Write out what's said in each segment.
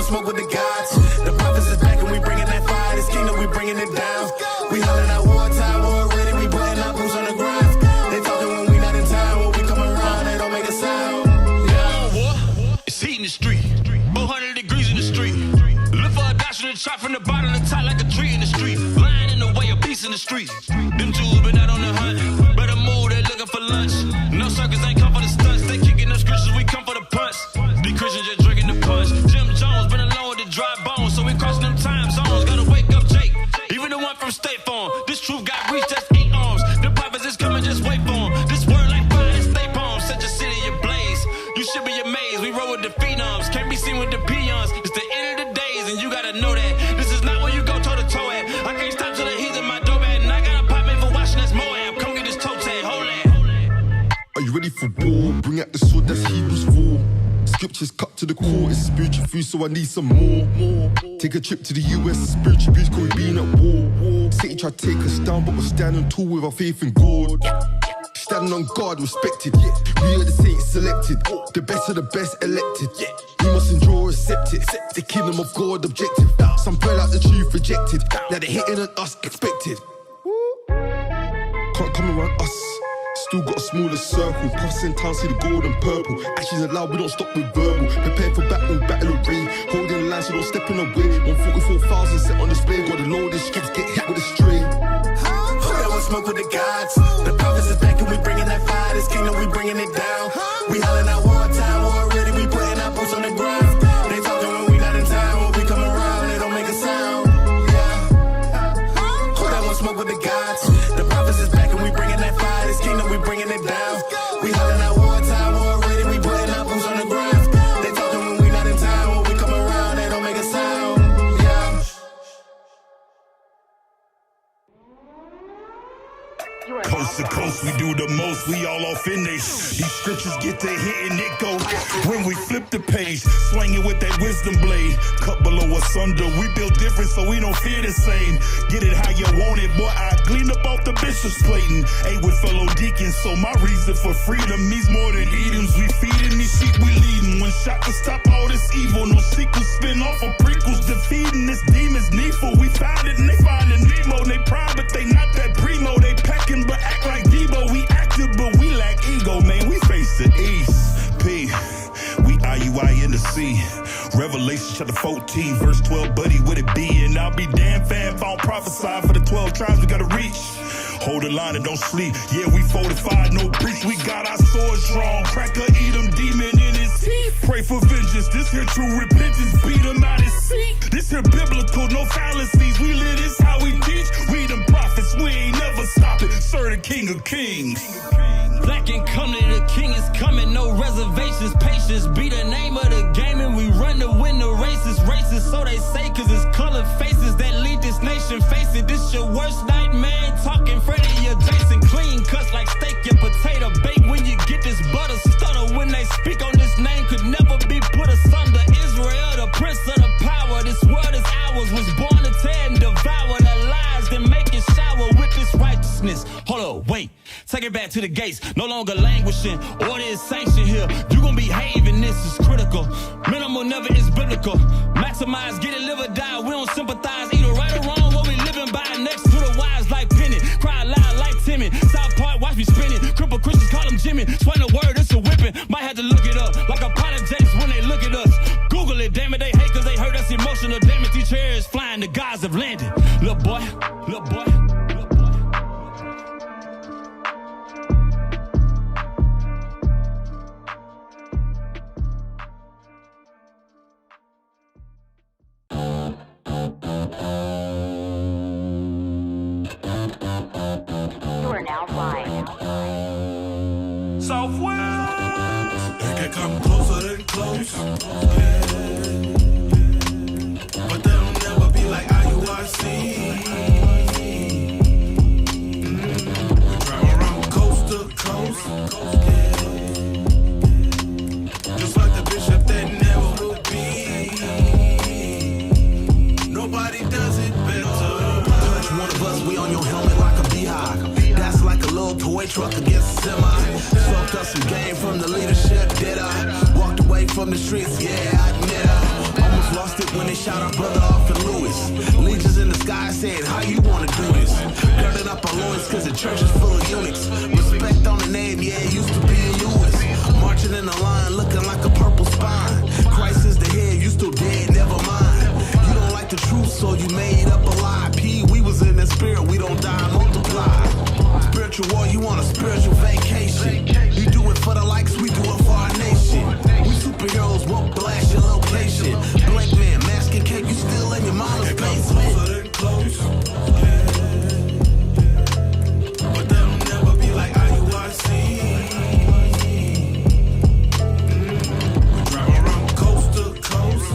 smoke with the gods. The prophets is back and we bringing that fire. This kingdom, we bringing it down. We hollering out wartime, war ready, we putting our boots on the ground. They talking when we not in town, when we come around, they don't make a sound. Yeah. It's heat in the street, 400 degrees in the street. Look for a doctor to chop from the bottom to top like a tree in the street. Lying in the way of peace in the street. Them Jews been out on the hunt, better move, they looking for lunch. No circus ain't come for the stunts, they kicking them scriptures, we come for the punch. The Christians just drinking the punch. Jim Jones been alone with the dry bones, so we crossing them time zones. Gotta wake up Jake, even the one from State Farm. This truth got reached, that's 8 arms. The prophets is coming, just wait for them. This word like fire and stay palm, set your city ablaze. You should be amazed, we roll with the phenoms, can't be seen with the peons. It's the end of the days, and you gotta know that. This is not where you go toe to toe at. I can't stop till the heathen my dope at, and I got a pot made for washing that's Moab. Come get this toe tag, hold that. Are you ready for war? Bring out the sword, that's Hebrews 4. Scriptures cut to the core, it's spiritual food, so I need some more. Take a trip to the US, spiritual abuse, cause we been at war. Satan tried to take us down, but we're standing tall with our faith in God. Standing on guard, respected, yeah. We are the saints selected, the best of the best elected, yeah. We must endure, accept it, the kingdom of God objective. Some fell out the truth, rejected. Now they're hitting on us, expected. Can't come around us. Still got a smaller circle, puffs in town, see the gold and purple. Actions allowed, we don't stop with verbal. Prepare for battle, battle array. Holding the line, so don't step in the way. 144,000 set on display. Got the loaded strips, get hit with a stray. That one smoke with the gods. The prophets is back and we bringing that fire. This kingdom, we bringing it down. We hollering out wartime, war ready, we putting our boots on the ground. They talking when we not in town, when we come around, they don't make a sound. Yeah. That one smoke with the gods. The prophets is back and we bringing that fire. This kingdom, we bringing it down. We hollering out wartime, war ready, we putting our boots on the ground. They talking when we not in town, when we come around, they don't make a sound. Yeah. Coast to coast, we do the most, we all off in they These scriptures get to hit and it go when we flip the page, swinging with that wisdom blade. Cut below us under, we build different so we don't fear the same. Get it how you want it, boy, I clean up off the bishop's plating. Ain't with fellow deacons, so my reason for freedom means more than Edoms. We feeding these sheep, we leading. One shot to stop all this evil, no sequels spin off of prequels. Defeating this demon's needful, we found it and they finding Nemo. They prime, but they not that primo, they packing but act like Debo. We active, but we lack ego, man. We face the east. P. We IUI in the sea. Revelation chapter 14, verse 12, buddy, would it be? And I'll be damn fan if I don't prophesy for the 12 tribes we gotta reach. Hold the line and don't sleep. Yeah, we fortified, no breach. We got our swords drawn. Cracker, eat him, demon in his teeth. Pray for vengeance. This here true repentance. Beat him out his seat. This here biblical, no fallacies. We live this how we teach. We them prophets, we ain't never stopping. Serve the King of Kings. Black and coming, the king is coming, no reservations, patience be the name of the game, and we run to win the races, so they say, cause it's colored faces that lead this nation, face it, this your worst nightmare, talking Freddy, your Jason, clean cuts like steak and potato bake, when you get this butter stutter, when they speak on this name, could never be put asunder, Israel, the prince of the power, this world is ours, was born to tear and devour the lies, then make it shower with this righteousness, hold up, wait, take it back to the gates, no longer languishing, order is sanctioned here, you gon' behave and this is critical, minimal never is biblical, maximize, get it, live or die, we don't sympathize, either right or wrong, what we living by, next to the wise like Penny, cry loud like Timmy, South Park, watch me spinning, cripple Christians call him Jimmy, swing the word, it's a whipping, might have to look it up, like apologetics when they look at us, Google it, damn it, they hate cause they hurt us emotional damage, these chairs flying, the gods have landed, little boy, little boy. Southwest. They can come closer than close, yeah. But they'll never be like IUIC. We drive around coast to coast, yeah. Just like the bishop that never will be. Nobody does it better. Touch one of us, we on your helmet like a beehive. That's like a little toy truck against a semi. Soaked up some game from the leadership, did I? Walked away from the streets, yeah, I admit I almost Dogs lost it when they shot our brother off in Lewis. Legions in the sky saying, how you wanna do this? Girding up our loins cause the church is full of eunuchs. Respect on the name, yeah, it used to be a Lewis. Marching in the line looking like a purple spine. Christ is the head, you still dead, never mind. You don't like the truth, so you made up a lie. P, we was in the spirit, we don't die, multiply. Spiritual war, you want a spiritual vacation. You do it for the likes, we do it for our nation. We superheroes, won't blast your location. Blank man, masking cake, you still in your mama's basement. Close. But that'll never be like IUIC. We drive around coast to coast.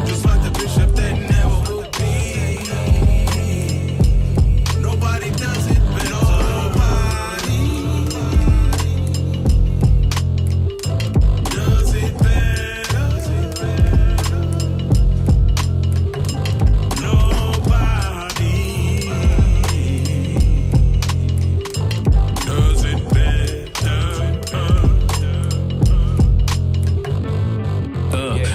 Just like the bishop that never would be. Nobody does it but nobody does it better. Nobody does it better.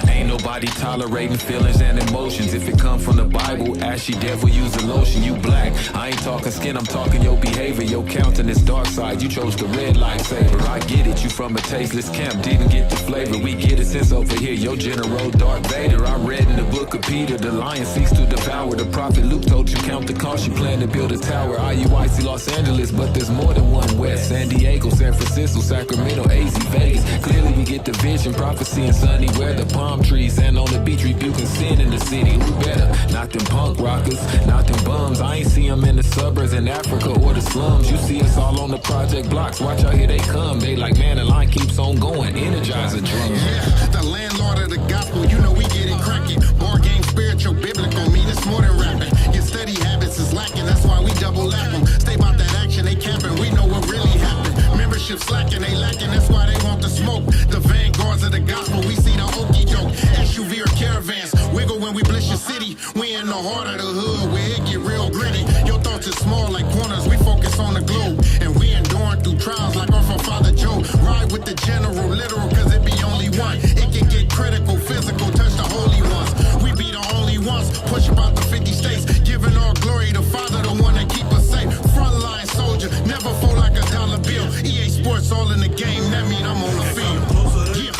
Ain't nobody tolerating feelings and emotions. If it come from the Bible, ashy devil use the lotion. You black, I ain't talking skin, I'm talking your behavior. Your countenance dark side, you chose the red lightsaber. I get it, you from a tasteless camp, didn't get the flavor. We get it since over here, your general Darth Vader. I read in the book of Peter, the lion seeks to devour. The prophet Luke told you count the cost, you plan to build a tower. IUIC Los Angeles, but there's more than one West. San Diego, San Francisco, Sacramento, AZ, Vegas. Clearly we get the vision, prophecy and sunny weather. Palm trees, and on the beach rebuking sin in the city. Who better? Not them punk rockers, not them bums. I ain't see them in the suburbs in Africa or the slums. You see us all on the project blocks. Watch out, here they come. They like, man, the line keeps on going. Energizer drums. Yeah, the landlord of the gospel, you know we get it cracking. Bar game, spiritual, biblical, mean it's more than rapping. Your steady habits is lacking, that's why we double lap them. Stay about that action, they camping, we know what really happened. Membership slacking, they lacking, that's why they want the smoke. The vanguards of the gospel, we see the okey doke. SUV or caravans, wiggle when we bless your city. We in the heart of the hood, where it get real gritty. Your thoughts is small like corners, we focus on the globe. And we enduring through trials like our forefather Joe. Ride with the general, literal, cause it be only one. It can get critical, physical, touch the holy ones. We be the only ones, push about the 50 states. Giving all glory to Father, the one that keep us safe. Frontline soldier, never fold like a dollar bill. EA Sports all in the game, that mean I'm on the field. Yeah.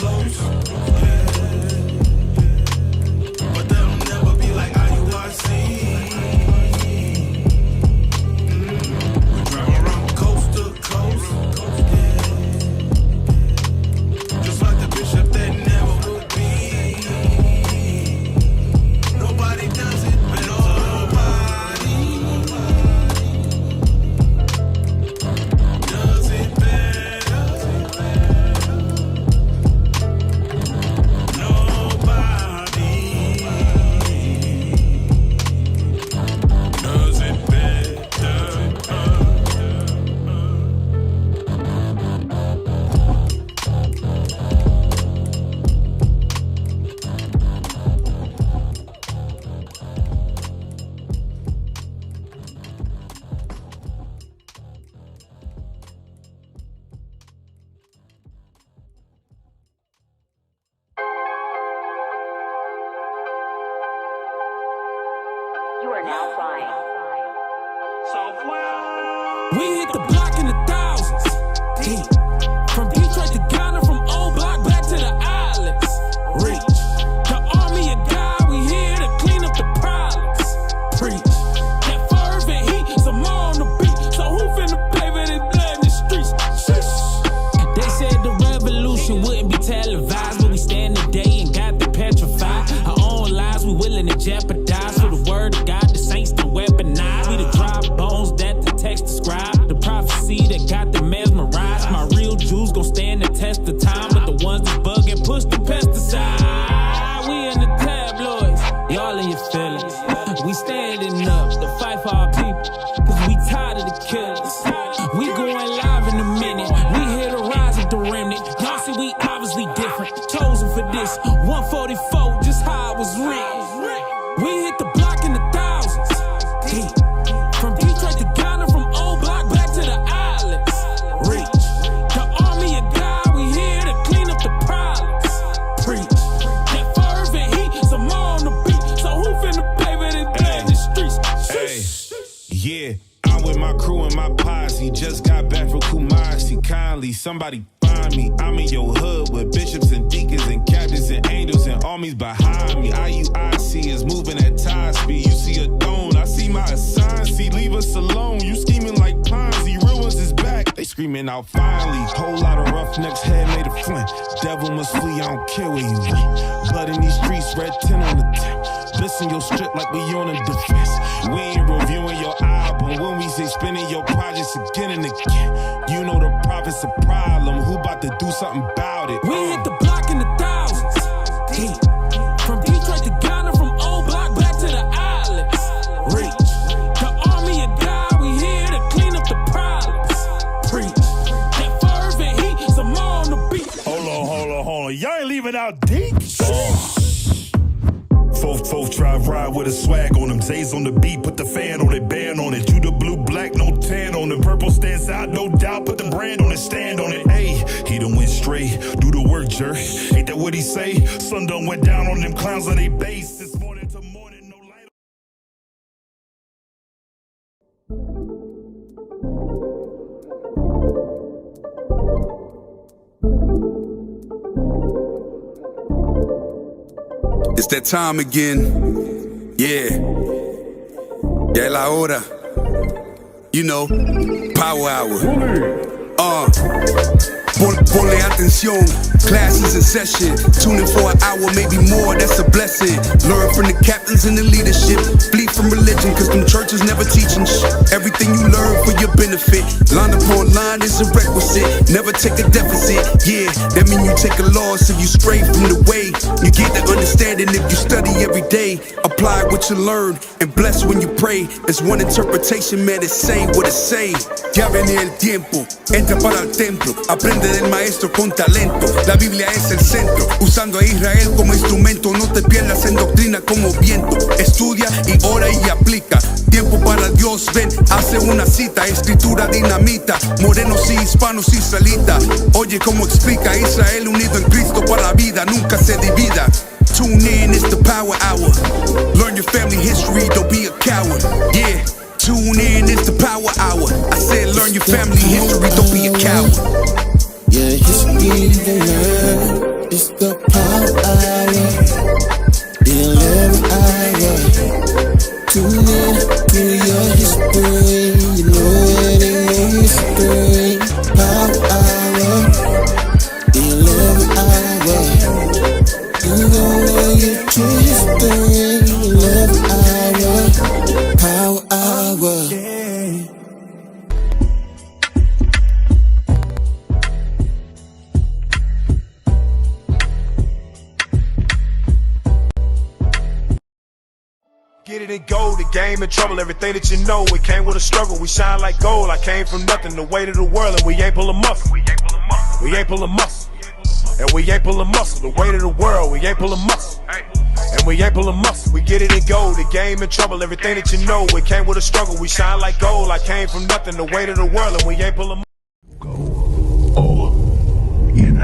But that'll never be like IUIC. We drive around coast to coast. Just like the bishop that never would be. Nobody does it but nobody does it better. Nobody does it better. You are now flying. We hit the block in the thousands. Deep. From Detroit to Ghana, from old block back to the islands. Reach. The army of God, we here to clean up the problems. Preach. That fervent heat, some more on the beat. So who finna pay for this blood in the streets? Shush. They said the revolution wouldn't be televised, but we stand today and got the petrified. Our own lives we willing to jeopardize for the word of God. The saints to weaponize. We the dry bones that the text describe. The prophecy that got them mesmerized. My real Jews gon' stand the test of time, but the ones that bug and push the pesticide. We in the tabloids, y'all in your feelings. We standing up to fight for our people, cause we tired of the killers. We going live in a minute. We here to rise at the remnant. Y'all see we obviously different. Chosen for this 144, just how it was written. We hit the block in the thousands. Deep. From Detroit to Ghana, from old block back to the islands. Reach. The army of God, we here to clean up the problems. Kumar, see kindly, somebody find me. I'm in your hood with bishops and deacons and captains and angels and armies behind me. IUIC is moving at top speed. You see a throne, I see my assigned. See, leave us alone. You scheming like Ponzi. Real ones is back. They screaming out finally. Whole lot of roughnecks head made of flint. Devil must flee. I don't care where you went. Blood in these streets, red 10 on the tent. Listen your strip like we on a defense. We ain't reviewing your album when we say spinning your projects again and again. You know the prophet's a problem. Who about to do something about it? We hit the block in the thousands. From Detroit to Ghana, from old block back to the islands. Reach. The army of God, we here to clean up the problems. Preach. That fervent heat, some more on the beat. Hold on. Y'all ain't leaving out deep. Fourth try ride with a swag on them. Zay's on the beat, put the fan on it, band on it. You the blue, black, no tan on it. Purple stands out, no doubt. Put the brand on it, stand on it. Ayy, he done went straight. Do the work, jerk. Ain't that what he say? Sun done went down on them clowns on they base. It's morning to morning, no light. It's that time again. Yeah. Ya es la hora. You know, power hour. Ponle atención, class is in session. Tune in for an hour, maybe more, that's a blessing. Learn from the captains and the leadership. Flee from religion, cause them churches never teaching shit. Everything you learn for your benefit. Line upon line is a requisite. Never take a deficit, yeah. That mean you take a loss if you stray from the way. You get the understanding if you study every day. Apply what you learn and bless when you pray. There's one interpretation, man, it's saying what it's saying. Ya viene el tiempo, entra para el templo. Aprende del maestro con talento. La Biblia es el centro, usando a Israel como instrumento. No te pierdas en doctrina como viento. Estudia y ora y aplica. Tiempo para Dios, ven, hace una cita. Escritura dinamita, morenos y hispanos israelitas. Oye cómo explica Israel unido en Cristo para la vida, nunca se divida. Tune in, it's the power hour. Learn your family history, don't be a coward. Yeah, tune in, it's the power hour. I said learn your family history, don't be a coward. Yeah, history to learn. It's the power hour. The 11th hour. Tune in to your history. You know it ain't no mystery. Power hour. The 11th hour. You gon' learn your history. 11th hour. Power hour. Get it and go, the game in trouble, everything that you know, it came with a struggle, we shine like gold, I came from nothing, the weight of the world, and we ain't pulling muscle, we ain't pulling muscle, and we ain't pulling muscle, the weight of the world, we ain't pulling muscle, and we ain't pulling muscle, we get it and go, the game in trouble, everything that you know, it came with a struggle, we shine like gold, I came from nothing, the weight of the world, and we ain't pulling muscle. Go all in.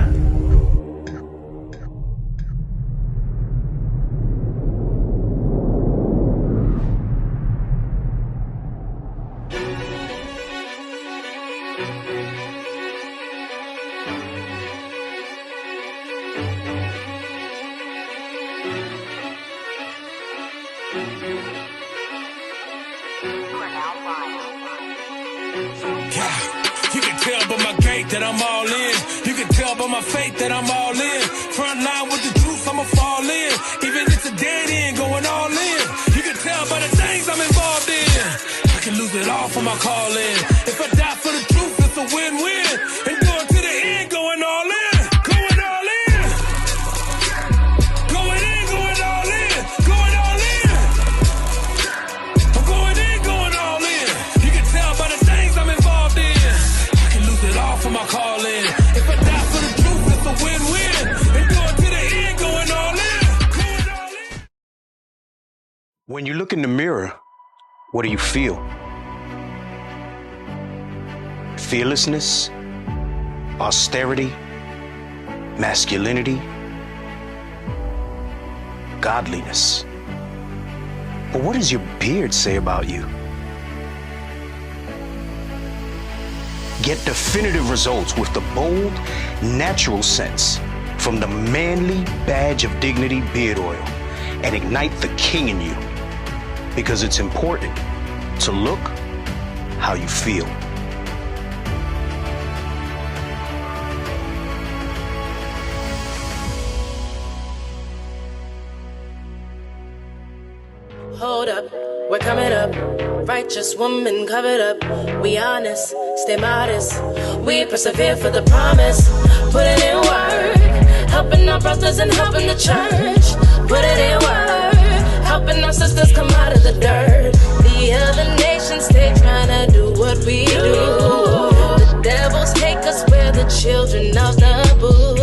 You can tell by my gait that I'm all in. You can tell by my faith that I'm all in. Front line with the truth, I'ma fall in. Even if it's a dead end, going all in. You can tell by the things I'm involved in. I can lose it all for my calling. If I die for the truth, it's a win-win. And going to the end, going all in. Going all in. Going in, going all in. Going all in. I'm going in, going all in. You can tell by the things I'm involved in. I can lose it all for my calling. If I die for the truth, it's a win-win. And going to the end, going all in. Going all in. When you look in the mirror, what do you feel? Fearlessness, austerity, masculinity, godliness. But what does your beard say about you? Get definitive results with the bold, natural sense from the manly badge of dignity beard oil and ignite the king in you. Because it's important to look how you feel. Hold up, we're coming up. Righteous woman covered up. We honest, stay modest. We persevere for the promise. Put it in work. Helping our brothers and helping the church. Put it in work. Helping our sisters come out of the dirt. The other nations, they trying to do what we do. The devils take us where the children of the book.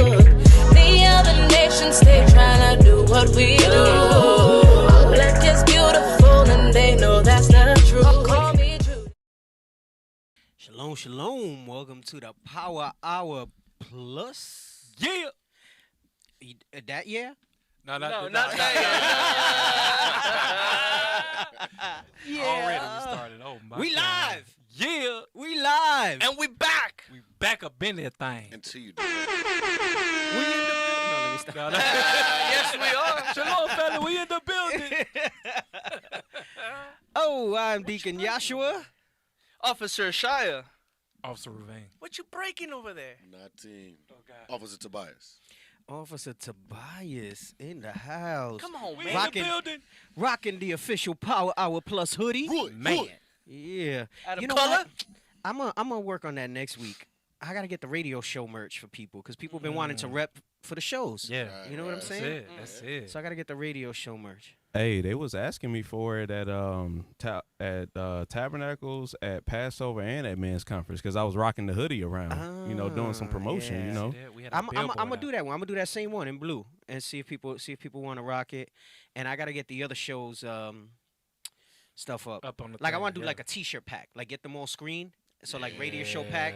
The other nations, they trying to do what we do. Black is beautiful and they know that's not true. Call me true. Shalom, shalom. Welcome to the Power Hour Plus. Yeah. That yeah? No, not Yeah. Already we started. Oh my We God. live. Yeah. We live. And we back. We back up in that thing. Until you do We in the building. No, let me stop. Yes, we are. Shalom, fella. We in the building. Oh, I'm Deacon Joshua. Officer Shia. Officer Ravine. What you breaking over there? Not team. Officer Tobias. Officer Tobias in the house. Come on, We man. in the building. Rocking the official Power Hour Plus hoodie. Man. Yeah. Out of You know color? what? I'm gonna work on that next week. I gotta get the radio show merch for people because people been wanting to rep for the shows. Yeah. You know what I'm saying? That's it. That's it. So I gotta get the radio show merch. Hey, they was asking me for it at Tabernacles, at Passover, and at Men's Conference because I was rocking the hoodie around, doing some promotion. yeah. You know, Yeah, we had a I'm billboard gonna out. do that one. I'm gonna do that same one in blue and see if people want to rock it. And I gotta get the other shows stuff up. Up on the Like I thing, want to do yeah. like a T-shirt pack, like get them all screen. So like radio show pack.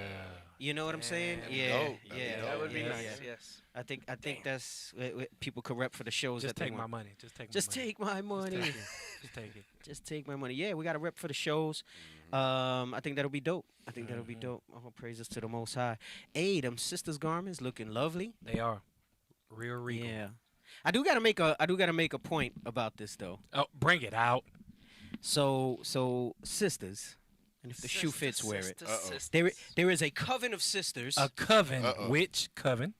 You know what I'm saying? That'd be Yeah, dope. That'd be yeah. dope. That would be yeah, nice, yeah. yes. I think that's people could rep for the shows. Just that they take my want. money. Just take my Just money. take my money. Just take it. Just take my money. Yeah, we got to rep for the shows. I think that'll be dope. I think that'll be dope. All praises to the Most High. Hey, them sisters' garments looking lovely. They are real regal. Yeah, I do gotta make a point about this though. Oh, bring it out. So sisters, and if the shoe fits, wear it. Sisters. There is a coven of sisters. A coven. Which coven?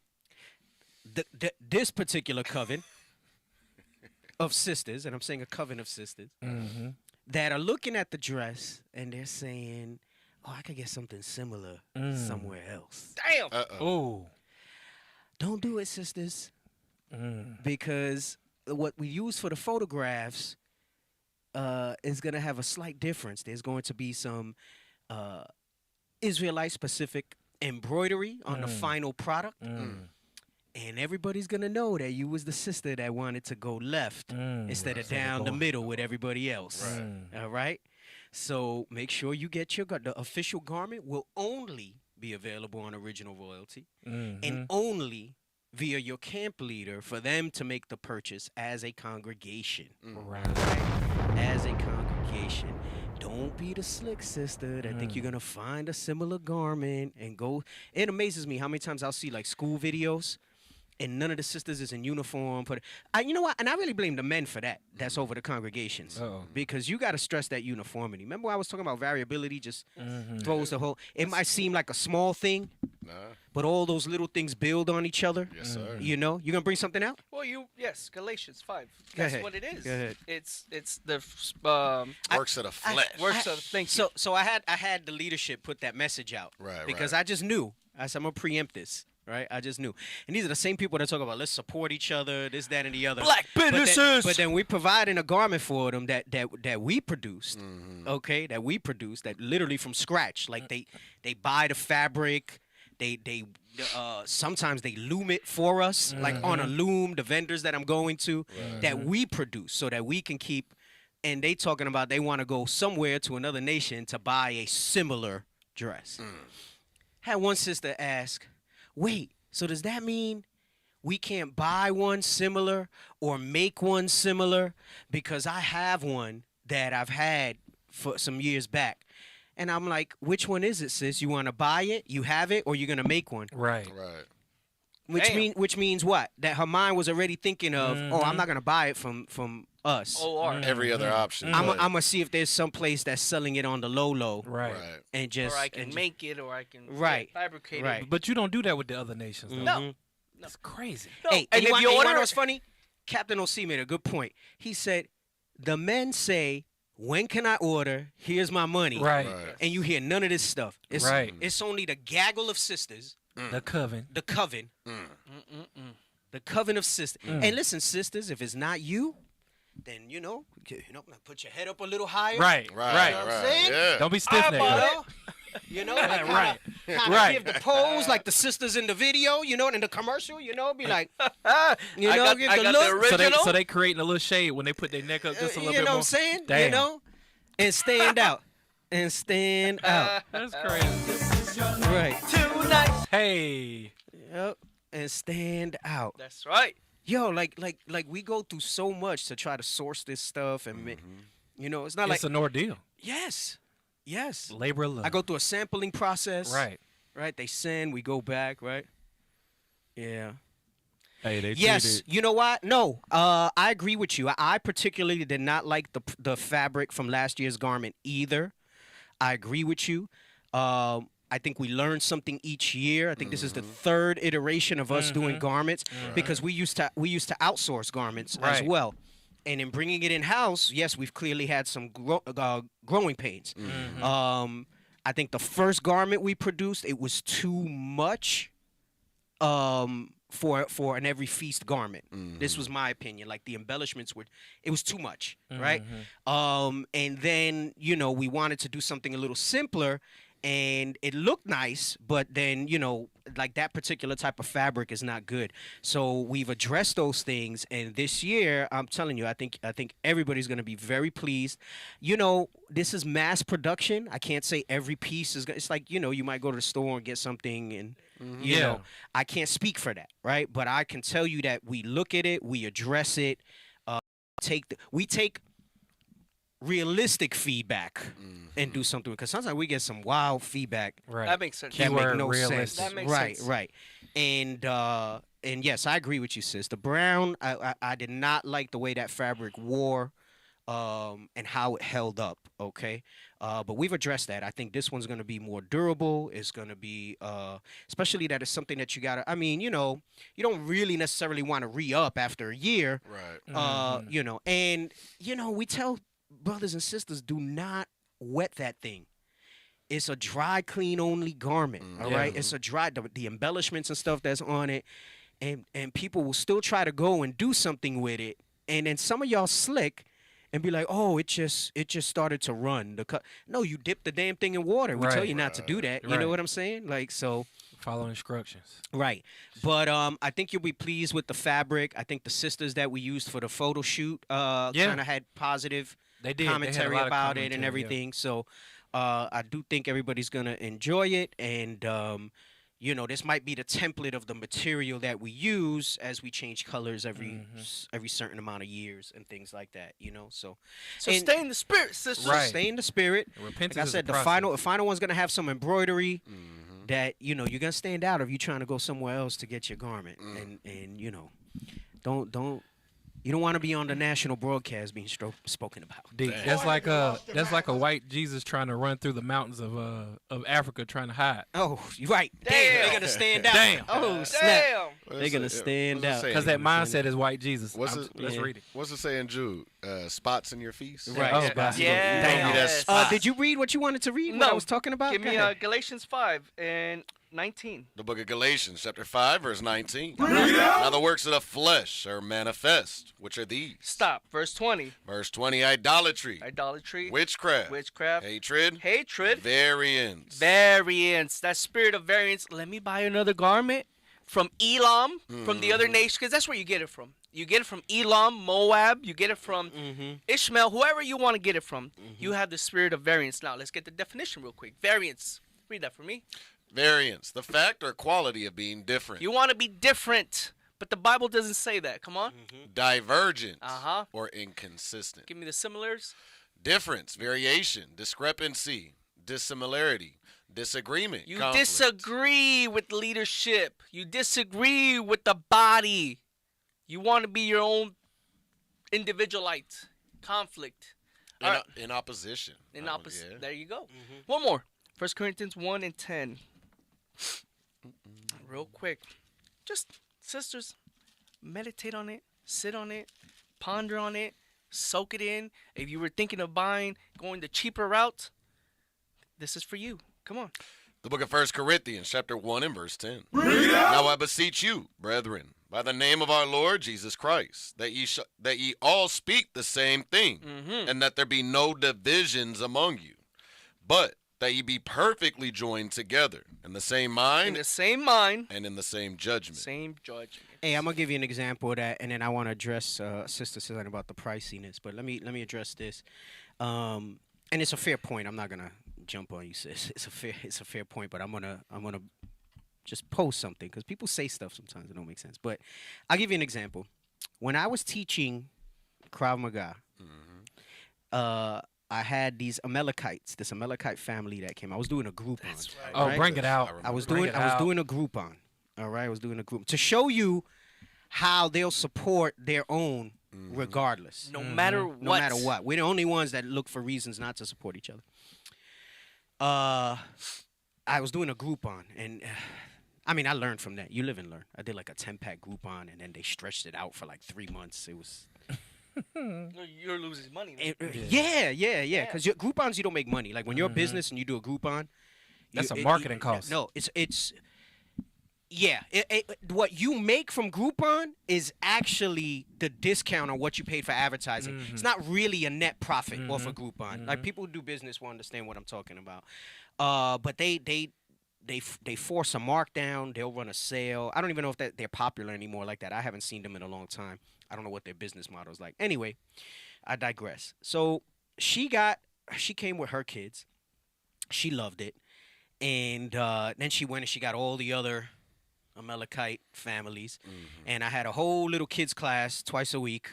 This particular coven of sisters, and I'm saying a coven of sisters, that are looking at the dress and they're saying, "Oh, I could get something similar somewhere else." Damn. Oh. Don't do it, sisters, because what we use for the photographs is going to have a slight difference. There's going to be some Israelite-specific embroidery on the final product. And everybody's going to know that you was the sister that wanted to go left instead of down the middle with everybody else. All right? So make sure you get the official garment will only be available on original royalty and only via your camp leader for them to make the purchase as a congregation. Right. As a congregation. Don't be the slick sister that think you're going to find a similar garment and go. It amazes me how many times I'll see like school videos and none of the sisters is in uniform. You know what? And I really blame the men for that. That's over the congregations. Because you got to stress that uniformity. Remember I was talking about variability just throws the whole. It might seem like a small thing, but all those little things build on each other. Yes, sir. You know? You going to bring something out? Well, yes, Galatians 5. Go That's ahead. what it is. Go ahead. It's the Works of the flesh. works of. Thank you. So I had the leadership put that message out. Right, Because I just knew. I said, I'm going to preempt this. Right, I just knew, and these are the same people that talk about let's support each other, this, that, and the other. Black businesses. But then we providing a garment for them that we produced, okay, that we produced, that literally from scratch. Like they buy the fabric, they sometimes they loom it for us, like on a loom. The vendors that I'm going to, that we produce, so that we can keep. And they talking about they want to go somewhere to another nation to buy a similar dress. Had one sister ask, wait, so does that mean we can't buy one similar or make one similar? Because I have one that I've had for some years back. And I'm like, which one is it, sis? You want to buy it? You have it, or you're gonna make one? Right. Which means what? That her mind was already thinking of, oh, I'm not gonna buy it from us. Every other option. I'm gonna see if there's some place that's selling it on the low, right? And just or I can make it, or I can fabricate it. But you don't do that with the other nations. Though. No, that's crazy. No. Hey, and if you order, what's funny? Captain O.C. made a good point. He said, the men say, when can I order? Here's my money. Right. And you hear none of this stuff. It's, right. It's only the gaggle of sisters. The coven. The coven. The coven of sisters. And listen, sisters, if it's not you, then put your head up a little higher. Right. You know what I'm saying? Yeah. Don't be stiff-necked. You know, like right. Give the pose like the sisters in the video, in the commercial, be like, I got the original. So they creating a little shade when they put their neck up just a little bit more. You know what I'm saying? Damn. And stand out. And stand out. That's crazy. Right. Tonight. Hey. Yep. And stand out. That's right. Yo, like we go through so much to try to source this stuff, and it's not like it's an ordeal. Yes. Labor of love. I go through a sampling process. Right. They send, we go back. Right. Yeah. Hey, they yes. You know what? No. I agree with you. I particularly did not like the fabric from last year's garment either. I agree with you. I think we learn something each year. I think this is the third iteration of us doing garments because we used to outsource garments as well. And in bringing it in-house, yes, we've clearly had some growing pains. I think the first garment we produced, it was too much for an every feast garment. This was my opinion. Like the embellishments it was too much, right? And then, we wanted to do something a little simpler. And it looked nice, but then, like that particular type of fabric is not good. So we've addressed those things. And this year, I'm telling you, I think everybody's going to be very pleased. This is mass production. I can't say every piece is. It's like, you might go to the store and get something and, I can't speak for that, right? But I can tell you that we look at it, we address it, we take realistic feedback and do something, because sometimes we get some wild feedback. Right. That makes sense. That make no realistic. sense. That makes sense. Right. And yes, I agree with you, sis. The brown, I did not like the way that fabric wore, and how it held up. Okay. But we've addressed that. I think this one's going to be more durable. It's going to be, especially that it's something that you got to, you don't really necessarily want to re-up after a year. Right. And, we tell brothers and sisters, do not wet that thing. It's a dry clean only garment. All right. It's a dry, the embellishments and stuff that's on it. And people will still try to go and do something with it. And then some of y'all slick and be like, oh, it just started to run. No, you dip the damn thing in water. We tell you not to do that. You know what I'm saying? Like, so. Follow instructions. Right. But I think you'll be pleased with the fabric. I think the sisters that we used for the photo shoot kind of had positive commentary about it and everything. Yeah. So I do think everybody's going to enjoy it. And, this might be the template of the material that we use as we change colors every certain amount of years and things like that, So stay in the spirit, sisters. Right. Stay in the spirit. Repentance like I said, the final one's going to have some embroidery that, you're going to stand out if you're trying to go somewhere else to get your garment. And don't. You don't want to be on the national broadcast being spoken about. That's like a white Jesus trying to run through the mountains of Africa trying to hide. Oh, you're right. Damn. They're gonna stand out. Damn. Oh, snap. Damn. They're gonna stand out because that mindset is white Jesus. Let's read it. What's it saying, Jude? Spots in your feast. Right. Oh, God. Yes. Did you read what you wanted to read? No. What I was talking about? Give me Galatians 5 and 19. The book of Galatians, chapter 5, verse 19. Now the works of the flesh are manifest, which are these. Stop. Verse 20. Verse 20, idolatry. Witchcraft. Hatred. Variance. That spirit of variance. Let me buy another garment from Elam, from the other nation, because that's where you get it from. You get it from Elam, Moab. You get it from Ishmael, whoever you want to get it from. You have the spirit of variance. Now, let's get the definition real quick. Variance. Read that for me. Variance, the fact or quality of being different. You want to be different, but the Bible doesn't say that. Come on. Divergent or inconsistent. Give me the similars. Difference, variation, discrepancy, dissimilarity, disagreement, You conflict. disagree with leadership. You disagree with the body. You want to be your own individualite. Conflict. In opposition. In opposite. Yeah. There you go. One more. 1 Corinthians 1 and 10. Real quick. Just, sisters, meditate on it. Sit on it. Ponder on it. Soak it in. If you were thinking of going the cheaper route, this is for you. Come on. The book of 1 Corinthians, chapter 1 and verse 10. Now I beseech you, brethren, by the name of our Lord Jesus Christ, that ye all speak the same thing, and that there be no divisions among you, but that ye be perfectly joined together in the same mind, In the same mind, and in the same judgment. same judgment. Hey, I'm gonna give you an example of that, and then I want to address Sister said about the priciness. But let me address this, and it's a fair point. I'm not gonna jump on you, sis. It's a fair point, but I'm gonna just post something because people say stuff sometimes that don't make sense. But I'll give you an example. When I was teaching Krav Maga, I had these Amalekites, this Amalekite family that came. I was doing a Groupon. Right. Oh, bring it out. I was doing a Groupon. All right, I was doing a group to show you how they'll support their own regardless. No matter what. No matter what. We're the only ones that look for reasons not to support each other. I was doing a Groupon, and I mean, I learned from that. You live and learn. I did like a 10-pack Groupon, and then they stretched it out for like 3 months. It was... You're losing money. Yeah. Because Groupons, you don't make money. Like when you're a business and you do a Groupon, that's a marketing cost. No, it's what you make from Groupon is actually the discount on what you paid for advertising. It's not really a net profit off of Groupon. Like people who do business will understand what I'm talking about. But they force a markdown. They'll run a sale. I don't even know if they're popular anymore like that. I haven't seen them in a long time. I don't know what their business model is like. Anyway, I digress. So she came with her kids. She loved it. And then she went and she got all the other Amalekite families. And I had a whole little kids class twice a week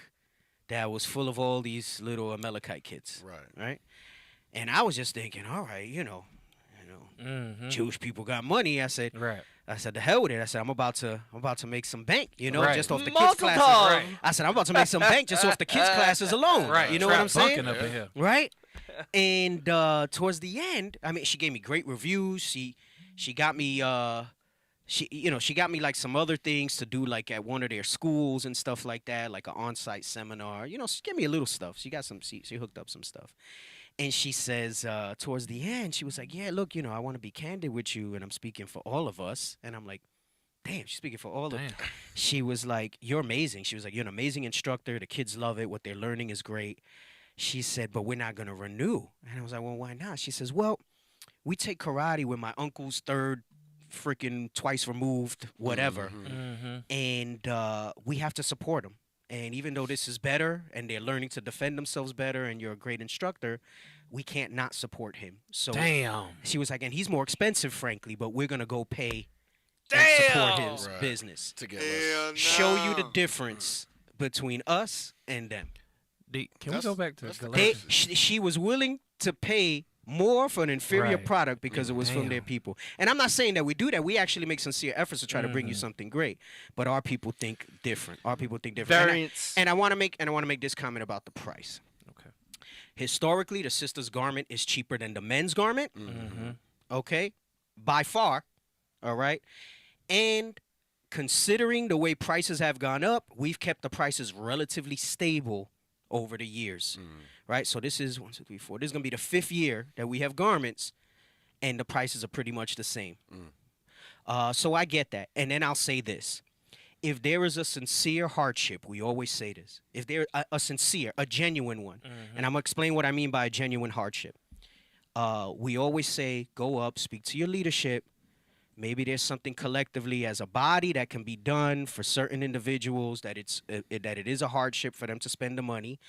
that was full of all these little Amalekite kids. Right? And I was just thinking, all right, Jewish people got money. I said, the hell with it. I said, I'm about to make some bank, just off the kids classes. I said, I'm about to make some bank just off the kids classes alone. You know what I'm saying? Up in here. Right? And towards the end, I mean, she gave me great reviews. She got me she got me like some other things to do like at one of their schools and stuff like that, like an on-site seminar. She gave me a little stuff. She hooked up some stuff. And she says, towards the end, she was like, yeah, look, I want to be candid with you, and I'm speaking for all of us. And I'm like, damn, she's speaking for all of us. She was like, you're amazing. She was like, you're an amazing instructor. The kids love it. What they're learning is great. She said, but we're not going to renew. And I was like, well, why not? She says, well, we take karate with my uncle's third freaking twice removed, whatever. And we have to support them. And even though this is better and they're learning to defend themselves better and you're a great instructor, we can't not support him. So she was like, and he's more expensive, frankly, but we're going to go pay and support his business. Show you the difference between us and them. Can we go back to Galatians? She was willing to pay more for an inferior product because it was from their people. And I'm not saying that we do that. We actually make sincere efforts to try to bring you something great. But our people think different. Variance. And I want to make this comment about the price. Okay. Historically, the sister's garment is cheaper than the men's garment. Okay? By far. All right? And considering the way prices have gone up, we've kept the prices relatively stable over the years. Right? So this is 1, 2, 3, 4. This is going to be the 5th year that we have garments, and the prices are pretty much the same. So I get that. And then I'll say this. If there is a sincere hardship, we always say this. If there a genuine one, and I'm going to explain what I mean by a genuine hardship. We always say, go up, speak to your leadership. Maybe there's something collectively as a body that can be done for certain individuals that it is a hardship for them to spend the money.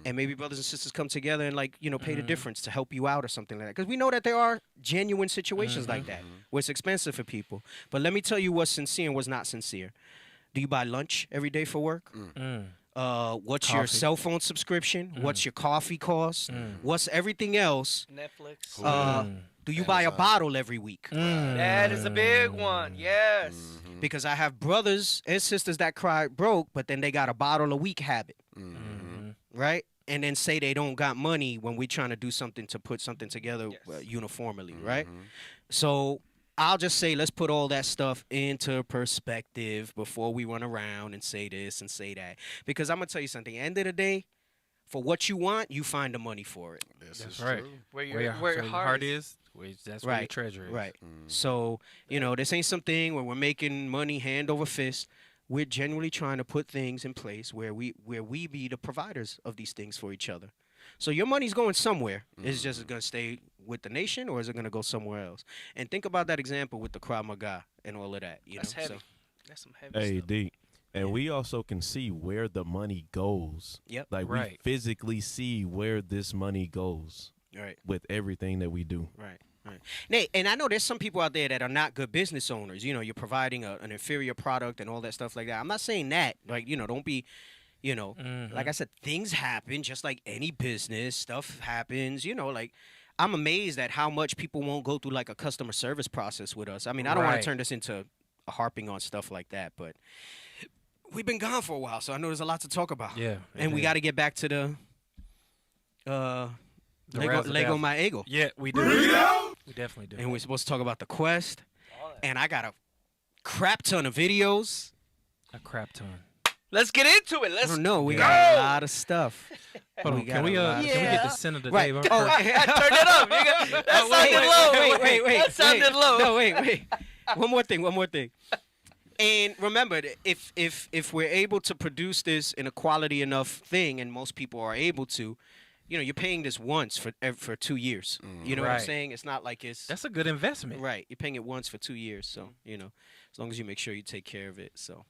And maybe brothers and sisters come together and pay the difference to help you out or something like that. Because we know that there are genuine situations like that where it's expensive for people. But let me tell you what's sincere and what's not sincere. Do you buy lunch every day for work? what's your cell phone subscription, what's your coffee cost, what's everything else. Netflix. Do you buy a bottle every week? That is a big one. Yes. Because I have brothers and sisters that cry broke, but then they got a bottle a week habit. Right? And then say they don't got money when we trying to do something to put something together uniformly, right? So I'll just say let's put all that stuff into perspective before we run around and say this and say that. Because I'm going to tell you something. At the end of the day, for what you want, you find the money for it. That's right. True. Where your heart is, that's where your treasure is. Right. So, this ain't something where we're making money hand over fist. We're genuinely trying to put things in place where we be the providers of these things for each other. So your money's going somewhere. Is it just going to stay with the nation, or is it going to go somewhere else? And think about that example with the Krav Maga and all of that. That's heavy. So, that's some heavy stuff. D. And we also can see where the money goes. Yep. Like we physically see where this money goes. Right. With everything that we do. Right. Nate, and I know there's some people out there that are not good business owners. You're providing an inferior product and all that stuff like that. I'm not saying that. Like, don't be, like I said, things happen just like any business. Stuff happens, like I'm amazed at how much people won't go through like a customer service process with us. I mean, I don't want to turn this into harping on stuff like that, but we've been gone for a while, so I know there's a lot to talk about. Yeah. And we got to get back to the Leggo my Eggo. Yeah, we do. We definitely do. And we're supposed to talk about the quest. And I got a crap ton of videos. A crap ton. Let's get into it. Let's go. We got a lot of stuff. Hold on. Can we get the sin of the day? Turn it up. That sounded low. Wait. That sounded low. No, wait. One more thing. And remember, if we're able to produce this in a quality enough thing, and most people are able to, you're paying this once for 2 years. You know what I'm saying? It's not like that's a good investment. Right. You're paying it once for 2 years. So, as long as you make sure you take care of it. So,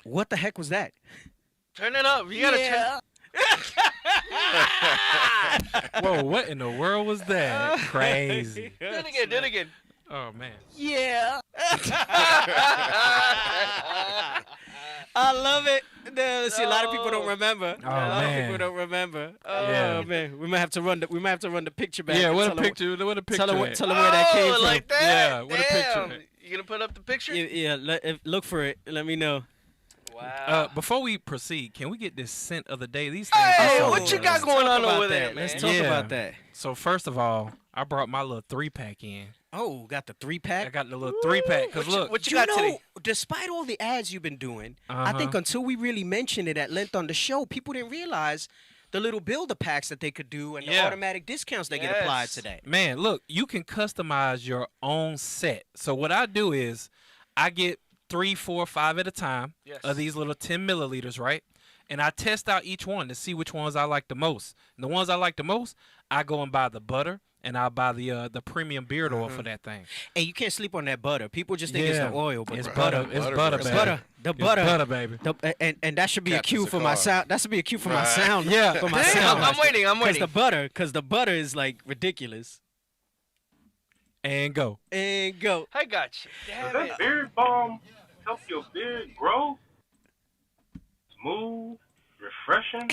what the heck was that? Turn it up. You got to turn Whoa, what in the world was that? Crazy. Do it again. Oh, man. Yeah. I love it. No, see, a lot of people don't remember. Oh, a lot of people don't remember. Oh man, we might have to run the picture back. Yeah, what a picture. Tell them where that came from. Like that? Yeah, what a picture. You gonna put up the picture? Yeah. Look for it. Let me know. Wow. Before we proceed, can we get this scent of the day? These things. Hey, what you got going on over there, man? Let's talk about that. So first of all, I brought my little 3-pack in. Oh, got the 3-pack? I got the little 3-pack. Cause look, what you got today? Despite all the ads you've been doing, I think until we really mentioned it at length on the show, people didn't realize the little builder packs that they could do and the automatic discounts they get applied today. Man, look, you can customize your own set. So what I do is I get 3, 4, 5 at a time of these little 10 milliliters, right? And I test out each one to see which ones I like the most. And the ones I like the most, I go and buy the butter, and I'll buy the premium beard oil for that thing. And you can't sleep on that butter. People just think it's the oil, but it's butter. It's butter, baby. The butter. It's butter, baby. And that should be a cue for my sound. That should be a cue for my sound. Yeah. For my sound. I'm waiting. Because the butter is like ridiculous. And go. I got you. Does that beard balm help your beard grow? Smooth, refreshing.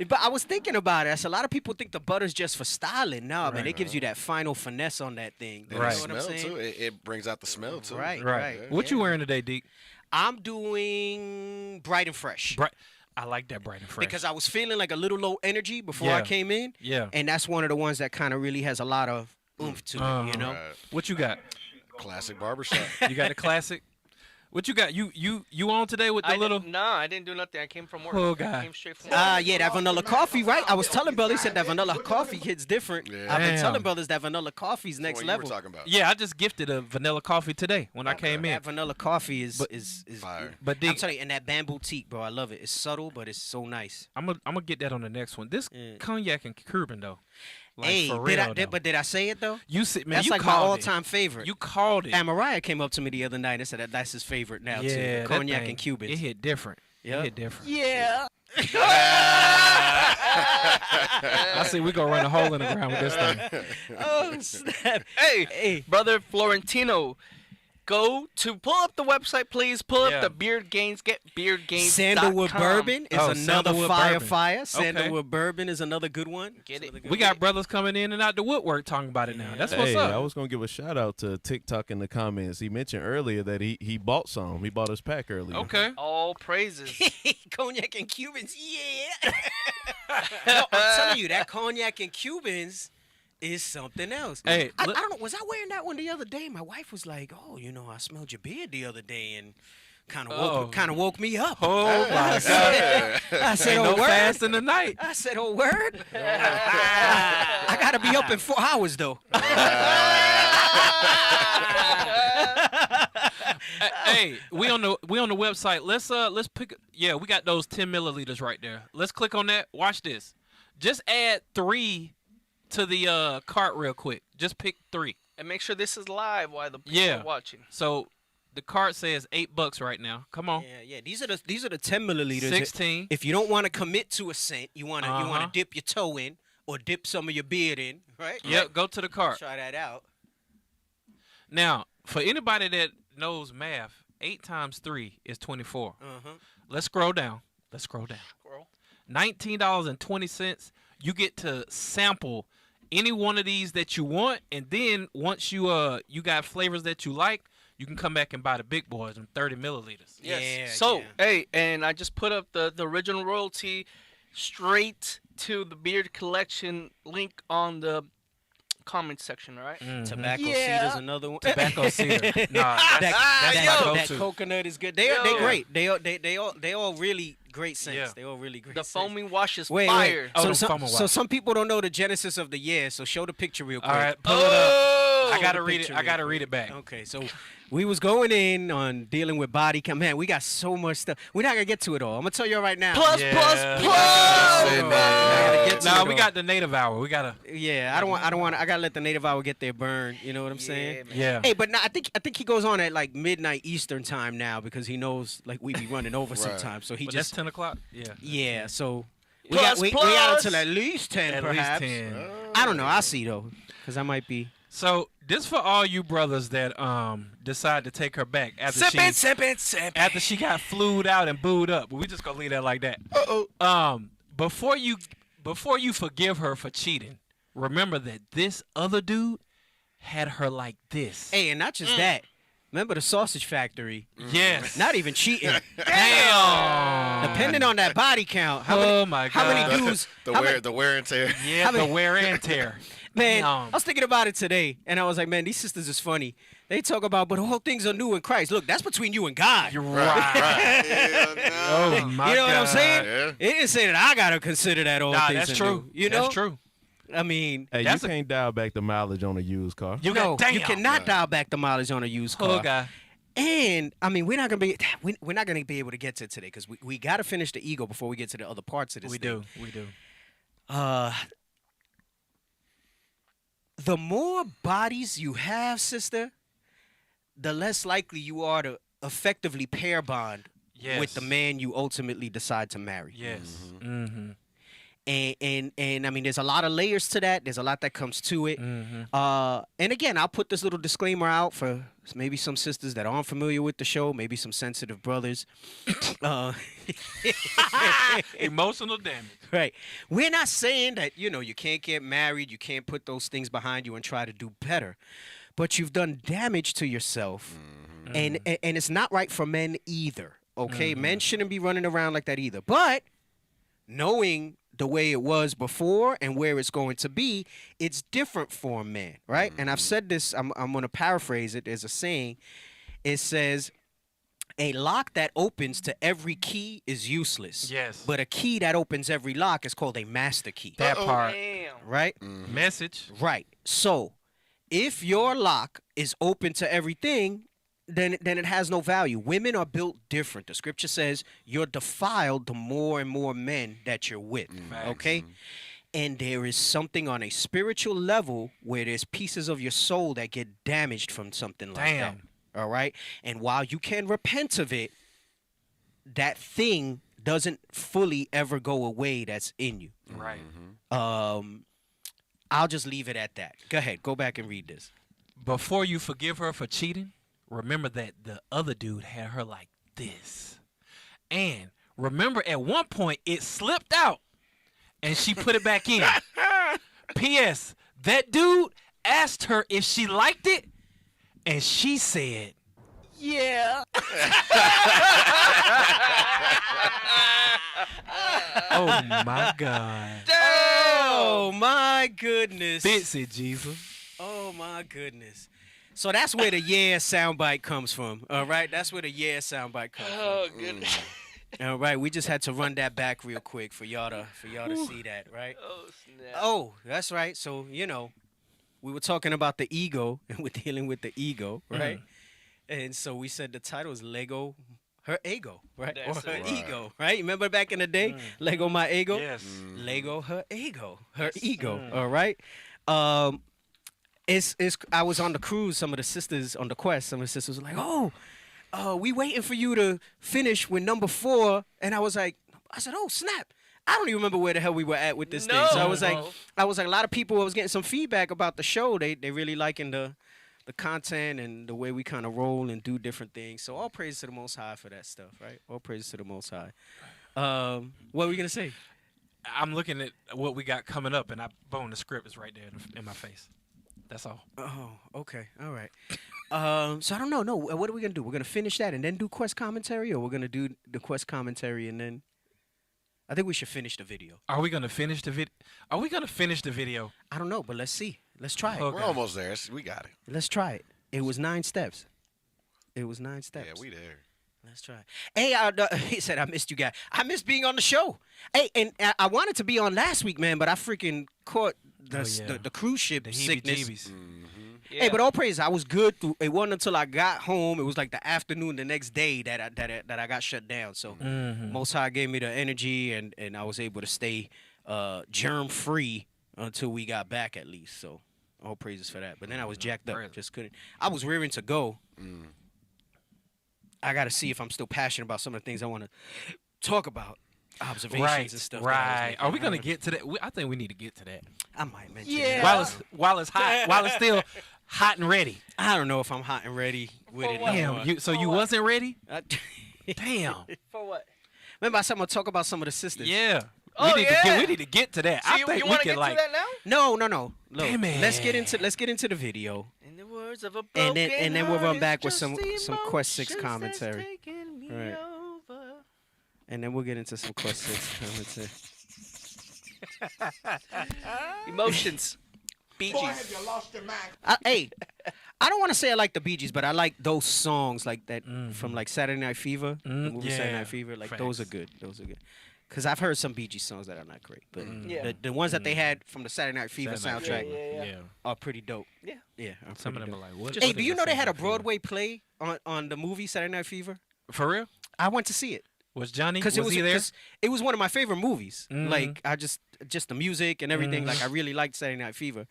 But I was thinking about it. A lot of people think the butter's just for styling. No, man, it gives you that final finesse on that thing. You know what I'm saying? Too. It brings out the smell too. Right. What you wearing today, Deke? I'm doing bright and fresh. I like that bright and fresh. Because I was feeling like a little low energy before I came in. Yeah. And that's one of the ones that kind of really has a lot of oomph to it, you know? What you got? Classic barbershop. You got a classic? What you got? You on today with the little? No, I didn't do nothing. I came from work. Oh, God. I came straight from work. Yeah, that vanilla coffee, right? I was telling Belly, said that vanilla coffee hits different. Yeah. I've been telling brothers that vanilla coffee's next level. You were talking about. Yeah, I just gifted a vanilla coffee today when I came in. That vanilla coffee is fire. But I'm telling you, and that bamboo teak, bro, I love it. It's subtle, but it's so nice. I'm gonna get that on the next one. This cognac and Cuban though. Like, hey, for real, did I say it though? You said, man, that's you like my called all-time favorite. You called it. And Mariah came up to me the other night and said that's his favorite now too. The cognac and Cubans. It hit different. Yeah. It hit different. Yeah. I see we gonna run a hole in the ground with this thing. Oh snap! Hey, brother Florentino go to pull up the website, please. Pull up the Beard Gains. Get beardgains.com. Sandalwood Bourbon is another Sandalwood fire. Sandalwood Bourbon is another good one. Get it? We got brothers coming in and out the woodwork talking about it now. That's what's up. I was gonna give a shout out to TikTok in the comments. He mentioned earlier that he bought some. He bought his pack earlier. Okay. All praises. Cognac and Cubans, yeah. No, I'm telling you, that cognac and Cubans is something else. Hey, I don't know. Was I wearing that one the other day? My wife was like, "Oh, I smelled your beard the other day," and kind of woke me up. Oh my God! I said, Ain't "Oh, no word." fast in the night. I said, "Oh, word." I gotta be up in 4 hours though. Hey, we on the website. Let's pick. Yeah, we got those 10 milliliters right there. Let's click on that. Watch this. Just add 3 to the cart real quick. Just pick 3. And make sure this is live while the people are watching. So the cart says $8 right now. Come on. Yeah. These are the 10 milliliters. 16. If you don't want to commit to a scent, you wanna dip your toe in or dip some of your beard in, right? Yep. Go to the cart. Try that out. Now, for anybody that knows math, 8 times 3 is 24. Let's scroll down. Scroll. $19.20. You get to sample any one of these that you want, and then once you got flavors that you like, you can come back and buy the big boys, them 30 milliliters. Yes. Yeah, So, hey, and I just put up the original royalty straight to the beard collection link on the comment section, all right? Tobacco seed is another one. Tobacco cedar. Nah, that coconut is good. They great. They all really great scents. Yeah. They all really great. The scents. foaming wash is Wait. fire. So some people don't know the genesis of the year. So show the picture real quick. All right, pull it up. I gotta read it. I gotta read it back. Okay, so we was going in on dealing with body count. Man, we got so much stuff. We're not gonna get to it all. I'm gonna tell you right now. Plus. Nah, we got the native hour. We gotta. Yeah, I don't want. I gotta let the native hour get their burn. You know what I'm saying? Yeah. Hey, but now I think he goes on at like midnight Eastern time now because he knows like we be running over sometimes. So he But just that's 10 o'clock. Yeah. Yeah. So we Plus. got until at least 10, At perhaps. least 10. I don't know. I'll see though, because I might be. So this for all you brothers that decide to take her back after Sippin'. after she got flued out and booed up. But we just gonna leave that like that. Before you forgive her for cheating, remember that this other dude had her like this. Hey, and not just that. Remember the sausage factory? Yes. Not even cheating. Damn. Depending on that body count. How many dudes? The wear and tear. Yeah, the wear and tear. Man, I was thinking about it today, and I was like, man, these sisters is funny. They talk about, but all things are new in Christ. Look, that's between you and God. You're right. Oh my You know what I'm God. saying? Yeah. It didn't say that I gotta consider that all things that's are true. new. You know? That's true. I mean, Hey, you can't dial back the mileage on a used car. You no, got you cannot dial back the mileage on a used car. Oh, guy. And I mean, we're not gonna be able to get to it today because we gotta finish the ego before we get to the other parts of this. We thing. do. The more bodies you have, sister, the less likely you are to effectively pair bond with the man you ultimately decide to marry. Yes. Mm-hmm. And I mean, there's a lot of layers to that. There's a lot that comes to it. And again, I'll put this little disclaimer out for maybe some sisters that aren't familiar with the show, maybe some sensitive brothers. Emotional damage. Right. We're not saying that, you can't get married, you can't put those things behind you and try to do better. But you've done damage to yourself. And it's not right for men either. Okay? Men shouldn't be running around like that either. But knowing the way it was before and where it's going to be, it's different for a man, right? And I've said this, I'm going to paraphrase it. There's a saying. It says, a lock that opens to every key is useless. Yes. But a key that opens every lock is called a master key. That part. Right? Message. Right. So, if your lock is open to everything, then it has no value. Women are built different. The scripture says you're defiled the more and more men that you're with. Okay? And there is something on a spiritual level where there's pieces of your soul that get damaged from something like that. All right? And while you can repent of it, that thing doesn't fully ever go away that's in you. Right. I'll just leave it at that. Go ahead. Go back and read this. Before you forgive her for cheating, remember that the other dude had her like this. And remember at one point it slipped out and she put it back in. P.S. That dude asked her if she liked it and she said, yeah. Oh my God. Oh my goodness. Fix it, Jesus. Oh my goodness. So that's where the yeah soundbite comes from. All right, that's where the yeah soundbite comes from. Oh goodness. All right, we just had to run that back real quick for y'all to see that, right? Oh snap. Oh, that's right. So we were talking about the ego, and we're dealing with the ego, right? And so we said the title is Leggo, her ego, right? That's or her it. ego, right? Remember back in the day, Leggo, my ego? Yes. Leggo, her ego, all right? I was on the cruise, some of the sisters on the quest, some of the sisters were like, we waiting for you to finish with number 4. And I said, oh, snap. I don't even remember where the hell we were at with this thing. So I was like, a lot of people, I was getting some feedback about the show. They really liking the content and the way we kind of roll and do different things. So all praise to the Most High for that stuff, right? All praise to the Most High. What were we going to say? I'm looking at what we got coming up, and the script is right there in my face. That's all. Oh, okay. All right. So I don't know. No, what are we going to do? We're going to finish that and then do quest commentary, or we're going to do the quest commentary and then... I think we should finish the video. Are we going to finish the video? Are we going to finish the video? I don't know, but let's see. Let's try it. We're almost there. We got it. Let's try it. It was 9 steps. It was 9 steps. Yeah, we there. Let's try it. Hey, he said, I missed you guys. I missed being on the show. Hey, and I wanted to be on last week, man, but I freaking caught the cruise ship sickness. Yeah. Hey, but all praise, I was good. It wasn't until I got home. It was like the afternoon the next day that I got shut down. So Most High gave me the energy, and I was able to stay germ-free until we got back at least. So all praises for that. But then I was jacked up. Just couldn't. I was rearing to go. I got to see if I'm still passionate about some of the things I want to talk about. Observations and stuff. Right. Are we going to get to that? I think we need to get to that. I might mention that. that. While it's hot, while it's still hot and ready. I don't know if I'm hot and ready with it. Damn, you wasn't ready? Damn. For what? Remember I said I'm going to talk about some of the sisters. Yeah. Oh, we need to get to that. So I think you we want to can get to that now? No. Look, Damn it. let's get into the video. In the words of a broken and then we'll run back with some emotions Quest 6 commentary. taking me Right. over. And then we'll get into some Quest 6 commentary. Emotions. Bee Gees. Hey, I don't want to say I like the Bee Gees, but I like those songs like that from like Saturday Night Fever, the movie Saturday Night Fever. Like those are good. Because I've heard some Bee Gees songs that are not great, but the ones that they had from the Saturday Night Fever soundtrack are pretty dope. Yeah. Some of them are like, what? Hey, do you know they had a Broadway play on the movie Saturday Night Fever? For real? I went to see it. Was Johnny? Was he there? It was one of my favorite movies. Like I just the music and everything. Like I really liked Saturday Night Fever,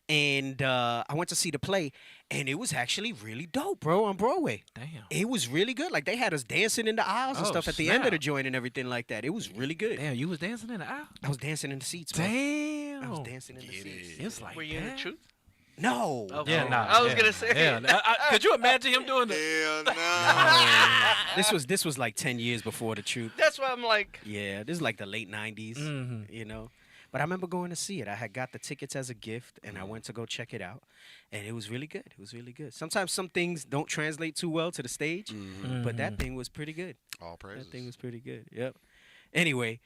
and I went to see the play, and it was actually really dope, bro, on Broadway. Damn. It was really good. Like they had us dancing in the aisles and stuff at the end of the joint and everything like that. It was really good. Damn, you was dancing in the aisle? I was dancing in the seats, bro. Damn. I was dancing in the seats. It's like Were you in the truth? No. Okay. Yeah, nah. I was gonna say. Could you imagine him doing that? This was like 10 years before the truth. That's why I'm like. Yeah, this is like the late 90s, you know. But I remember going to see it. I had got the tickets as a gift, and I went to go check it out. And it was really good. It was really good. Sometimes some things don't translate too well to the stage, but that thing was pretty good. All praises. That thing was pretty good. Yep. Anyway,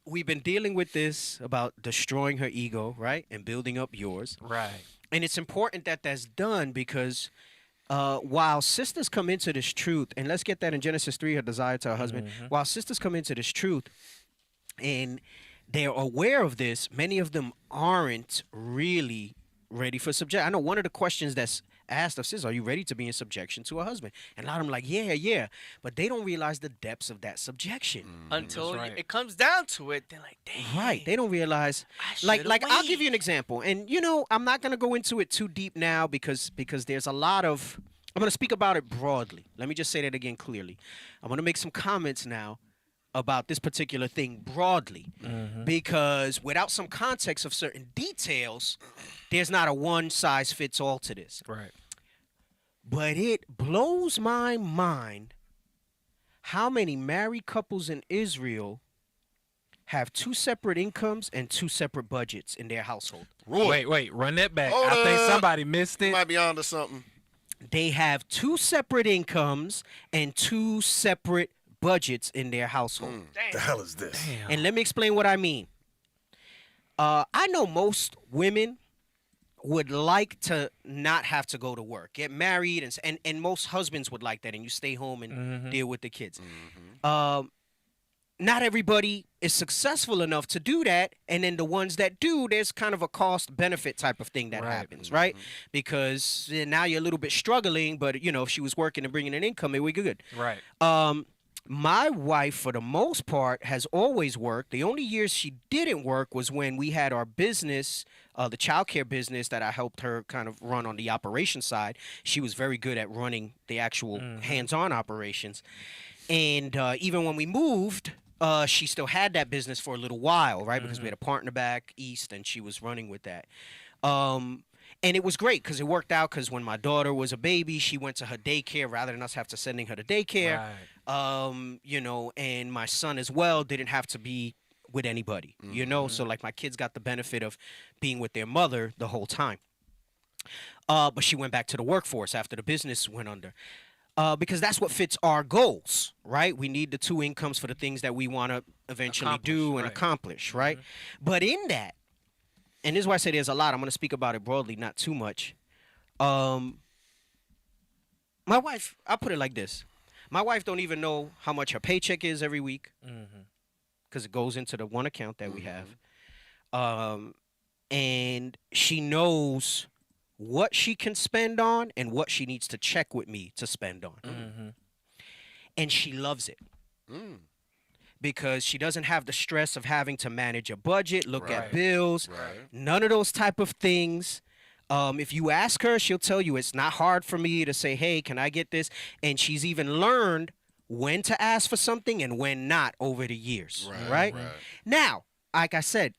we've been dealing with this about destroying her ego, right? And building up yours. Right. And it's important that that's done because while sisters come into this truth, and let's get that in Genesis 3, her desire to her husband. While sisters come into this truth and they're aware of this, many of them aren't really ready for subjection. I know one of the questions that's asked of sisters, are you ready to be in subjection to a husband? And a lot of them like, yeah. But they don't realize the depths of that subjection. Until it comes down to it, they're like, dang. Right. They don't realize. Like I'll give you an example. And, you know, I'm not going to go into it too deep now because there's a lot of, I'm going to speak about it broadly. Let me just say that again clearly. I'm going to make some comments now about this particular thing broadly because without some context of certain details, there's not a one-size-fits-all to this. Right. But it blows my mind how many married couples in Israel have 2 separate incomes and 2 separate budgets in their household. Wait, run that back. Hold I think up. somebody missed it. Might be onto something. They have 2 separate incomes and 2 separate budgets in their household. The hell is this? And let me explain what I mean. I know most women would like to not have to go to work, get married, and most husbands would like that, and you stay home and deal with the kids. Not everybody is successful enough to do that, and then the ones that do, there's kind of a cost-benefit type of thing that happens, right? Because now you're a little bit struggling, but, you know, if she was working and bringing an income, it would be good. Right. My wife, for the most part, has always worked. The only years she didn't work was when we had our business, the childcare business that I helped her kind of run on the operation side. She was very good at running the actual hands-on operations. And even when we moved, she still had that business for a little while, right? Because we had a partner back east, and she was running with that. And it was great because it worked out because when my daughter was a baby, she went to her daycare rather than us have to sending her to daycare. You know, and my son as well didn't have to be with anybody, you know? So, like, my kids got the benefit of being with their mother the whole time. But she went back to the workforce after the business went under. Because that's what fits our goals, right? We need the 2 incomes for the things that we want to eventually do and accomplish, right? But in that, and this is why I say there's a lot. I'm going to speak about it broadly, not too much. My wife, I'll put it like this. My wife don't even know how much her paycheck is every week because it goes into the one account that we have. And she knows what she can spend on and what she needs to check with me to spend on. And she loves it. Because she doesn't have the stress of having to manage a budget, look at bills, none of those type of things. If you ask her, she'll tell you it's not hard for me to say, hey, can I get this? And she's even learned when to ask for something and when not over the years, right? Now, like I said,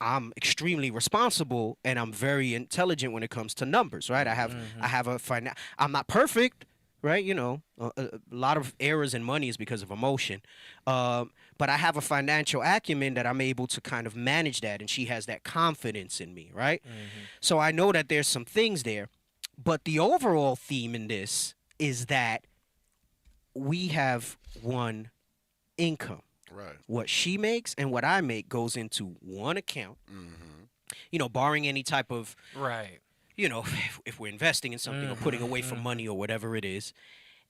I'm extremely responsible and I'm very intelligent when it comes to numbers, right? I have a I'm not perfect, right? You know, a lot of errors in money is because of emotion. But I have a financial acumen that I'm able to kind of manage that, and she has that confidence in me, right? So I know that there's some things there. But the overall theme in this is that we have one income. Right. What she makes and what I make goes into one account. You know, barring any type of you know, if we're investing in something or putting away for money or whatever it is,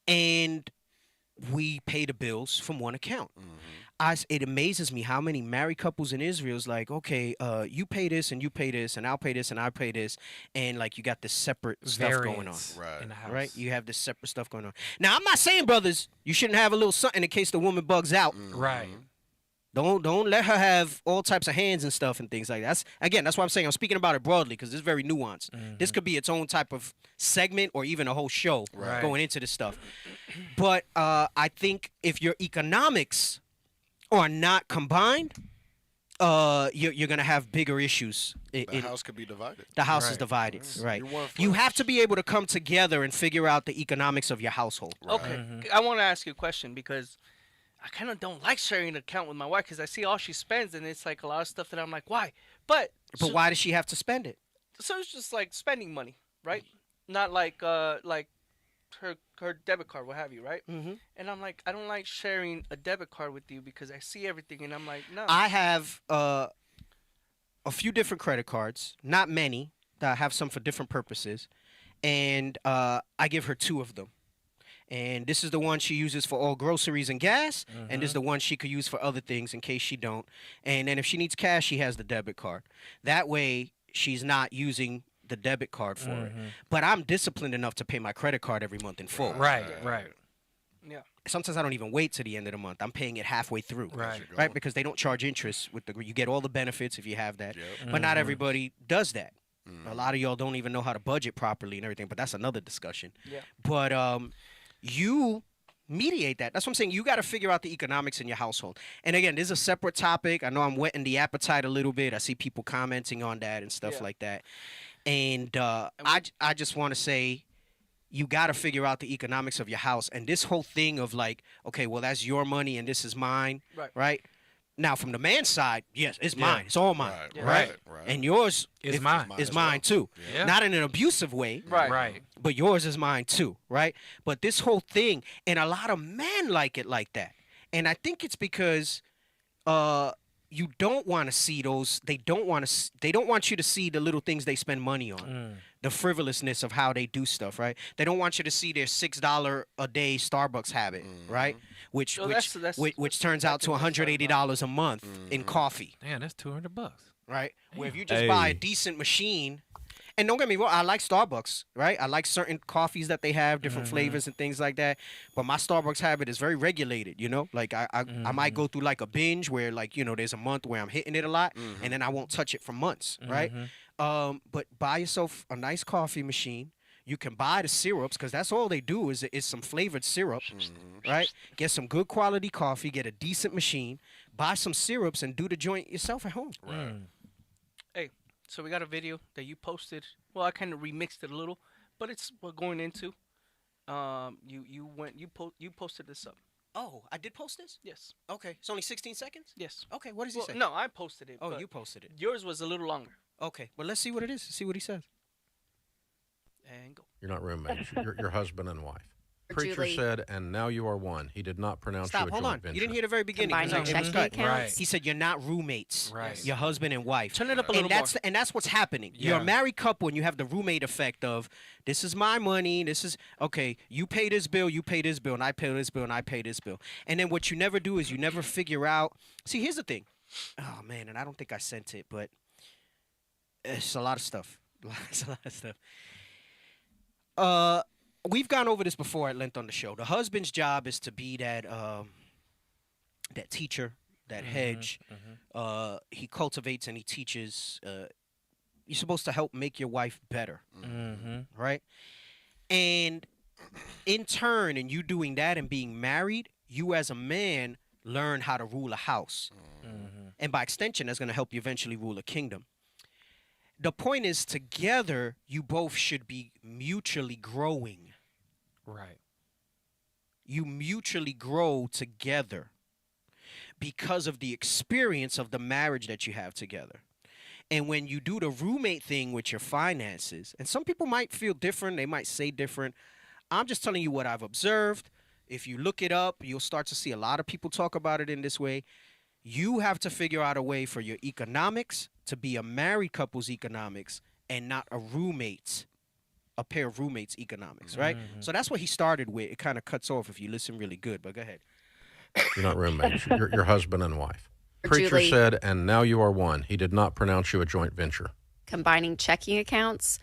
and we pay the bills from one account. It amazes me how many married couples in Israel is like, okay, you pay this and you pay this and I'll pay this and I pay this, and like you got this separate stuff going on, in the house. right? You have this separate stuff going on. Now, I'm not saying, brothers, you shouldn't have a little something in case the woman bugs out. Don't let her have all types of hands and stuff and things like that. That's why I'm saying I'm speaking about it broadly because it's very nuanced. This could be its own type of segment or even a whole show going into this stuff. But I think if your economics are not combined, you're going to have bigger issues. The house could be divided. The house is divided, right? You have to be able to come together and figure out the economics of your household. Okay, I want to ask you a question because I kind of don't like sharing an account with my wife because I see all she spends and it's like a lot of stuff that I'm like, why? But why does she have to spend it? So it's just like spending money, right? Not like her debit card, what have you, right? And I'm like, I don't like sharing a debit card with you because I see everything and I'm like, no. I have a few different credit cards, not many. I have some for different purposes, and I give her 2 of them. And this is the one she uses for all groceries and gas, and this is the one she could use for other things in case she don't. And then if she needs cash, she has the debit card. That way, she's not using the debit card for it. But I'm disciplined enough to pay my credit card every month in full. Right. Yeah. Sometimes I don't even wait to the end of the month. I'm paying it halfway through. Right? Because they don't charge interest with you get all the benefits if you have that. But not everybody does that. A lot of y'all don't even know how to budget properly and everything, but that's another discussion. But you mediate that. That's what I'm saying. You got to figure out the economics in your household. And again, this is a separate topic. I know I'm whetting the appetite a little bit. I see people commenting on that and stuff like that. And I just want to say, you got to figure out the economics of your house. And this whole thing of like, okay, well, that's your money and this is mine, right? Now, from the man's side, yes, it's mine. It's all mine, right? And yours is mine. Is mine too. Yeah. Not in an abusive way, Right. but yours is mine too, right? But this whole thing, and a lot of men like it like that. And I think it's because you don't want to see those. They don't want you to see the little things they spend money on, the frivolousness of how they do stuff, right? They don't want you to see their $6 a day Starbucks habit, right? Which turns out to $180 a month in coffee. Damn, that's $200. Right? Where if you just buy a decent machine, and don't get me wrong, I like Starbucks, right? I like certain coffees that they have, different flavors and things like that. But my Starbucks habit is very regulated, you know? Like I might go through like a binge where like, you know, there's a month where I'm hitting it a lot and then I won't touch it for months, right? But buy yourself a nice coffee machine. You can buy the syrups because that's all they do is some flavored syrup, right? Get some good quality coffee, get a decent machine, buy some syrups and do the joint yourself at home. Right. Hey, so we got a video that you posted. Well, I kind of remixed it a little, but it's what going into. You posted this up. Oh, I did post this? Yes. Okay. It's only 16 seconds? Yes. Okay, what does he say? No, I posted it. Oh, you posted it. Yours was a little longer. Okay, well, let's see what it is. See what he says. And go. You're not roommates. You're your husband and wife. Preacher Julie. said, and now you are one. He did not pronounce you Stop, a hold joint on. venture. You didn't hear the very beginning. Combining checking accounts? Right. He said you're not roommates. Right. You're husband and wife. Turn it up a little more. And that's what's happening. Yeah. You're a married couple and you have the roommate effect of, this is my money, this is, okay, you pay this bill, you pay this bill, and I pay this bill, and I pay this bill. And then what you never do is you never figure out, see, here's the thing. Oh, man, and I don't think I sent it, but it's a lot of stuff. It's a lot of stuff. We've gone over this before at length on the show. The husband's job is to be that that teacher, that hedge. He cultivates and he teaches. You're supposed to help make your wife better, right? And in turn, in you doing that and being married, you as a man learn how to rule a house. And by extension, that's going to help you eventually rule a kingdom. The point is, together, you both should be mutually growing. Right. You mutually grow together because of the experience of the marriage that you have together. And when you do the roommate thing with your finances, and some people might feel different, they might say different. I'm just telling you what I've observed. If you look it up, you'll start to see a lot of people talk about it in this way. You have to figure out a way for your economics to be a married couple's economics and not a pair of roommates' economics, right? So that's what he started with. It kind of cuts off if you listen really good, but go ahead. You're not roommates. You're your husband and wife. Preacher Julie. said, and now you are one. He did not pronounce you a joint venture. Combining checking accounts,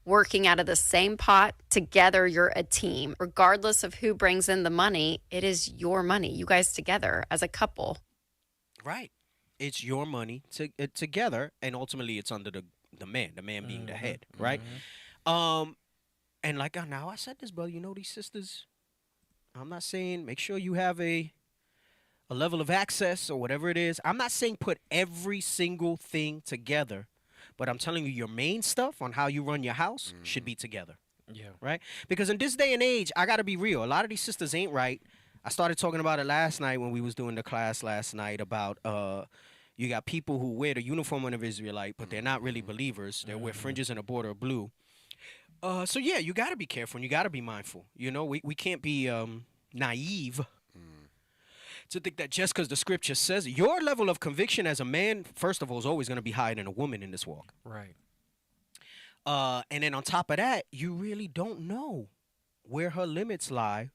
working out of the same pot, together you're a team. Regardless of who brings in the money, it is your money. You guys together as a couple. Right. It's your money together, and ultimately it's under the man being the head, right? And like now I said this, brother, you know these sisters, I'm not saying make sure you have a level of access or whatever it is. I'm not saying put every single thing together, but I'm telling you your main stuff on how you run your house should be together. Yeah. Right? Because in this day and age, I got to be real. A lot of these sisters ain't right. I started talking about it last night when we was doing the class last night about you got people who wear the uniform of Israelite, but they're not really believers. They wear fringes and a border of blue. So yeah, you got to be careful and you got to be mindful. You know, we can't be naive to think that just because the scripture says it, your level of conviction as a man, first of all, is always going to be higher than a woman in this walk. Right. And then on top of that, you really don't know where her limits lie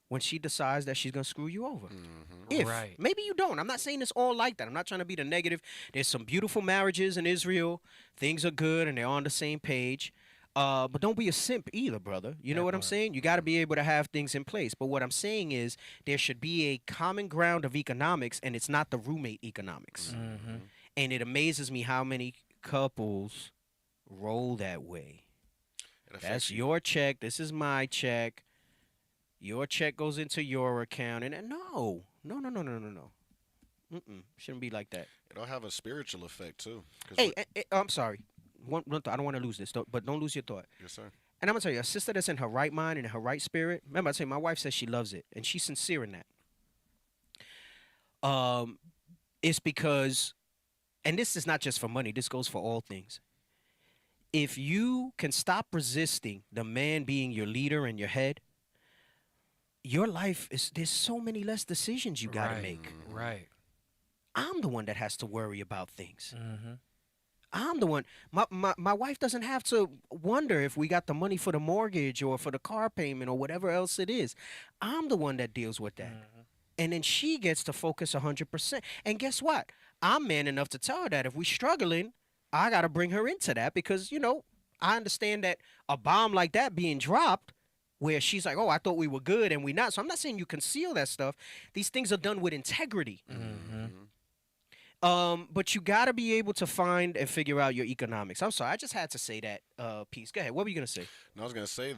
when she decides that she's going to screw you over. Right. Maybe you don't. I'm not saying it's all like that. I'm not trying to be the negative. There's some beautiful marriages in Israel. Things are good and they're on the same page. But don't be a simp either, brother. You know what I'm saying? You got to be able to have things in place. But what I'm saying is there should be a common ground of economics, and it's not the roommate economics. And it amazes me how many couples roll that way. That's your check. This is my check. Your check goes into your account. And no. Shouldn't be like that. It'll have a spiritual effect, too. Hey, I'm sorry. One thought. I don't want to lose this, but don't lose your thought. Yes, sir. And I'm gonna tell you, a sister that's in her right mind and in her right spirit. Remember, I tell you, my wife says she loves it, and she's sincere in that. It's because, and this is not just for money. This goes for all things. If you can stop resisting the man being your leader and your head, your life there's so many less decisions you gotta make. Right. I'm the one that has to worry about things. I'm the one. My wife doesn't have to wonder if we got the money for the mortgage or for the car payment or whatever else it is. I'm the one that deals with that. And then she gets to focus 100%. And guess what? I'm man enough to tell her that if we're struggling, I got to bring her into that because, I understand that a bomb like that being dropped where she's like, oh, I thought we were good and we not. So I'm not saying you conceal that stuff. These things are done with integrity. But you got to be able to find and figure out your economics. I'm sorry. I just had to say that piece. Go ahead. What were you going to say? No, I was going to say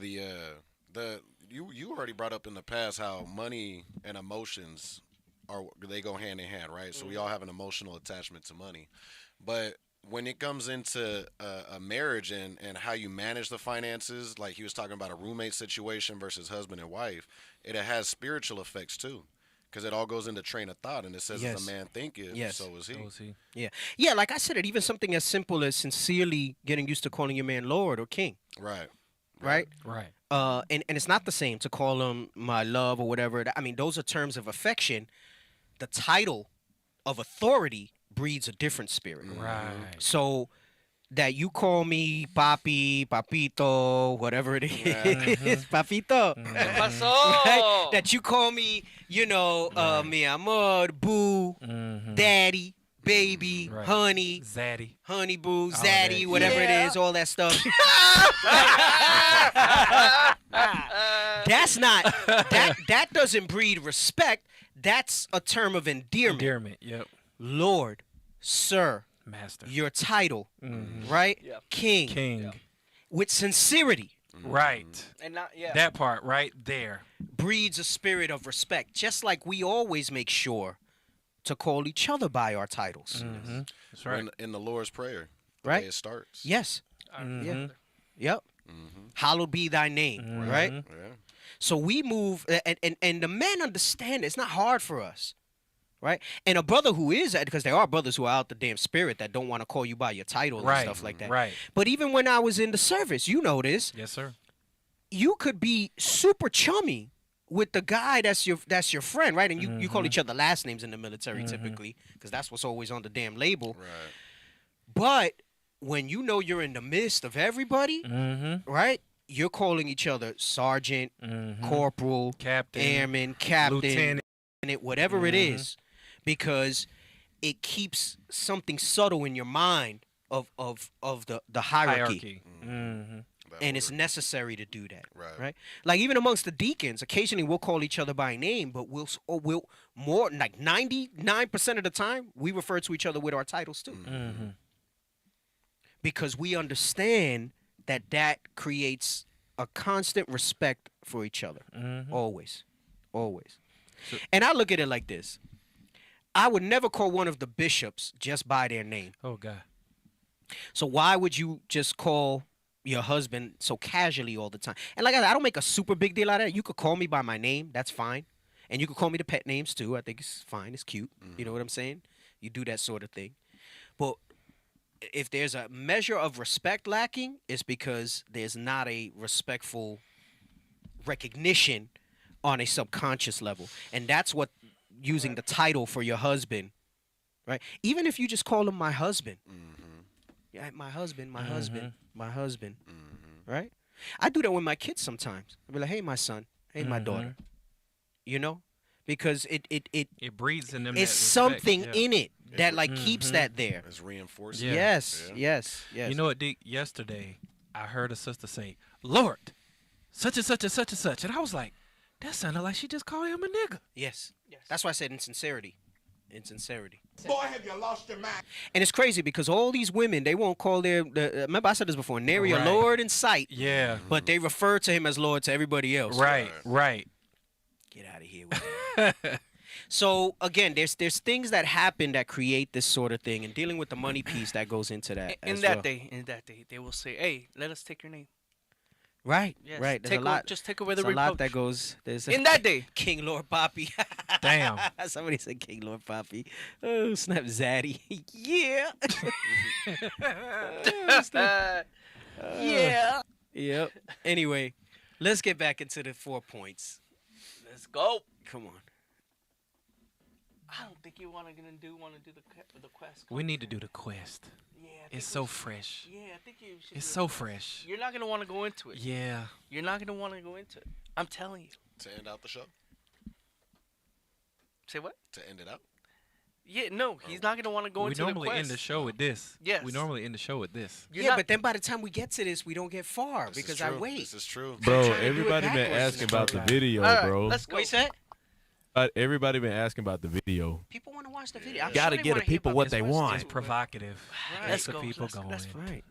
you already brought up in the past how money and emotions they go hand in hand, right? So we all have an emotional attachment to money. But when it comes into a marriage and how you manage the finances, like he was talking about a roommate situation versus husband and wife, it has spiritual effects too, because it all goes into train of thought, and it says as a man thinketh, so is he. Yeah, like I said, even something as simple as sincerely getting used to calling your man Lord or King. Right. And it's not the same to call him my love or whatever. I mean, those are terms of affection. The title of authority breeds a different spirit. Right. So that you call me papi, papito, whatever it is, papito. Right? That you call me, mi amor, boo, daddy, baby, honey, zaddy, honey boo, zaddy, whatever it is, all that stuff. That's not that doesn't breed respect. That's a term of endearment. Yep. Lord, sir, master, your title, right? Yep. King. Yep. With sincerity. Right. And not that part right there breeds a spirit of respect, just like we always make sure to call each other by our titles. That's right. In the Lord's Prayer, the right? way it starts. Yes. Yep. Hallowed be thy name, right? Yeah. So we move, and the men understand it's not hard for us, right? And a brother who is, because there are brothers who are out the damn spirit that don't want to call you by your title and stuff like that. Right. But even when I was in the service, you know this. Yes, sir. You could be super chummy with the guy that's your friend, right? And you call each other last names in the military typically, because that's what's always on the damn label. Right. But when you know you're in the midst of everybody, right? You're calling each other sergeant, corporal, captain, airman, captain, lieutenant, whatever it is, because it keeps something subtle in your mind of the hierarchy. And it's necessary to do that, right? Like even amongst the deacons, occasionally we'll call each other by name, but we'll more like 99% of the time we refer to each other with our titles too, because we understand that creates a constant respect for each other, always. And I look at it like this: I would never call one of the bishops just by their name. Oh God! So why would you just call your husband so casually all the time? And like I said, I don't make a super big deal out of that. You could call me by my name, that's fine. And you could call me the pet names too. I think it's fine, it's cute. You know what I'm saying? You do that sort of thing. But if there's a measure of respect lacking, it's because there's not a respectful recognition on a subconscious level. And that's what using the title for your husband, right? Even if you just call him my husband. Yeah, my husband, right? I do that with my kids sometimes. I'll be like, hey, my son, hey, my daughter. You know? Because it breeds in them. It's something in it that like keeps that there. It's reinforced. Yes. You know what, Dick? Yesterday, I heard a sister say, Lord, such and such and such and such. And I was like, that sounded like she just called him a nigga. Yes. That's why I said in sincerity. Boy, have you lost your mind? And it's crazy because all these women, they won't call remember I said this before, nary a Lord in sight. Yeah. But they refer to him as Lord to everybody else. Right. Get out of here with that. So again, there's things that happen that create this sort of thing, and dealing with the money piece that goes into that. In that day, they will say, hey, let us take your name. Right, Yes. right. There's Take a lot. Just take away the There's a lot reproach. that goes. There's In that day. King Lord Poppy. Damn. Somebody said King Lord Poppy. Oh, snap Zaddy. Yeah. Yeah. Yep. Anyway, let's get back into the 4 points. Let's go. Come on. I don't think you want to do the quest. We need to do the quest. Yeah, It's so fresh. Yeah, I think you should. It's do so it. fresh. You're not gonna want to go into it. Yeah. You're not gonna want to go into it. I'm telling you. To end out the show. Say what? To end it out. Yeah, no, he's not gonna want to go We into the normally quest. end the show with this. Yes. We normally end the show with this. Yeah, but then by the time we get to this, we don't get far because I wait. This is true. Bro, trying to do it everybody been backwards. asking about the video, All right, bro. let's go. What you said? Everybody been asking about the video. People want to watch the video. I'm Gotta sure they get wanna the hear people about what this they quest, want. It's too. provocative. Right. Let's Let's the go. people Let's- going. let's go. Right.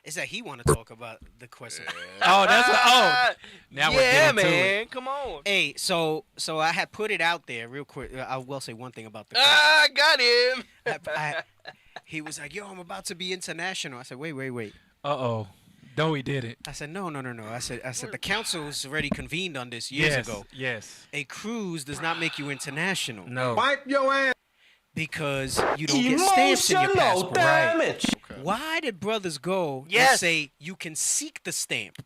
Is that he want to talk about the quest? Oh, that's now we're yeah, getting to man. it. Come on. Hey, so I had put it out there real quick. I will say one thing about the quest. I got him. He was like, "Yo, I'm about to be international." I said, "Wait." Uh-oh. No, he did it. I said, "No." I said the council's already convened on this years ago. Yes. A cruise does not make you international. No. Wipe your ass. Because you don't get stamps in your passport. damage. Why did brothers go and Yes. say you can seek the stamp?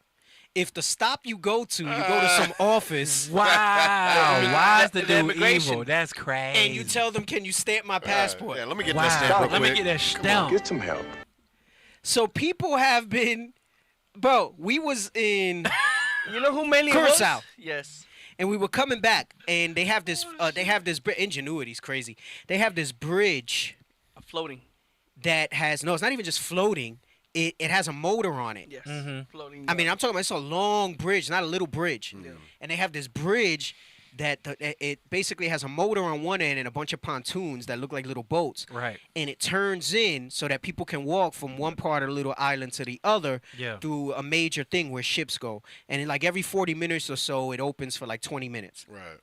If the stop you go to some office. Wow. Why is the The dude immigration. evil? That's crazy. And you tell them, can you stamp my passport? Yeah, let me get wow. that stamp real Let me quick. get that stamp. Get some help. So people have been, bro, we was in You know who mainly Curacao. was? Yes. and we were coming back, and they have this ingenuity's crazy. They have this bridge Floating. that has, no, it's not even just floating. It has a motor on it. Yes. Floating. I mean, I'm talking about it's a long bridge, not a little bridge. And they have this bridge that it basically has a motor on one end and a bunch of pontoons that look like little boats. Right. And it turns in so that people can walk from one part of the little island to the other through a major thing where ships go. And like every 40 minutes or so, it opens for like 20 minutes. Right.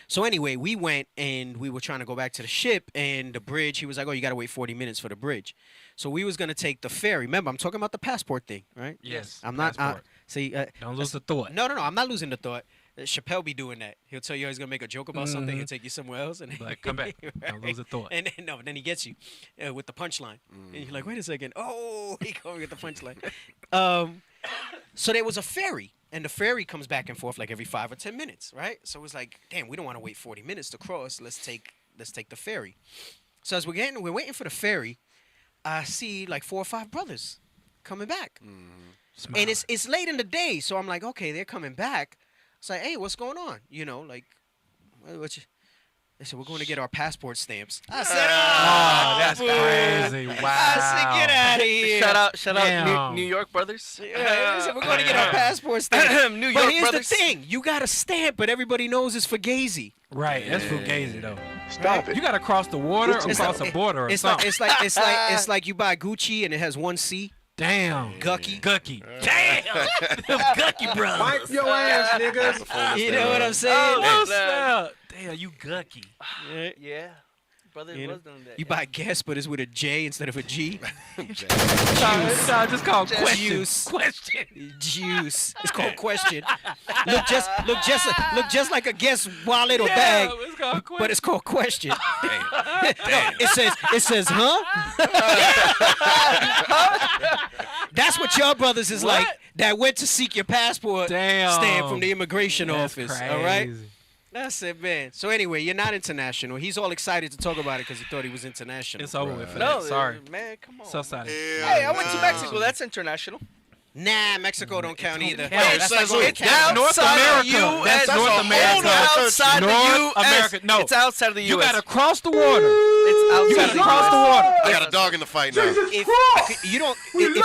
So anyway, we went and we were trying to go back to the ship, and the bridge, he was like, "Oh, you got to wait 40 minutes for the bridge." So we was going to take the ferry. Remember, I'm talking about the passport thing, right? Yes. I'm not, passport. see. Don't lose the thought. No, I'm not losing the thought. Chappelle be doing that. He'll tell you he's going to make a joke about something and take you somewhere else. And Like, come back. Don't lose the thought. And then he gets you with the punchline. And you're like, wait a second. Oh, he going with the punchline. So there was a ferry. And the ferry comes back and forth like every 5 or 10 minutes, right? So it was like, damn, we don't want to wait 40 minutes to cross. Let's take the ferry. So as we're waiting for the ferry, I see like 4 or 5 brothers coming back. And it's late in the day, so I'm like, okay, they're coming back. It's like, hey, what's going on? You know, like, what you? They said, we're going to get our passport stamps. I said, oh, that's crazy. Wow. I said, get out of here. Shout out New York brothers. They said, we're going to get our passport stamps. New But York here's brothers. the thing. You got a stamp, but everybody knows it's Fugazi. Right. That's fugazi, though. Stop it. You got to cross the water or It's cross like- a border or It's something. it's like you buy Gucci and it has one C. Damn. Gucky. Damn. Gucky brothers. Wipe your ass, niggas. You know what I'm saying? Oh, snap. Damn, you gucky. Yeah. Brother You know? was doing that. You buy guess, but it's with a J instead of a G. No, just call question. Juice. Question. Juice. It's called question. Look just like a guess wallet or bag, it's called but it's called question. Damn. It says, huh? That's what your brothers is like that went to seek your passport stamp from the immigration office. All right. That's it, man. So anyway, you're not international. He's all excited to talk about it because he thought he was international. It's over with for No, that. Sorry. man, come on. So sorry. Hey, I went to Mexico. That's international. Nah, Mexico don't count either. count. Hey, that's like going to It's Canada. North outside America. the That's US. North America. Outside the North US. America. No. It's outside of the US. You got to cross the water. It's outside You got of to the cross US. the water. I got a dog in the fight now. If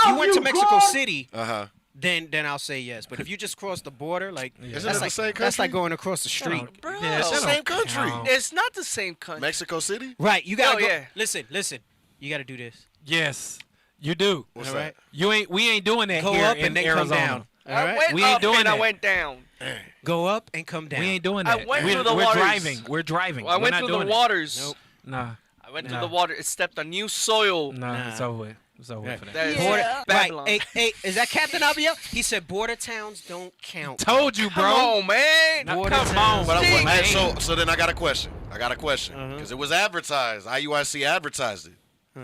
you went to Mexico City, Uh-huh. then I'll say yes. But if you just cross the border, like Isn't it the same country? that's like going across the street. Bro, Yeah, It's the that same don't country. count. it's not the same country. Mexico City? Right, you gotta Oh, go. yeah. Listen. You gotta do this. Yes, you do. What's All that? right. We ain't doing that Go here up in and then Arizona. come down. All I right. went We ain't up doing and I that. went down. Go up and come down. We ain't doing I that. went we're, through the we're waters. driving. We're driving. I We're went not through the doing it. waters. Nope. Nah. I went Nah. through the water. It stepped on new soil. Nah. It's over with. It's over for that. That is Right. Babylon. Hey, is that Captain Abiel? He said border towns don't count. Told you, bro. Come on, man. Border Come towns. on, But man. so then I got a question. Because it was advertised. IUIC advertised it.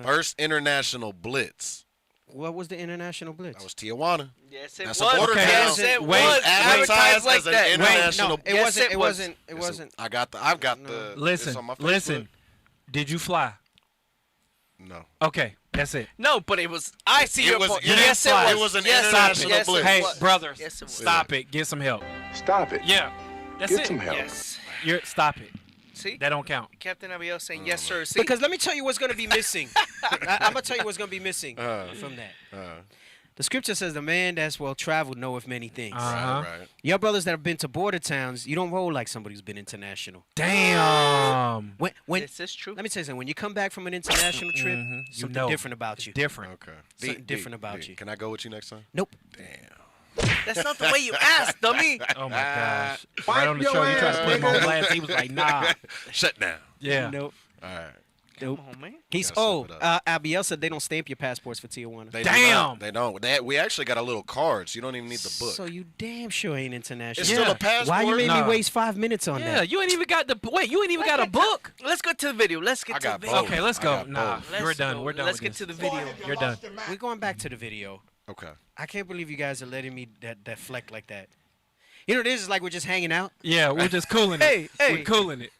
First International Blitz. What was the international blitz? That was Tijuana. Yes, it That's was. a border town. Yes, it Wait, was. Advertised like as an that. international. It Yes, wasn't. it It was. wasn't. It wasn't. I've got the. It's Listen, on my Facebook. listen. Did you fly? No. Okay, that's it. No, but it was. I see your point. you Yes, it didn't fly. was. It was an Yes, international yes, it blitz. Hey, was. brothers, Yes, it was. stop it. Get some help. Stop it. Yeah, that's Get it. some help. Yes. Stop it. See? That don't count. Captain Abiel saying yes, sir. See? Because let me tell you what's going to be missing. I'm going to tell you what's going to be missing from that. The scripture says the man that's well traveled knoweth many things. Uh-huh. Right. Your brothers that have been to border towns, you don't roll like somebody who's been international. Damn. When This is true. let me tell you something. When you come back from an international trip, You something know. different about you. Different. Okay. Something different about you. Can I go with you next time? Nope. Damn. That's not the way you asked, dummy. Oh my gosh. Right on the show, you tried to put him on blast. He was like, nah. Shut down. Yeah. Nope. All right. Nope. Come on, man. He's Gotta step it up. Abiel said they don't stamp your passports for Tijuana. They Damn. Do not. They don't. We actually got a little card, so you don't even need the book. So you damn sure ain't international. It's still a passport. Why you made Nah. me waste 5 minutes on Yeah, that? you ain't even got the you ain't even got a book. Let's go to the video. Let's get I to the got video. both. Okay, let's I go. got Nah, both. we're done. We're done. Let's with get to this. the video. You're done. We're going back to the video. Okay. I can't believe you guys are letting me deflect like that. You know, this is like we're just hanging out. Yeah, we're just cooling it. Hey. We're cooling it.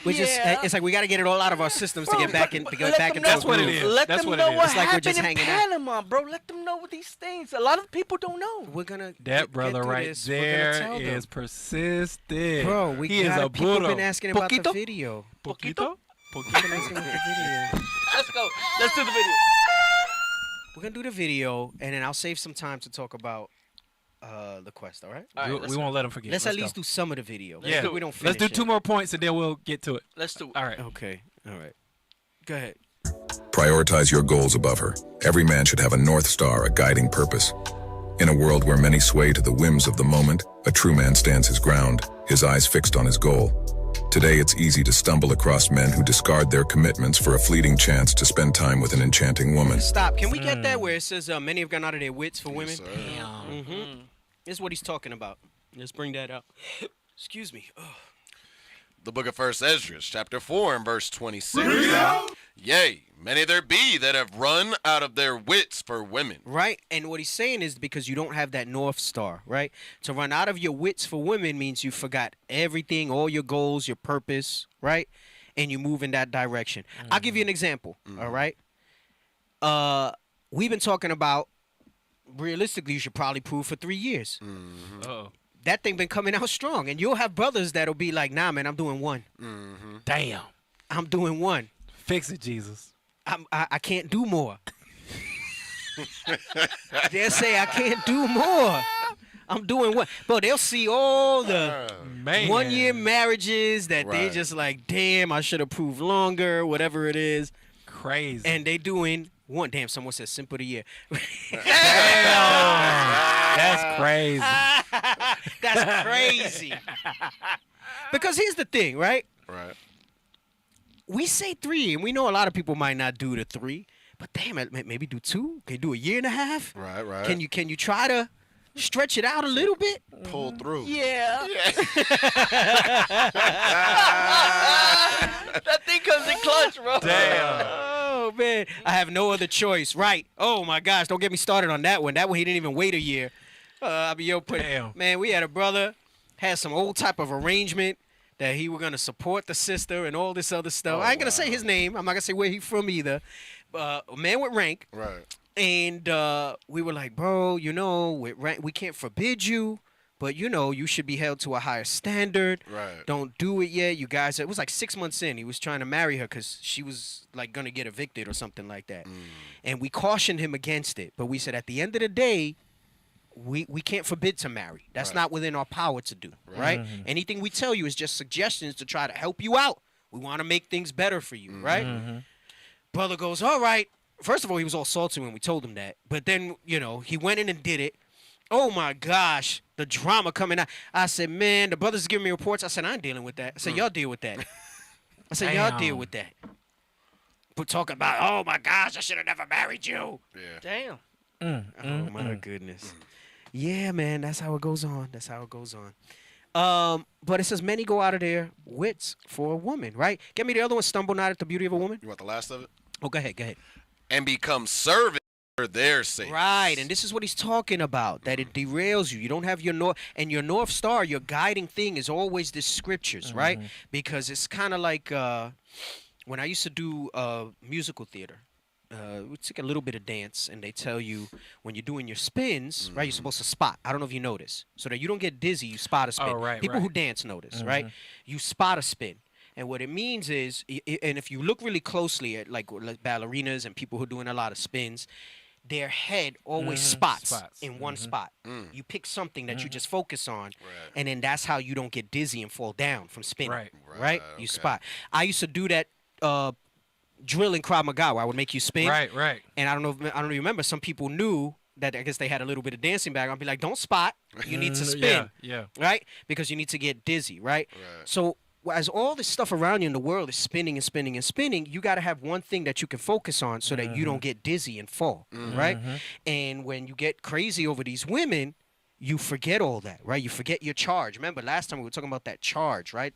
We just it's like we got to get it all out of our systems to get back in. To get back into That's the what it groove. is. Let That's them what know it is. what It's like we're happened just in hanging out. Panama, bro. Let them know these things. A lot of people don't know. We're gonna That get brother through right this. We're gonna there tell them. is persistent. Bro, we he is got a people Buddha. been asking about the Poquito? video. Poquito? Been asking about the video. Let's go. Let's do the video. We're gonna do the video, and then I'll save some time to talk about the quest. All right? All right, We won't let him forget. Let's at go. least do some of the video. Yeah, We don't finish let's do it. 2 more points and then we'll get to it. Let's do it. All right. Okay. All right. Go ahead. Prioritize your goals above her. Every man should have a North Star, a guiding purpose. In a world where many sway to the whims of the moment, a true man stands his ground, his eyes fixed on his goal. Today, it's easy to stumble across men who discard their commitments for a fleeting chance to spend time with an enchanting woman. Stop. Can we get that where it says many have gone out of their wits for women? sir. Mm-hmm. This is what he's talking about. Let's bring that up. Excuse me. Ugh. The book of 1 Esdras, chapter 4, and verse 26. Yea, many there be that have run out of their wits for women. Right? And what he's saying is because you don't have that North Star, right? To run out of your wits for women means you forgot everything, all your goals, your purpose, right? And you move in that direction. I'll give you an example, all right? We've been talking about, realistically, you should probably prove for 3 years. Uh-oh. That thing been coming out strong. And you'll have brothers that'll be like, nah, man, I'm doing one. Damn. I'm doing one. Fix it, Jesus. I can't do more. They'll say I can't do more. I'm doing what? Bro, they'll see all the Man. 1 year marriages that they Right. just like, damn, I should have proved longer, whatever it is. Crazy. And they doing one. Damn, someone said simple of the year. That's crazy. That's crazy. Because here's the thing, right? Right. We say 3, and we know a lot of people might not do the 3, but damn it, maybe do 2. Can you do a year and a half? Right, right. Can you try to stretch it out a little bit? Pull through. Yeah. That thing comes in clutch, bro. Damn. Oh man, I have no other choice. Right? Oh my gosh, don't get me started on that one. That one he didn't even wait a year. I mean, Damn. man, we had a brother had some old type of arrangement that he were gonna support the sister and all this other stuff. I ain't gonna say his name. I'm not gonna say where he from either. A man with rank. Right. And we were like, bro, you know, with rank, we can't forbid you, but you know, you should be held to a higher standard. Right. Don't do it yet. You guys, it was like 6 months in. He was trying to marry her because she was like gonna get evicted or something like that. And we cautioned him against it. But we said at the end of the day, we can't forbid to marry. That's not within our power to do, right? Anything we tell you is just suggestions to try to help you out. We want to make things better for you, right? Brother goes, all right. First of all, he was all salty when we told him that. But then, you know, he went in and did it. Oh, my gosh, the drama coming out. I said, man, the brothers giving me reports. I said, I ain't dealing with that. I said, y'all deal with that. I said, y'all deal with that. talking about, oh my gosh, I should have never married you. Yeah. Damn. Oh my goodness. Yeah, man, that's how it goes on. That's how it goes on. But it says many go out of their wits for a woman, right? Get me the other one. Stumble not at the beauty of a woman. You want the last of it? Oh, go ahead. Go ahead. And become servants for their sake. Right, and this is what he's talking about, that it derails you. You don't have your North Star, your guiding thing is always the scriptures, right? Because it's kind of like when I used to do musical theater. We took a little bit of dance, and they tell you when you're doing your spins, right, you're supposed to spot. I don't know if you notice. So that you don't get dizzy, you spot a spin. Oh, right, People right. who dance notice, right? You spot a spin. And what it means is, and if you look really closely at like ballerinas and people who are doing a lot of spins, their head always spots in one spot. You pick something that you just focus on, and then that's how you don't get dizzy and fall down from spinning. Right? You spot. I used to do that drill in Krav Maga where I would make you spin. Right. And I don't remember. Some people knew that. I guess they had a little bit of dancing back. I'd be like, don't spot. You need to spin. Yeah. Right? Because you need to get dizzy. Right? So as all this stuff around you in the world is spinning and spinning and spinning, you got to have one thing that you can focus on so that you don't get dizzy and fall, right? And when you get crazy over these women, you forget all that, right? You forget your charge. Remember last time we were talking about that charge, right?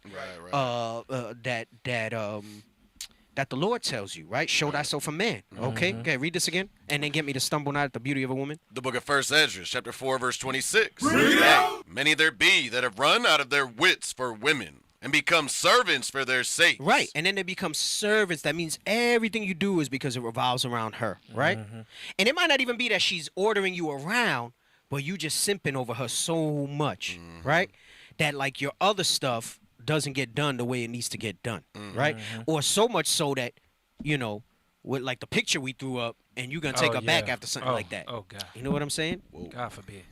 That the Lord tells you, right? Show thyself a man. Okay, read this again, and then get me to stumble not at the beauty of a woman. The book of 1 Ezra, chapter 4, verse 26. Hey, many there be that have run out of their wits for women, and become servants for their sake. Right, and then they become servants. That means everything you do is because it revolves around her, right? And it might not even be that she's ordering you around, but you just simping over her so much, right? That like your other stuff doesn't get done the way it needs to get done, right? Or so much so that, you know, with like the picture we threw up, and you're going to take her back after something like that. Oh, God. You know what I'm saying? God forbid.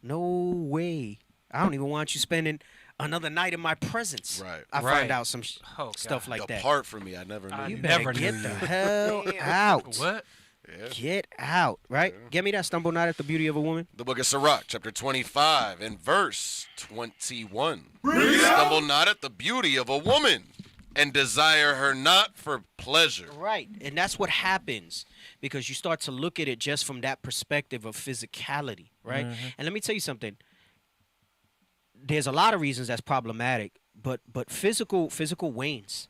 No way. I don't even want you spending another night in my presence. Right. I find out some stuff like that. Depart from me. I never knew You you. better get the hell out. What? Yeah. Get out, right? Get me that stumble not at the beauty of a woman. The book of Sirach, chapter 25, and verse 21. Stumble not at the beauty of a woman, and desire her not for pleasure. Right, and that's what happens because you start to look at it just from that perspective of physicality, right? And let me tell you something. There's a lot of reasons that's problematic, but physical wanes.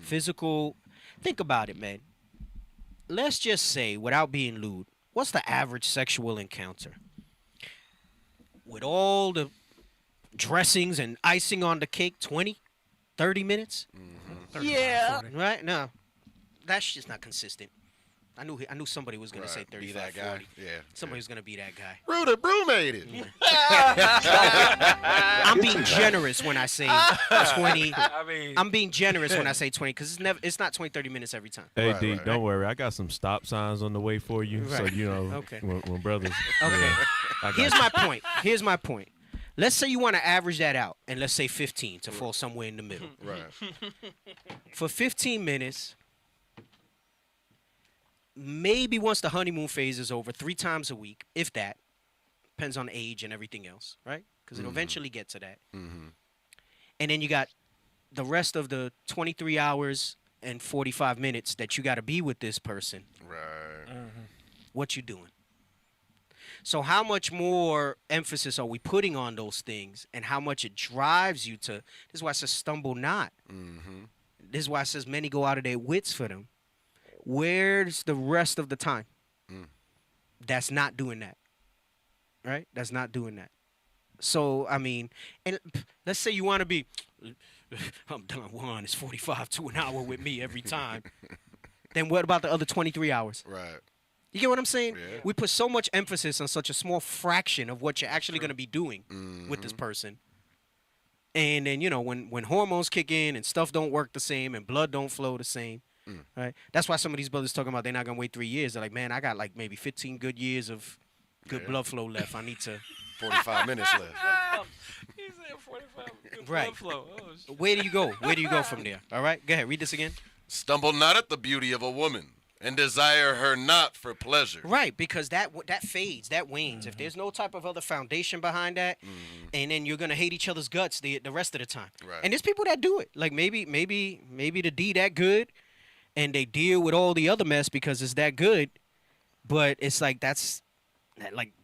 Physical, think about it, man. Let's just say, without being lewd, what's the average sexual encounter? With all the dressings and icing on the cake, 20, 30 minutes? Yeah. Right? No. That's just not consistent. I knew somebody was going to say 35, Be that guy. 40. Yeah. Somebody was going to be that guy. Ruda Brew made it. I'm being generous when I say 20. I'm being generous when I say 20 because it's not 20, 30 minutes every time. Hey, D, don't worry. I got some stop signs on the way for you, so you know when brothers. Okay. I got Here's you. my point. Here's my point. Let's say you want to average that out, and let's say 15 to fall somewhere in the middle. Right. For 15 minutes, maybe once the honeymoon phase is over, 3 times a week, if that. Depends on age and everything else, right? Because it'll eventually get to that. And then you got the rest of the 23 hours and 45 minutes that you got to be with this person. Right. What you doing? So how much more emphasis are we putting on those things and how much it drives you to, this is why it says stumble not. This is why it says many go out of their wits for them. Where's the rest of the time? That's not doing that. Right? That's not doing that. So, I mean, and let's say you want to be, I'm done one, it's 45 to an hour with me every time. Then what about the other 23 hours? Right. You get what I'm saying? Yeah. We put so much emphasis on such a small fraction of what you're actually going to be doing with this person. And then, you know, when hormones kick in and stuff don't work the same and blood don't flow the same, right? That's why some of these brothers talking about they're not going to wait 3 years. They're like, man, I got like maybe 15 good years of good blood flow left. I need to 45 minutes left. He said 45 good Right. blood flow. Oh, shit. Where do you go? Where do you go from there? All right, go ahead. Read this again. Stumble not at the beauty of a woman, and desire her not for pleasure. Right, because that fades, that wanes. If there's no type of other foundation behind that, and then you're gonna hate each other's guts the rest of the time. Right. And there's people that do it. Like maybe the D that good, and they deal with all the other mess because it's that good. But it's like that's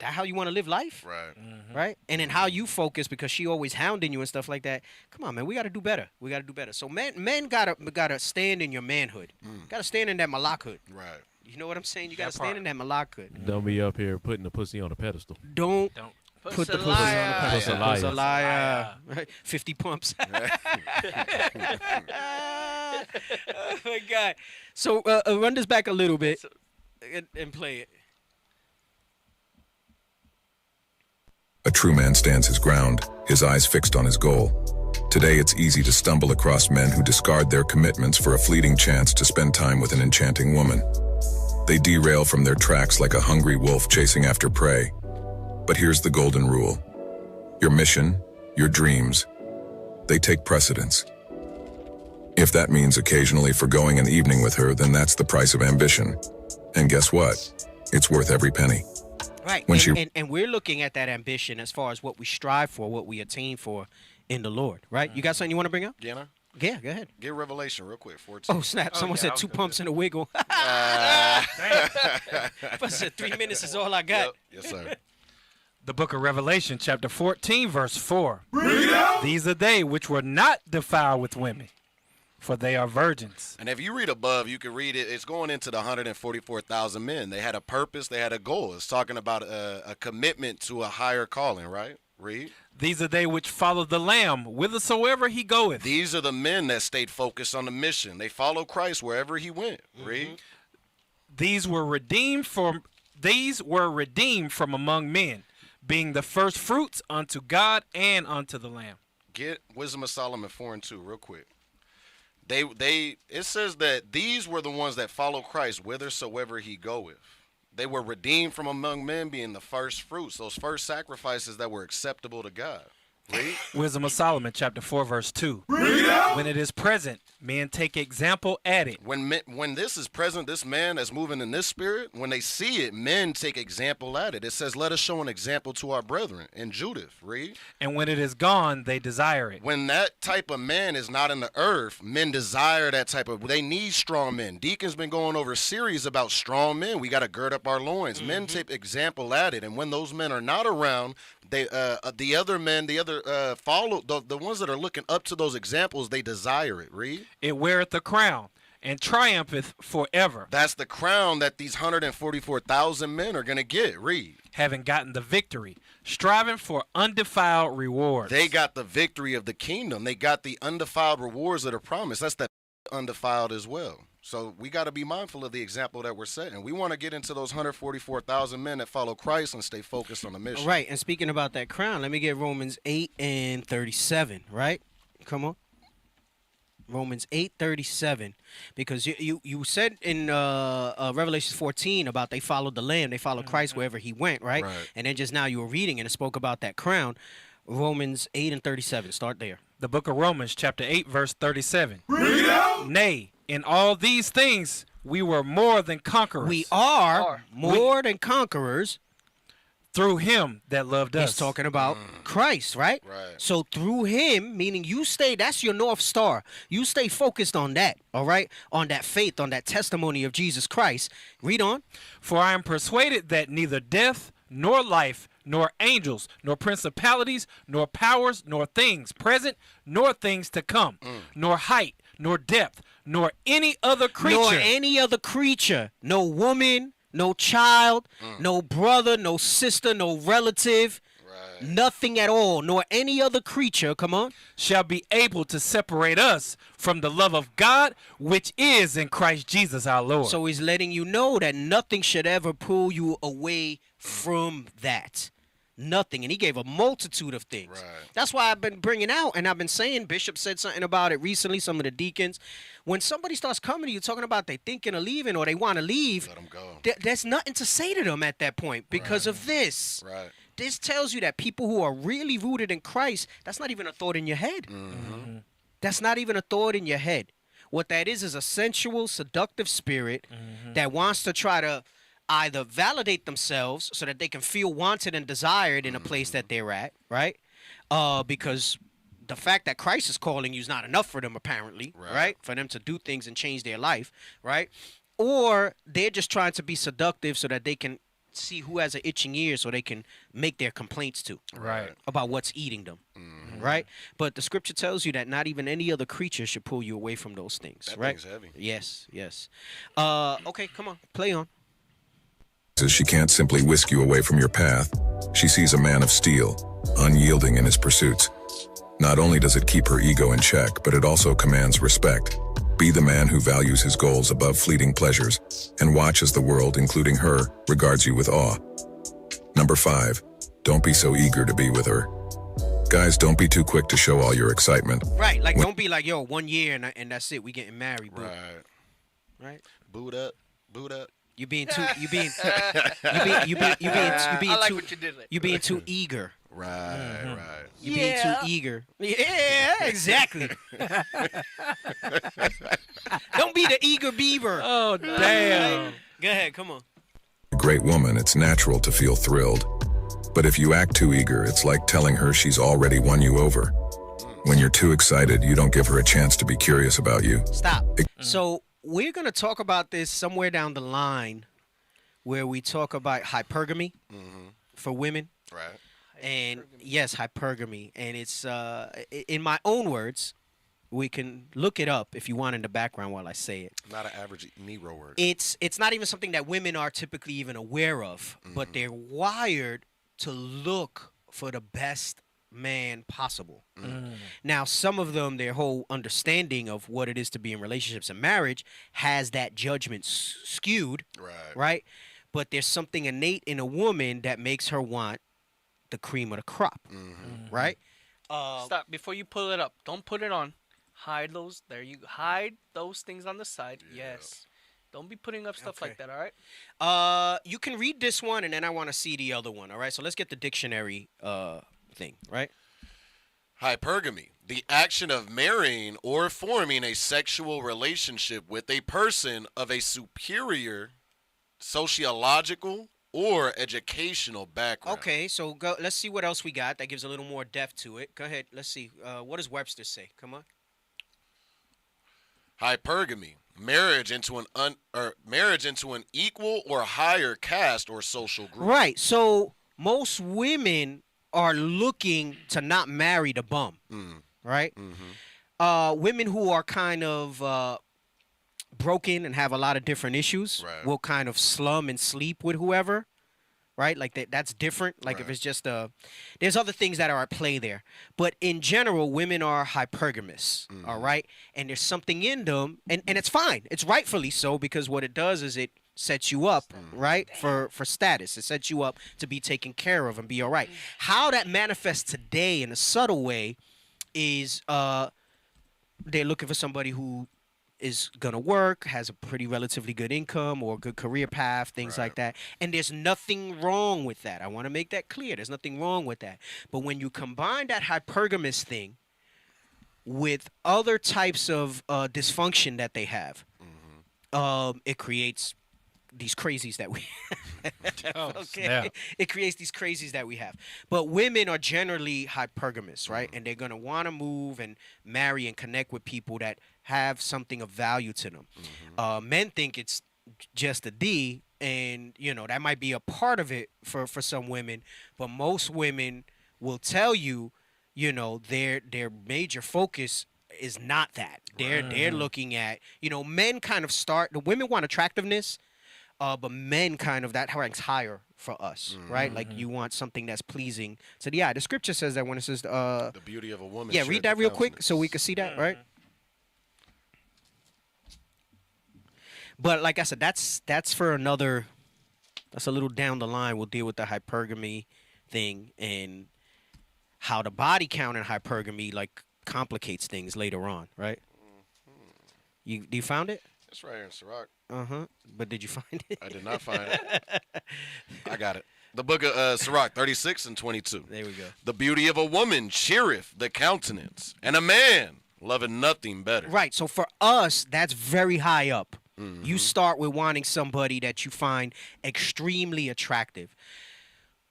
how you want to live life, right? Right? And then how you focus because she always hounding you and stuff like that. Come on, man, we got to do better. We got to do better. So men gotta stand in your manhood. Gotta stand in that malakhood. Right. You know what I'm saying? You gotta stand in that malakhood. Don't be up here putting the pussy on a pedestal. Don't put the pussy on the pedestal. Puss a liar. 50 pumps. Oh my God. So run this back a little bit and play it. A true man stands his ground, his eyes fixed on his goal. Today it's easy to stumble across men who discard their commitments for a fleeting chance to spend time with an enchanting woman. They derail from their tracks like a hungry wolf chasing after prey. But here's the golden rule. Your mission, your dreams, they take precedence. If that means occasionally forgoing an evening with her, then that's the price of ambition. And guess what? It's worth every penny. Right, and we're looking at that ambition as far as what we strive for, what we attain for in the Lord, right? You got something you want to bring up? Yeah, go ahead. Get Revelation real quick. 14. Oh, snap. Someone said 2 pumps and a wiggle. I said 3 minutes is all I got. Yep. Yes, sir. The book of Revelation, chapter 14, verse 4. These are they which were not defiled with women, for they are virgins. And if you read above, you can read it. It's going into the 144,000 men. They had a purpose. They had a goal. It's talking about a commitment to a higher calling, right? Read. These are they which follow the Lamb whithersoever he goeth. These are the men that stayed focused on the mission. They followed Christ wherever he went. Read. These were redeemed from among men, being the first fruits unto God and unto the Lamb. Get Wisdom of Solomon 4:2 real quick. It says that these were the ones that follow Christ whithersoever he goeth. They were redeemed from among men, being the first fruits, those first sacrifices that were acceptable to God. Read. Wisdom of Solomon, chapter 4, verse 2. When it is present, men take example at it. When this is present, this man that's moving in this spirit, when they see it, men take example at it. It says, let us show an example to our brethren. In Judith, read. And when it is gone, they desire it. When that type of man is not in the earth, men desire that type of, they need strong men. Deacon's been going over a series about strong men. We got to gird up our loins. Men take example at it. And when those men are not around, they the other men, follow the ones that are looking up to those examples. They desire it. Read. It weareth the crown and triumpheth forever. That's the crown that these 144,000 men are gonna get. Read. Having gotten the victory, striving for undefiled rewards. They got the victory of the kingdom. They got the undefiled rewards that are promised. That's that undefiled as well. So we got to be mindful of the example that we're setting. We want to get into those 144,000 men that follow Christ and stay focused on the mission. Right, and speaking about that crown, let me get Romans 8:37, right? Come on. Romans 8:37, because you said in Revelation 14 about they followed the Lamb, they followed Christ wherever he went, right? And then just now you were reading and it spoke about that crown. Romans 8:37, start there. The book of Romans, chapter 8, verse 37. Nay, in all these things we were more than conquerors. We are more than conquerors through him that loved us. He's talking about Christ, right? So through him, meaning you stay, that's your North Star. You stay focused on that, all right? On that faith, on that testimony of Jesus Christ. Read on. For I am persuaded that neither death nor life, nor angels, nor principalities, nor powers, nor things present, nor things to come, nor height, nor depth, nor any other creature. Nor any other creature. No woman, no child, no brother, no sister, no relative, nothing at all, nor any other creature, come on, shall be able to separate us from the love of God, which is in Christ Jesus our Lord. So he's letting you know that nothing should ever pull you away from that. Nothing. And he gave a multitude of things. That's why I've been bringing out, and I've been saying, Bishop said something about it recently, some of the deacons. When somebody starts coming to you talking about they thinking of leaving or they want to leave, let them go. There's nothing to say to them at that point because of this. This tells you that people who are really rooted in Christ, that's not even a thought in your head. That's not even a thought in your head. What that is a sensual, seductive spirit that wants to try to either validate themselves so that they can feel wanted and desired in a place that they're at, right? Because the fact that Christ is calling you is not enough for them, apparently, right? For them to do things and change their life, right? Or they're just trying to be seductive so that they can see who has an itching ear so they can make their complaints to, about what's eating them, right? But the scripture tells you that not even any other creature should pull you away from those things, That right? thing's heavy. Yes, yes. Okay, come on, play on. Says she can't simply whisk you away from your path. She sees a man of steel, unyielding in his pursuits. Not only does it keep her ego in check, but it also commands respect. Be the man who values his goals above fleeting pleasures, and watch as the world, including her, regards you with awe. Number 5, don't be so eager to be with her. Guys, don't be too quick to show all your excitement. Right, like don't be like, yo, 1 year and that's it, we getting married, bro. Right. Boot up, boot up. You being too I like what you did there. You being too eager. Right. You being too eager. Yeah, exactly. Don't be the eager beaver. Oh, damn. Go ahead, come on. A great woman, it's natural to feel thrilled. But if you act too eager, it's like telling her she's already won you over. When you're too excited, you don't give her a chance to be curious about you. Stop. So we're going to talk about this somewhere down the line where we talk about hypergamy for women. Right. And yes, hypergamy. And it's, in my own words, we can look it up if you want in the background while I say it. Not an average Negro word. It's not even something that women are typically even aware of, but they're wired to look for the best man possible. Now, some of them, their whole understanding of what it is to be in relationships and marriage has that judgment skewed, right? But there's something innate in a woman that makes her want the cream of the crop, right? Stop before you pull it up. Don't put it on. Hide those. There you hide those things on the side. Yes. Don't be putting up stuff like that. All right. You can read this one, and then I want to see the other one. All right. So let's get the dictionary thing. Right. Hypergamy, the action of marrying or forming a sexual relationship with a person of a superior sociological or educational background. Okay, so go. Let's see what else we got that gives a little more depth to it. Go ahead. Let's see. What does Webster say? Come on. Hypergamy, marriage into an equal or higher caste or social group. Right. So most women are looking to not marry the bum. Right. Women who are kind of broken and have a lot of different issues will kind of slum and sleep with whoever. Right, like that's different. Like if it's just there's other things that are at play there. But in general, women are hypergamous. All right, and there's something in them, and it's fine. It's rightfully so, because what it does is it sets you up, right, for status. It sets you up to be taken care of and be all right. How that manifests today in a subtle way is they're looking for somebody who is going to work, has a pretty relatively good income or a good career path, things like that. And there's nothing wrong with that. I want to make that clear. There's nothing wrong with that. But when you combine that hypergamous thing with other types of dysfunction that they have, it creates these crazies that we It creates these crazies that we have. But women are generally hypergamous, right? And they're going to want to move and marry and connect with people that have something of value to them. Men think it's just a D, and that might be a part of it for some women, but most women will tell you, their major focus is not that. They're looking at, men kind of start, the women want attractiveness, but men kind of, that ranks higher for us, right? Like you want something that's pleasing. So the scripture says that when it says the beauty of a woman. Yeah, read that real quick so we can see that, right? But like I said, that's for another. That's a little down the line. We'll deal with the hypergamy thing and how the body count in hypergamy like complicates things later on, right? You found it? It's right here in Sirach. But did you find it? I did not find it. I got it. The book of Sirach 36 and 22. There we go. The beauty of a woman cheereth the countenance, and a man loveth nothing better. Right. So for us, that's very high up. You start with wanting somebody that you find extremely attractive.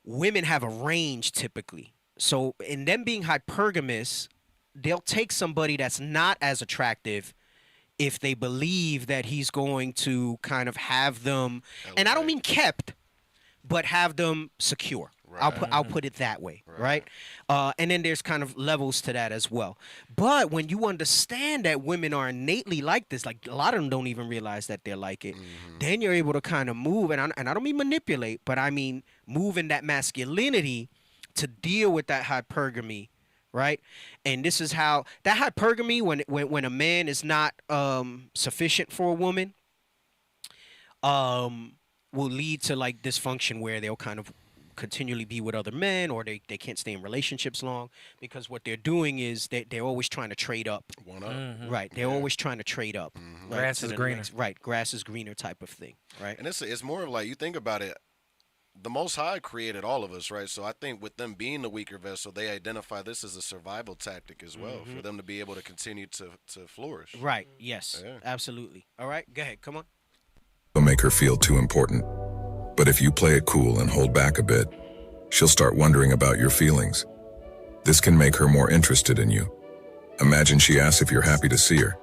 Women have a range typically. So in them being hypergamous, they'll take somebody that's not as attractive if they believe that he's going to kind of have them, and I don't mean kept, but have them secure. Right. I'll put it that way, right? And then there's kind of levels to that as well. But when you understand that women are innately like this, like a lot of them don't even realize that they're like it, then you're able to kind of move, and I don't mean manipulate, but I mean move in that masculinity to deal with that hypergamy, right? And this is how that hypergamy, when a man is not sufficient for a woman, will lead to like dysfunction where they'll kind of continually be with other men, or they can't stay in relationships long, because what they're doing is they're always trying to trade up. One up. Right. They're always trying to trade up. Right, grass is greener. Right. Grass is greener type of thing. Right. And it's more of like, you think about it, the Most High created all of us, right? So I think with them being the weaker vessel, they identify this as a survival tactic as well, for them to be able to continue to flourish. Right. Yes. Yeah. Absolutely. All right. Go ahead. Come on. Don't make her feel too important. But if you play it cool and hold back a bit, she'll start wondering about your feelings. This can make her more interested in you. Imagine she asks if you're happy to see her.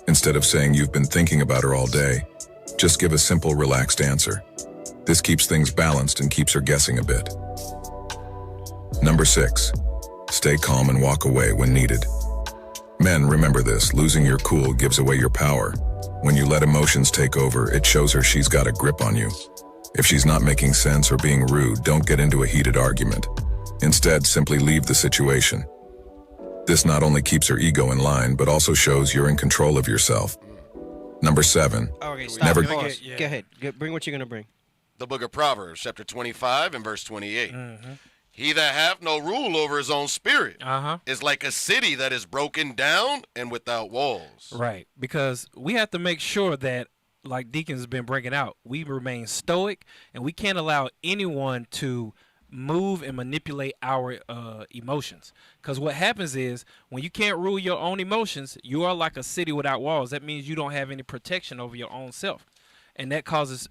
Instead of saying you've been thinking about her all day, just give a simple, relaxed answer. This keeps things balanced and keeps her guessing a bit. Number 6, stay calm and walk away when needed. Men, remember this, losing your cool gives away your power. When you let emotions take over, it shows her she's got a grip on you. If she's not making sense or being rude, don't get into a heated argument. Instead, simply leave the situation. This not only keeps her ego in line, but also shows you're in control of yourself. Number 7, okay, stop. never... Go ahead. Bring what you're going to bring. The book of Proverbs, chapter 25 and verse 28. He that hath no rule over his own spirit is like a city that is broken down and without walls. Right, because we have to make sure that, like Deacon has been bringing out, we remain stoic, and we can't allow anyone to move and manipulate our emotions. Because what happens is, when you can't rule your own emotions, you are like a city without walls. That means you don't have any protection over your own self, and that causes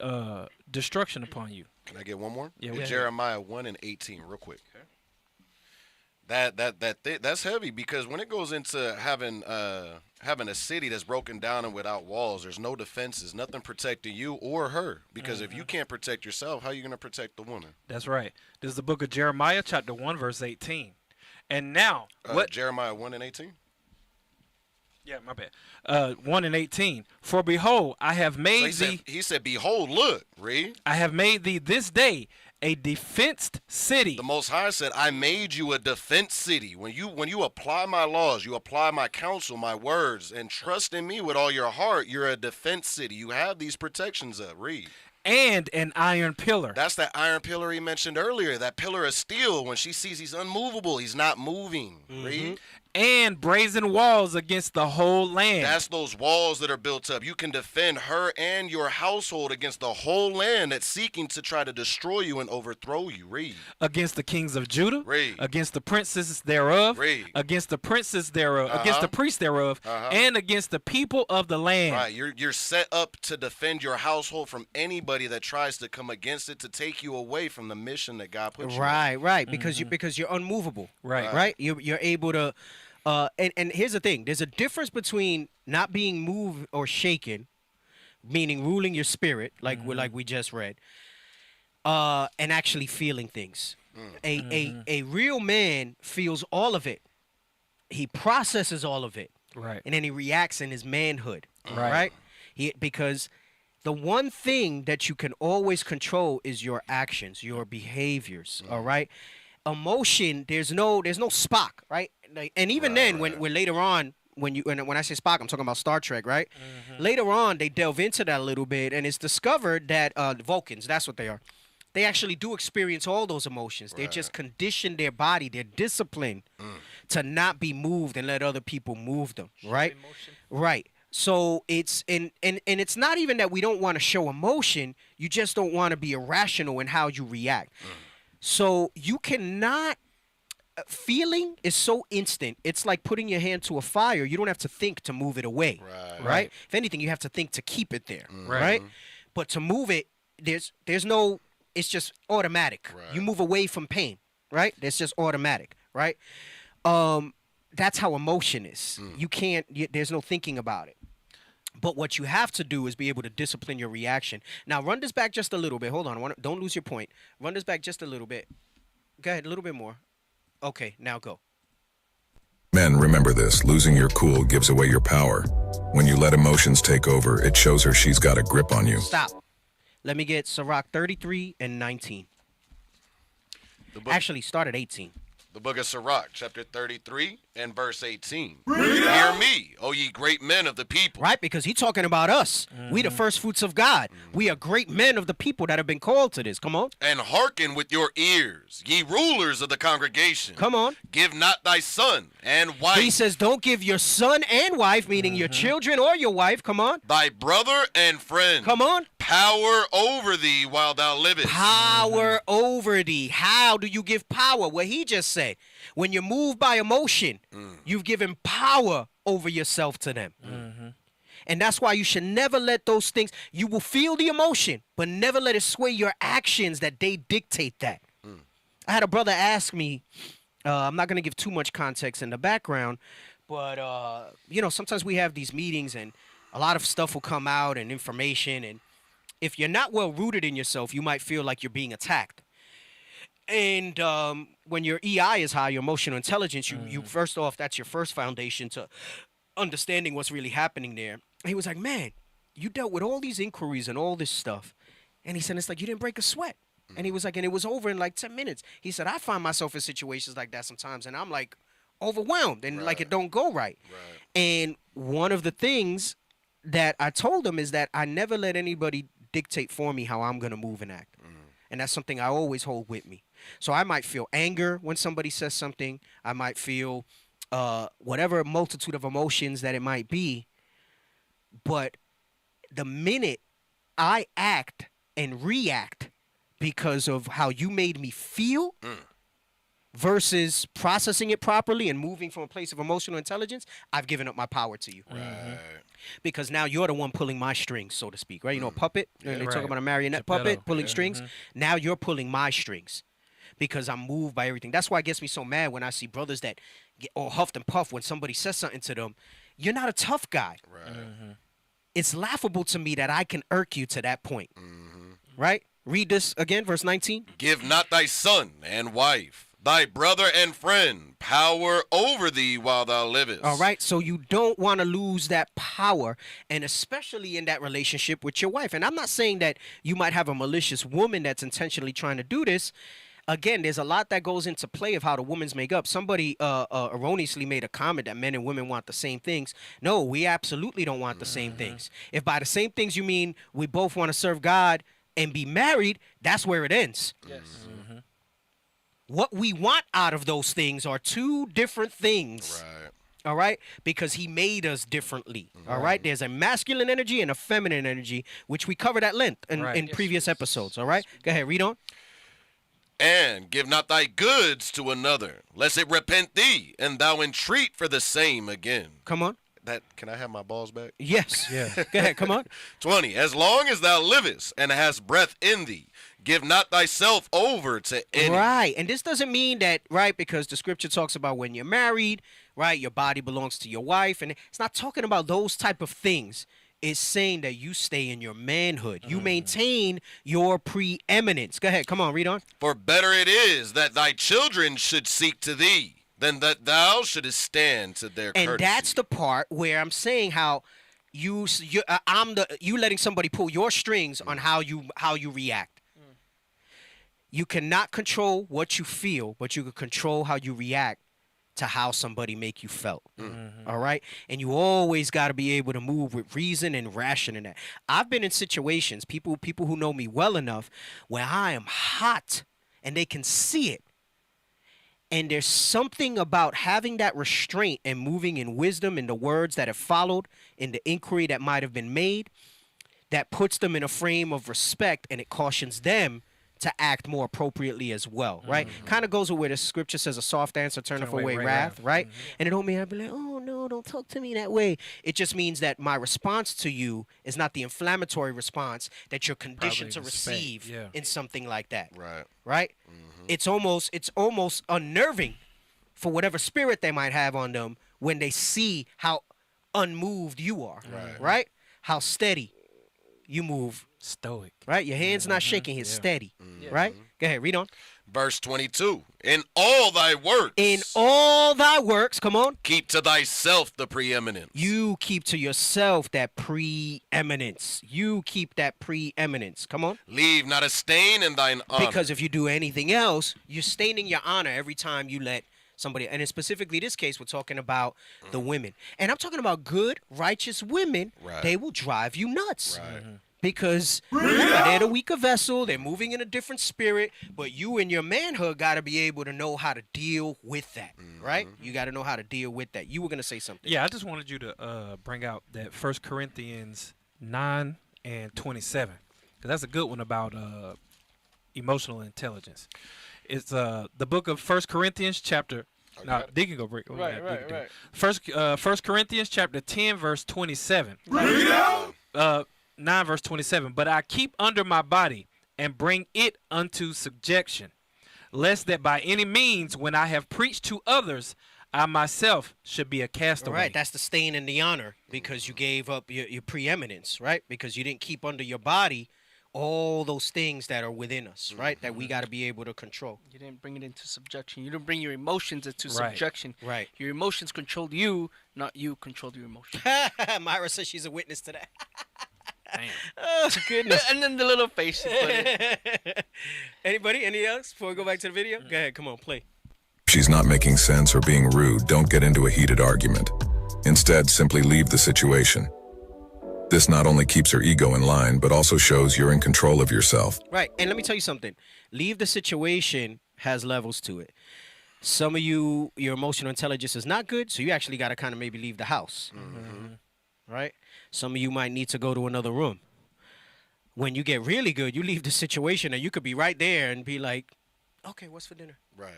destruction upon you. Can I get one more? Yeah. Jeremiah 1:18, real quick. That's heavy, because when it goes into having a city that's broken down and without walls, there's no defenses, nothing protecting you or her. Because if you can't protect yourself, how are you going to protect the woman? That's right. This is the book of Jeremiah, chapter 1, verse 18. And now, what? Jeremiah 1:18? Yeah, my bad. 1:18. For behold, I have made thee. He said, behold, look, read. I have made thee this day a defenced city. The Most High said, I made you a defense city. When you apply my laws, you apply my counsel, my words, and trust in me with all your heart, you're a defense city. You have these protections up. Read. And an iron pillar. That's that iron pillar he mentioned earlier. That pillar of steel. When she sees he's unmovable, he's not moving. Read. And brazen walls against the whole land. That's those walls that are built up. You can defend her and your household against the whole land that's seeking to try to destroy you and overthrow you. Read. Against the kings of Judah. Read. Against the princes thereof. Read. Against the princes thereof. Against the priests thereof. And against the people of the land. Right. You're set up to defend your household from anybody that tries to come against it, to take you away from the mission that God put you on. Right. Because you're unmovable. Right. You're able to. And here's the thing. There's a difference between not being moved or shaken, meaning ruling your spirit, like we just read, and actually feeling things. A real man feels all of it. He processes all of it. Right. And then he reacts in his manhood. Right. Because the one thing that you can always control is your actions, your behaviors. All right. Emotion, there's no Spock, right? And even then, when later on, when I say Spock, I'm talking about Star Trek, right? Later on, they delve into that a little bit, and it's discovered that Vulcans, that's what they are. They actually do experience all those emotions. They just condition their body, their discipline, to not be moved and let other people move them, right? Right. So it's and it's not even that we don't want to show emotion. You just don't want to be irrational in how you react. So you cannot. Feeling is so instant. It's like putting your hand to a fire. You don't have to think to move it away. Right. If anything, you have to think to keep it there. Right. But to move it, there's no. It's just automatic. You move away from pain. Right. It's just automatic. Right. that's how emotion is. You can't. There's no thinking about it. But what you have to do is be able to discipline your reaction. Now, run this back just a little bit. Hold on. Don't lose your point. Run this back just a little bit. Go ahead, a little bit more. Okay, now go. Men, remember this. Losing your cool gives away your power. When you let emotions take over, it shows her she's got a grip on you. Stop. Let me get Sirach 33 and 19. Actually, start at 18. The book of Sirach, chapter 33 and verse 18. Hear me, O ye great men of the people. Right, because he's talking about us. We the first fruits of God. We are great men of the people that have been called to this. Come on. And hearken with your ears, ye rulers of the congregation. Come on. Give not thy son and wife. He says, don't give your son and wife, meaning your children or your wife. Come on. Thy brother and friend. Come on. Power over thee while thou livest. Power over thee. How do you give power? What he just said. When you're moved by emotion, you've given power over yourself to them. And that's why you should never let those things, you will feel the emotion, but never let it sway your actions that they dictate that. I had a brother ask me, I'm not going to give too much context in the background, but, you know, sometimes we have these meetings and a lot of stuff will come out and information. And if you're not well rooted in yourself, you might feel like you're being attacked. And when your EI is high, your emotional intelligence, you first off, that's your first foundation to understanding what's really happening there. And he was like, man, you dealt with all these inquiries and all this stuff. And he said, it's like you didn't break a sweat. And he was like, and it was over in like 10 minutes. He said, I find myself in situations like that sometimes, and I'm like overwhelmed and like it don't go right. And one of the things that I told him is that I never let anybody dictate for me how I'm going to move and act. And that's something I always hold with me. So I might feel anger when somebody says something. I might feel whatever multitude of emotions that it might be. But the minute I act and react because of how you made me feel versus processing it properly and moving from a place of emotional intelligence, I've given up my power to you. Because now you're the one pulling my strings, so to speak, right? You know, a puppet, they talk about a marionette puppet pulling strings. Now you're pulling my strings because I'm moved by everything. That's why it gets me so mad when I see brothers that get all huffed and puffed when somebody says something to them. You're not a tough guy. It's laughable to me that I can irk you to that point. Right? Read this again, verse 19. Give not thy son and wife, thy brother and friend, power over thee while thou livest. All right, so you don't want to lose that power, and especially in that relationship with your wife. And I'm not saying that you might have a malicious woman that's intentionally trying to do this. Again, there's a lot that goes into play of how the woman's make up. Somebody erroneously made a comment that men and women want the same things. No, we absolutely don't want the same things. If by the same things you mean we both want to serve God and be married, that's where it ends. What we want out of those things are two different things. All right? Because he made us differently. All right? There's a masculine energy and a feminine energy, which we covered at length in previous episodes. All right? Go ahead, read on. And give not thy goods to another, lest it repent thee, and thou entreat for the same again. Come on. Can I have my balls back? Yes. Yeah. Go ahead, come on. 20. As long as thou livest and hast breath in thee, give not thyself over to any. Right. And this doesn't mean that, right, because the scripture talks about when you're married, right, your body belongs to your wife. And it's not talking about those type of things. It's saying that you stay in your manhood. You maintain your preeminence. Go ahead. Come on, read on. For better it is that thy children should seek to thee than that thou shouldest stand to their courtesy. And that's the part where I'm saying how you letting somebody pull your strings on how you react. You cannot control what you feel, but you can control how you react to how somebody make you felt. All right? And you always got to be able to move with reason and ration in that. I've been in situations, people who know me well enough, where I am hot and they can see it. And there's something about having that restraint and moving in wisdom in the words that have followed, in the inquiry that might have been made, that puts them in a frame of respect, and it cautions them to act more appropriately as well, right? Kind of goes with where the scripture says a soft answer turneth away wrath, right? And it don't mean I'd be like, oh no, don't talk to me that way. It just means that my response to you is not the inflammatory response that you're conditioned to receive in something like that. Right? It's almost unnerving for whatever spirit they might have on them when they see how unmoved you are, right? How steady you move. Stoic. Right? Your hand's not shaking, he's steady. Right? Go ahead, read on. Verse 22. In all thy works. In all thy works, come on. Keep to thyself the preeminence. You keep to yourself that preeminence. You keep that preeminence. Come on. Leave not a stain in thine honor. Because if you do anything else, you're staining your honor every time you let somebody, and in specifically this case, we're talking about the women. And I'm talking about good, righteous women. They will drive you nuts. Because remember, they're the weaker vessel. They're moving in a different spirit. But you in your manhood got to be able to know how to deal with that, right? You got to know how to deal with that. You were going to say something. Yeah, I just wanted you to bring out that 1 Corinthians 9 and 27. Because that's a good one about emotional intelligence. It's the book of 1 Corinthians chapter. Now, Deacon go break. Right. First Corinthians chapter 10 verse 27. 9 verse 27. But I keep under my body and bring it unto subjection, lest that by any means, when I have preached to others, I myself should be a castaway. Right, that's the stain in the honor, because you gave up your preeminence, right? Because you didn't keep under your body all those things that are within us, right? That we got to be able to control. You didn't bring it into subjection. You didn't bring your emotions into subjection. Right. Your emotions controlled you, not you controlled your emotions. Myra says she's a witness to that. Damn. Oh, goodness. And then the little face she put in. Anybody? Any else before we go back to the video? Go ahead. Come on, play. If she's not making sense or being rude, don't get into a heated argument. Instead, simply leave the situation. This not only keeps her ego in line, but also shows you're in control of yourself. Right. And let me tell you something. Leave the situation has levels to it. Some of you, your emotional intelligence is not good, so you actually got to kind of maybe leave the house. Right? Some of you might need to go to another room. When you get really good, you leave the situation and you could be right there and be like, okay, what's for dinner? Right.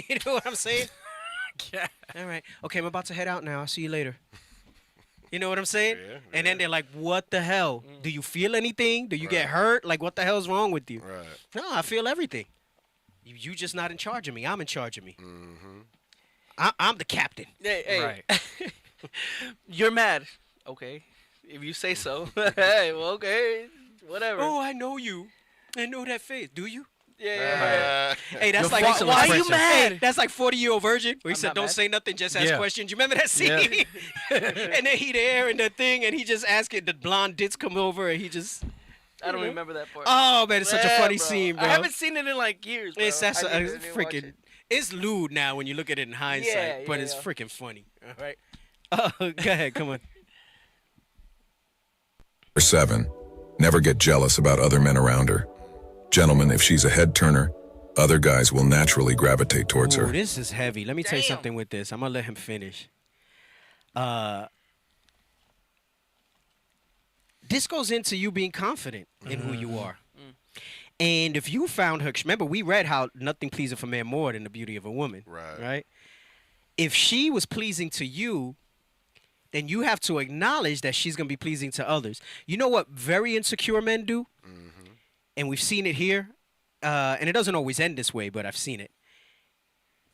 You know what I'm saying? Yeah. All right. Okay, I'm about to head out now. I'll see you later. You know what I'm saying? And then they're like, what the hell? Do you feel anything? Do you get hurt? Like, what the hell's wrong with you? Right. No, I feel everything. You just not in charge of me. I'm in charge of me. I'm the captain. Hey. Right. You're mad. Okay. If you say so. Hey, well, okay. Whatever. Oh, I know you. I know that face. Do you? Yeah. Hey, that's like, why are you mad? Hey, that's like 40-Year-Old Virgin, where he said, don't say nothing, just ask questions. You remember that scene? And then he there and the thing, and he just asked it. The blonde dits come over, and he just... I don't remember that part. Oh, man, it's such a funny scene, bro. I haven't seen it in like years, bro. It's freaking... It's lewd now when you look at it in hindsight, but it's freaking funny. All right? Oh, go ahead. Come on. Number 7. Never get jealous about other men around her. Gentlemen, if she's a head turner, other guys will naturally gravitate towards her. This is heavy. Let me tell you something with this. I'm going to let him finish. This goes into you being confident in who you are. And if you found her, remember we read how nothing pleaseth a man more than the beauty of a woman. Right? If she was pleasing to you, then you have to acknowledge that she's going to be pleasing to others. You know what very insecure men do? And we've seen it here. And it doesn't always end this way, but I've seen it.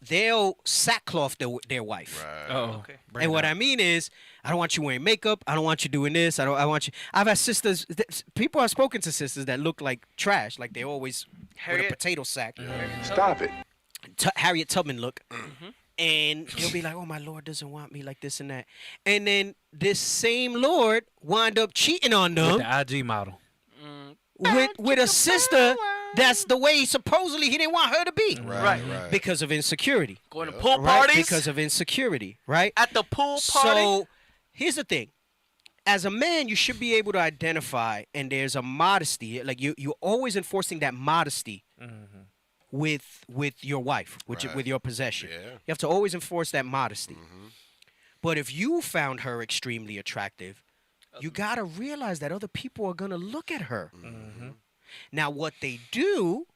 They'll sackcloth their wife. Okay. And what I mean is, I don't want you wearing makeup. I don't want you doing this. I want you. I've had sisters. People have spoken to sisters that look like trash, like they always with a potato sack. Stop it. Harriet Tubman look. And he'll be like, "Oh, my Lord doesn't want me like this and that." And then this same Lord wind up cheating on them with the IG model. With a sister that's the way supposedly he didn't want her to be. Right. Because of insecurity. Going to pool parties. Because of insecurity, right? At the pool party. So here's the thing. As a man, you should be able to identify, and there's a modesty. Like you're always enforcing that modesty with your wife, with your possession. You have to always enforce that modesty. But if you found her extremely attractive, you got to realize that other people are going to look at her. Now, what they do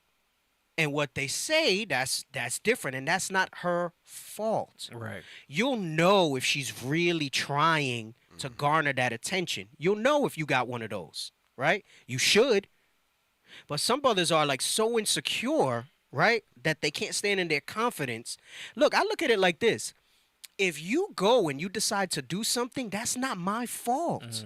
and what they say, that's different, and that's not her fault. Right. You'll know if she's really trying to garner that attention. You'll know if you got one of those, right? You should. But some brothers are like so insecure right? That they can't stand in their confidence. Look, I look at it like this. If you go and you decide to do something, that's not my fault.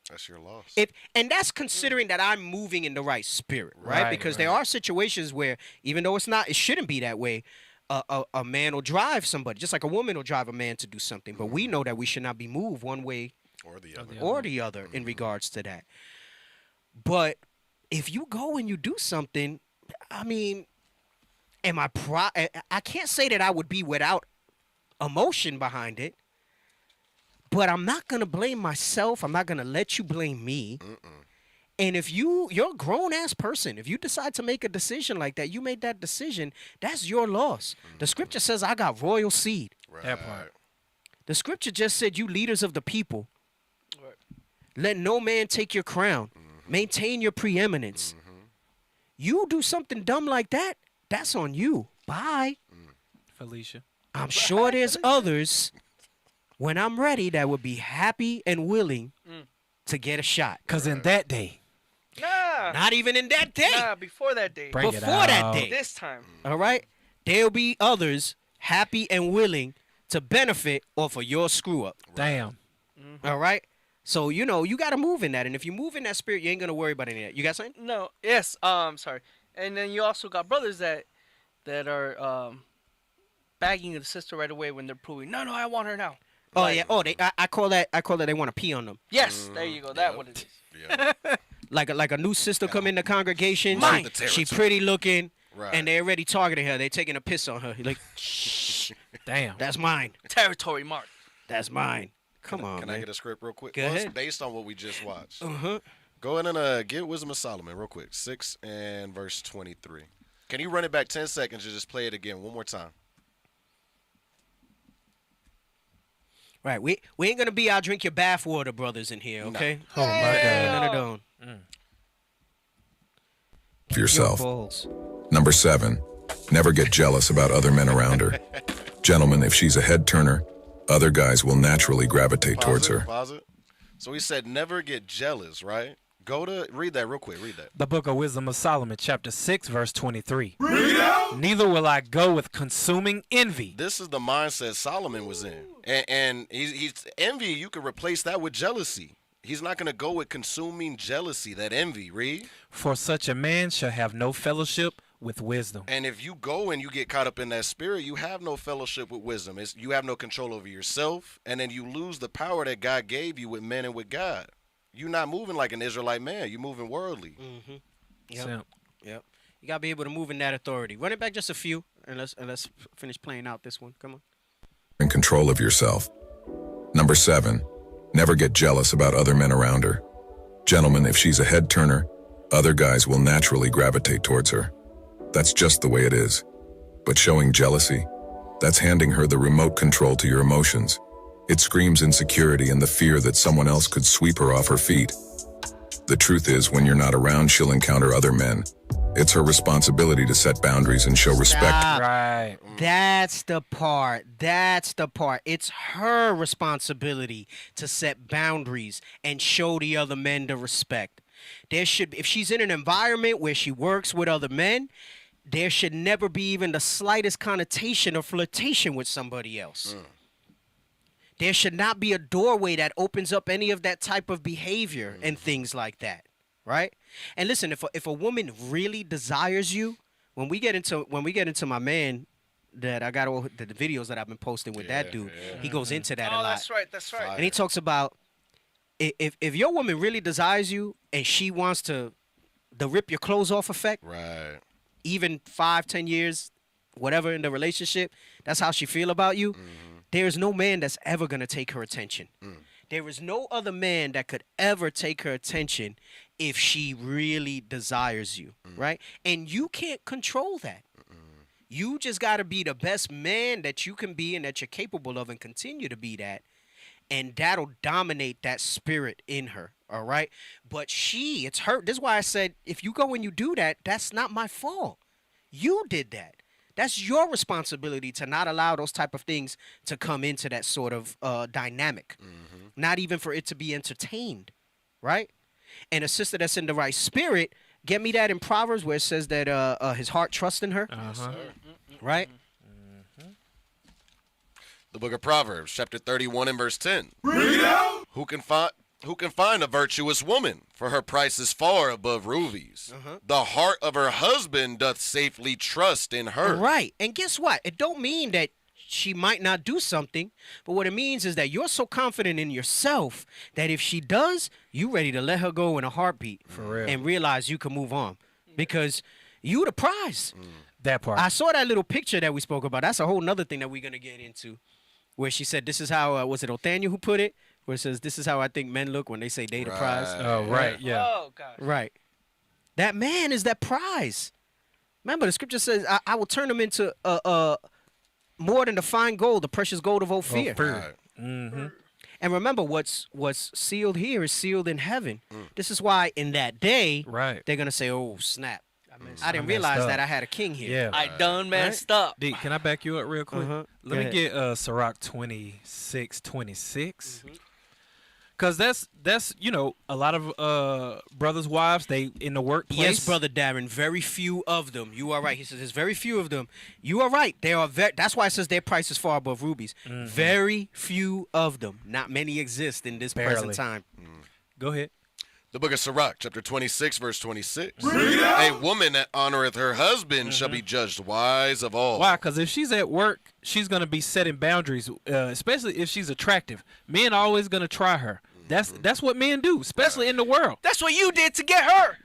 That's your loss. And that's considering that I'm moving in the right spirit, right? Because there are situations where, even though it shouldn't be that way, a man will drive somebody, just like a woman will drive a man to do something. But we know that we should not be moved one way or the other in regards to that. But if you go and you do something, I mean, I can't say that I would be without emotion behind it, but I'm not going to blame myself. I'm not going to let you blame me. And if you're a grown-ass person, if you decide to make a decision like that, you made that decision, that's your loss. The scripture says, I got royal seed. That part. The scripture just said, you leaders of the people, let no man take your crown. Maintain your preeminence. You do something dumb like that, that's on you. Bye. Felicia. I'm sure there's others, when I'm ready, that would be happy and willing to get a shot. Because in that day. Nah. Not even in that day. Nah, before that day. Before that day. This time. All right? There'll be others happy and willing to benefit off of your screw up. Damn. All right? So, you know, you got to move in that. And if you move in that spirit, you ain't going to worry about any of that. You got something? No. Yes. Sorry. And then you also got brothers that are bagging the sister right away when they're proving, no, I want her now. Oh, yeah. Oh, I call that they want to pee on them. Yes. There you go. That one it is. Like a new sister come in the congregation. Mine. She pretty looking. Right. And they're already targeting her. They're taking a piss on her. You're like, shh. Damn. That's mine. Territory mark. That's mine. Come on, Can man. I get a script real quick? Go Well, ahead. it's based on what we just watched. Uh-huh. Go ahead and get Wisdom of Solomon real quick. 6 and verse 23. Can you run it back 10 seconds and just play it again one more time? Right. We ain't going to be I'll drink your bath water brothers in here, okay? Oh, my God. None of them. For yourself. Your balls. Number 7, never get jealous about other men around her. Gentlemen, if she's a head turner, other guys will naturally gravitate towards her. Pause it. So he said never get jealous, right? Read that real quick. Read that. The book of Wisdom of Solomon, chapter 6, verse 23. Neither will I go with consuming envy. This is the mindset Solomon was in. And he's envy, you can replace that with jealousy. He's not going to go with consuming jealousy, that envy. Read. For such a man shall have no fellowship with wisdom. And if you go and you get caught up in that spirit, you have no fellowship with wisdom. You have no control over yourself, and then you lose the power that God gave you with men and with God. You're not moving like an Israelite man. You're moving worldly. Yep. You got to be able to move in that authority. Run it back just a few, and let's finish playing out this one. Come on. In control of yourself. Number 7, never get jealous about other men around her. Gentlemen, if she's a head turner, other guys will naturally gravitate towards her. That's just the way it is. But showing jealousy, that's handing her the remote control to your emotions. It screams insecurity and the fear that someone else could sweep her off her feet. The truth is, when you're not around, she'll encounter other men. It's her responsibility to set boundaries and show respect. Right. That's the part. It's her responsibility to set boundaries and show the other men the respect. If she's in an environment where she works with other men, there should never be even the slightest connotation or flirtation with somebody else. There should not be a doorway that opens up any of that type of behavior and things like that, right? And listen, if a woman really desires you, when we get into my man that I got all the videos that I've been posting with that dude, he goes into that a lot. That's right. And he talks about if your woman really desires you and she wants the rip your clothes off effect, right? Even 5-10 years, whatever in the relationship, that's how she feel about you. There is no man that's ever gonna take her attention. There is no other man that could ever take her attention if she really desires you, right? And you can't control that. You just gotta be the best man that you can be and that you're capable of, and continue to be that. And that'll dominate that spirit in her, all right? But it's her. This is why I said, if you go and you do that, that's not my fault. You did that. That's your responsibility to not allow those type of things to come into that sort of dynamic. Not even for it to be entertained, right? And a sister that's in the right spirit, Get me that in Proverbs where it says that his heart trusts in her. Right? The book of Proverbs, chapter 31 and verse 10. Read out. Who can find a virtuous woman? For her price is far above rubies. The heart of her husband doth safely trust in her. Right. And guess what? It don't mean that she might not do something, but what it means is that you're so confident in yourself that if she does, you ready to let her go in a heartbeat. For real. And realize you can move on because you the prize. That part. I saw that little picture that we spoke about. That's a whole nother thing that we're going to get into, where she said, this is how, was it Othaniel who put it? Where it says, this is how I think men look when they say they the prize. Oh, right, yeah. Oh, God. Right. That man is that prize. Remember, the scripture says, I will turn him into more than the fine gold, the precious gold of Ophir. Mm-hmm. And remember, what's sealed here is sealed in heaven. This is why in that day, they're going to say, oh, snap. I didn't realize that I had a king here. Yeah. I done messed up. D, can I back you up real quick? Let me get Sirach 26:26. Because that's a lot of brothers' wives, they in the workplace. Yes, Brother Darren, very few of them. You are right. He says there's very few of them. You are right. They are that's why it says their price is far above rubies. Very few of them. Not many exist in this present time. Go ahead. The book of Sirach, chapter 26, verse 26. A woman that honoreth her husband shall be judged wise of all. Why? Because if she's at work, she's going to be setting boundaries, especially if she's attractive. Men are always going to try her. That's what men do, especially in the world. That's what you did to get her.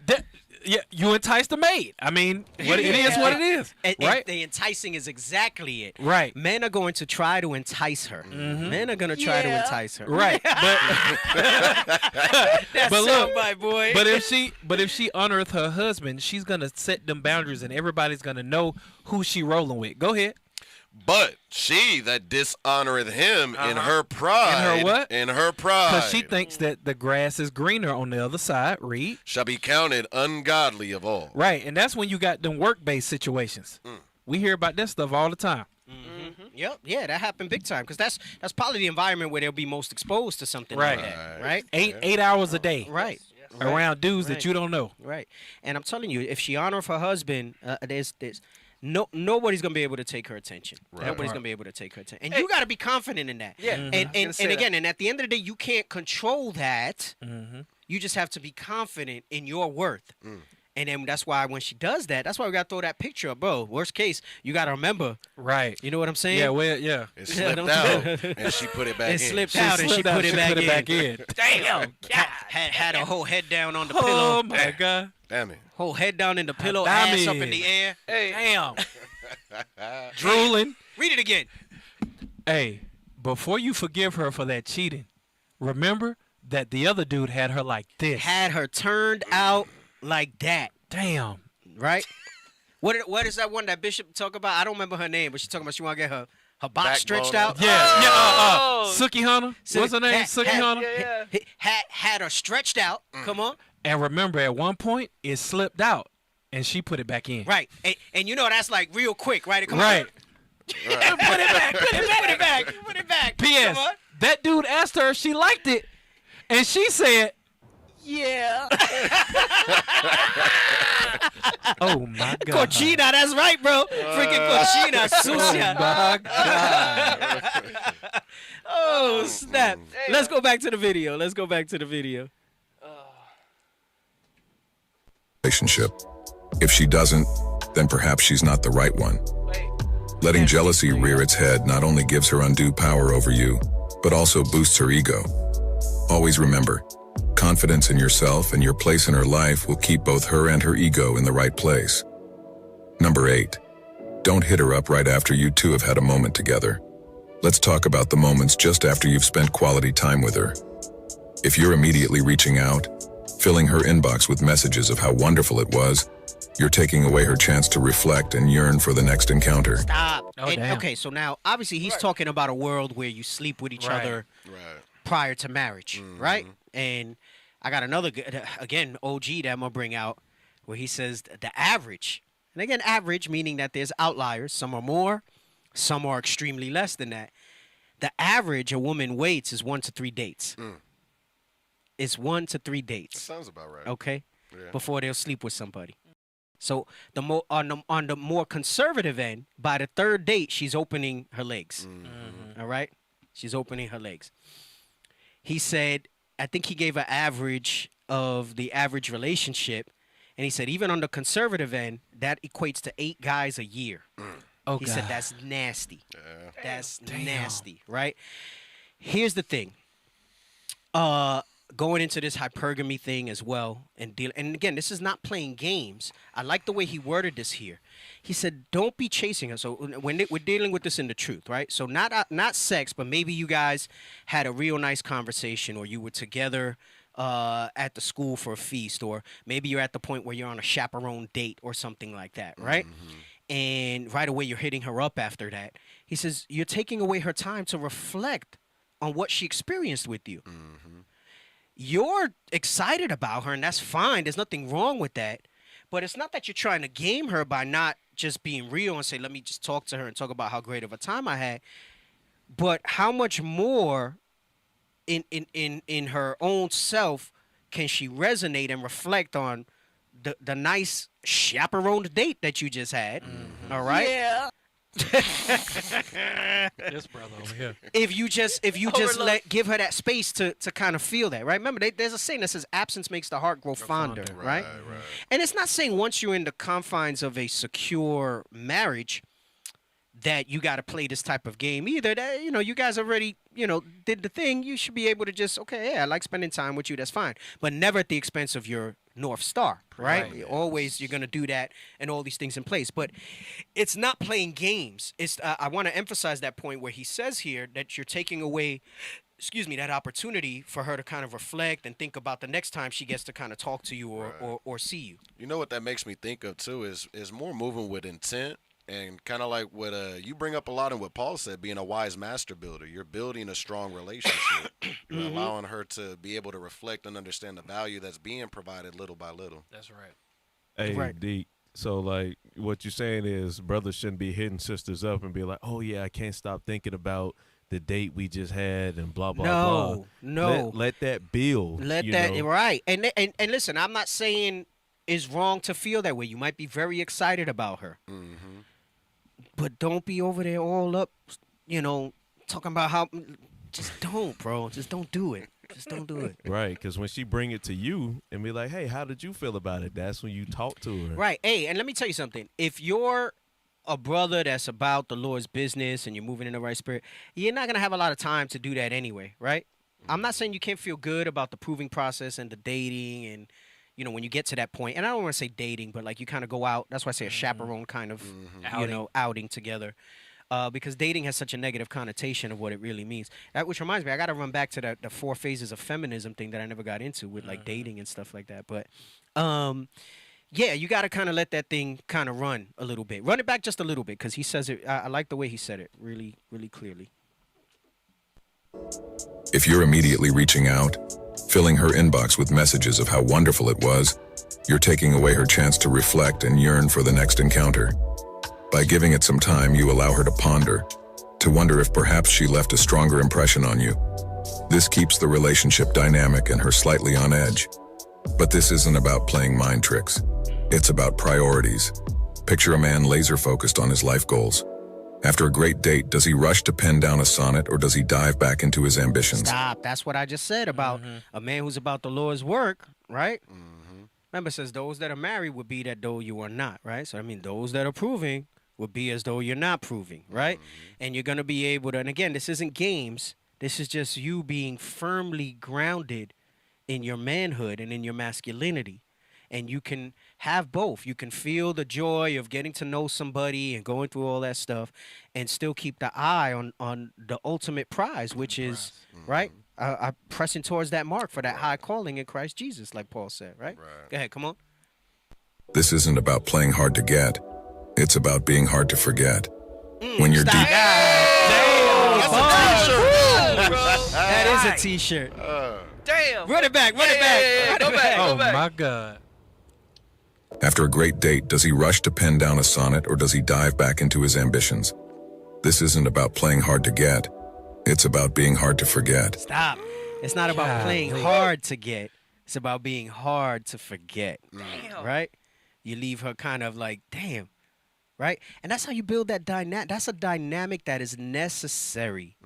Yeah, you enticed the maid. I mean, it is what it is, and right? The enticing is exactly it. Right. Men are going to try to entice her. Men are going to try to entice her. Right. That's but look, my boy. But if she honoreth her husband, she's gonna set them boundaries, and everybody's gonna know who she rolling with. Go ahead. But she that dishonoreth him in her pride. In her what? In her pride. Because she thinks that the grass is greener on the other side. Read. Shall be counted ungodly of all. Right, and that's when you got them work-based situations. We hear about that stuff all the time. Yep, yeah, that happened big time because that's probably the environment where they'll be most exposed to something like that, right? 8 hours a day, right? Around dudes that you don't know, right? And I'm telling you, if she honors her husband, there's nobody's gonna be able to take her attention. Right. Nobody's gonna be able to take her attention, and you got to be confident in that. Yeah, and again, and at the end of the day, you can't control that. You just have to be confident in your worth. And then that's why when she does that, that's why we got to throw that picture up, bro. Worst case, you got to remember. Right. You know what I'm saying? Yeah, well, yeah. It slipped out, and she put it back in. It slipped out, and she put it back in. Damn. Had her whole head down on the Oh, pillow. my God. Damn it. Whole head down in the pillow, Damn ass it. up in the air. Hey. Damn. Drooling. Read it again. Hey, before you forgive her for that cheating, remember that the other dude had her like this. Had her turned out like that. Damn. Right? What is that one that Bishop talk about? I don't remember her name, but she talking about she want to get her box stretched out. Yeah. Suki Hana. What's her name? Suki Hana. Had her stretched out. Come on. And remember, at one point, it slipped out, and she put it back in. Right. And you know that's like real quick, right? Right. Put it back. P.S. Come on. That dude asked her if she liked it, and she said, yeah. Oh, my God. Cochina, that's right, bro. Freaking cochina, sucia. Oh, my God. Oh, snap. Let's go back to the video. Relationship. If she doesn't, then perhaps she's not the right one. Letting jealousy rear its head not only gives her undue power over you, but also boosts her ego. Always remember, confidence in yourself and your place in her life will keep both her and her ego in the right place. Number 8. Don't hit her up right after you two have had a moment together. Let's talk about the moments just after you've spent quality time with her. If you're immediately reaching out, filling her inbox with messages of how wonderful it was, you're taking away her chance to reflect and yearn for the next encounter. Stop. Oh, damn. Okay, so now, obviously, he's talking about a world where you sleep with each other prior to marriage, right? And I got another, again, OG that I'm going to bring out, where he says the average. And again, average, meaning that there's outliers. Some are more, some are extremely less than that. The average a woman waits is 1 to 3 dates. It's 1 to 3 dates. That sounds about right. Okay? before they'll sleep with somebody. So the more on the more conservative end, by the third date, she's opening her legs. All right, she's opening her legs. He said, I think he gave an average of the average relationship, and he said even on the conservative end, that equates to 8 guys a year. Oh, he God. said that's nasty. That's nasty, right? Here's the thing. Going into this hypergamy thing as well, and again, this is not playing games. I like the way he worded this here. He said, "Don't be chasing her." So when we're dealing with this in the truth, right? So not sex, but maybe you guys had a real nice conversation, or you were together at the school for a feast, or maybe you're at the point where you're on a chaperone date or something like that, right? And right away you're hitting her up after that. He says you're taking away her time to reflect on what she experienced with you. You're excited about her, and that's fine. There's nothing wrong with that. But it's not that you're trying to game her by not just being real and say, let me just talk to her and talk about how great of a time I had. But how much more in her own self can she resonate and reflect on the nice chaperoned date that you just had? All right? Yeah. This brother over here. If you just give her that space to kind of feel that, right? Remember, there's a saying that says absence makes the heart grow fonder, right? And it's not saying once you're in the confines of a secure marriage that you got to play this type of game either. That, you guys already, did the thing. You should be able to just, okay, yeah, I like spending time with you. That's fine. But never at the expense of your North Star, right? Always you're going to do that and all these things in place. But it's not playing games. It's I want to emphasize that point where he says here that you're taking away, that opportunity for her to kind of reflect and think about the next time she gets to kind of talk to you or see you. You know what that makes me think of too is more moving with intent. And kind of like what you bring up a lot in what Paul said, being a wise master builder. You're building a strong relationship. You're allowing her to be able to reflect and understand the value that's being provided little by little. That's right. Hey, D, so like what you're saying is brothers shouldn't be hitting sisters up and be like, oh, yeah, I can't stop thinking about the date we just had and blah, blah, blah. No. Let that build. Right. And listen, I'm not saying it's wrong to feel that way. You might be very excited about her. But don't be over there all up, talking about how. Just don't, bro. Just don't do it. Just don't do it. Right, because when she bring it to you and be like, hey, how did you feel about it? That's when you talk to her. Right. Hey, and let me tell you something. If you're a brother that's about the Lord's business and you're moving in the right spirit, you're not going to have a lot of time to do that anyway, right? I'm not saying you can't feel good about the proving process and the dating and, when you get to that point, and I don't want to say dating, but like you kind of go out. That's why I say a chaperone kind of, outing together. Because dating has such a negative connotation of what it really means. Which reminds me, I got to run back to the 4 phases of feminism thing that I never got into with like dating and stuff like that. But yeah, you got to kind of let that thing kind of run a little bit. Run it back just a little bit because he says it. I like the way he said it really, really clearly. If you're immediately reaching out, filling her inbox with messages of how wonderful it was, you're taking away her chance to reflect and yearn for the next encounter. By giving it some time, you allow her to ponder, to wonder if perhaps she left a stronger impression on you. This keeps the relationship dynamic and her slightly on edge. But this isn't about playing mind tricks. It's about priorities. Picture a man laser-focused on his life goals. After a great date, does he rush to pen down a sonnet or does he dive back into his ambitions? Stop. That's what I just said about a man who's about the Lord's work, right? Remember, it says those that are married would be that though you are not, right? So, I mean, those that are proving would be as though you're not proving, right? And you're going to be able to, and again, this isn't games. This is just you being firmly grounded in your manhood and in your masculinity. And you can have both. You can feel the joy of getting to know somebody and going through all that stuff and still keep the eye on the ultimate prize, which is, right? Pressing towards that mark for that high calling in Christ Jesus, like Paul said, right? Go ahead, come on. This isn't about playing hard to get. It's about being hard to forget. When you're deep. That is a t-shirt. Damn. Run it back. Go back. Oh, my God. After a great date, does he rush to pen down a sonnet or does he dive back into his ambitions? This isn't about playing hard to get. It's about being hard to forget. Stop. It's not about playing hard to get. It's about being hard to forget. Damn. Right? You leave her kind of like, damn. Right? And that's how you build that dynamic. That's a dynamic that is necessary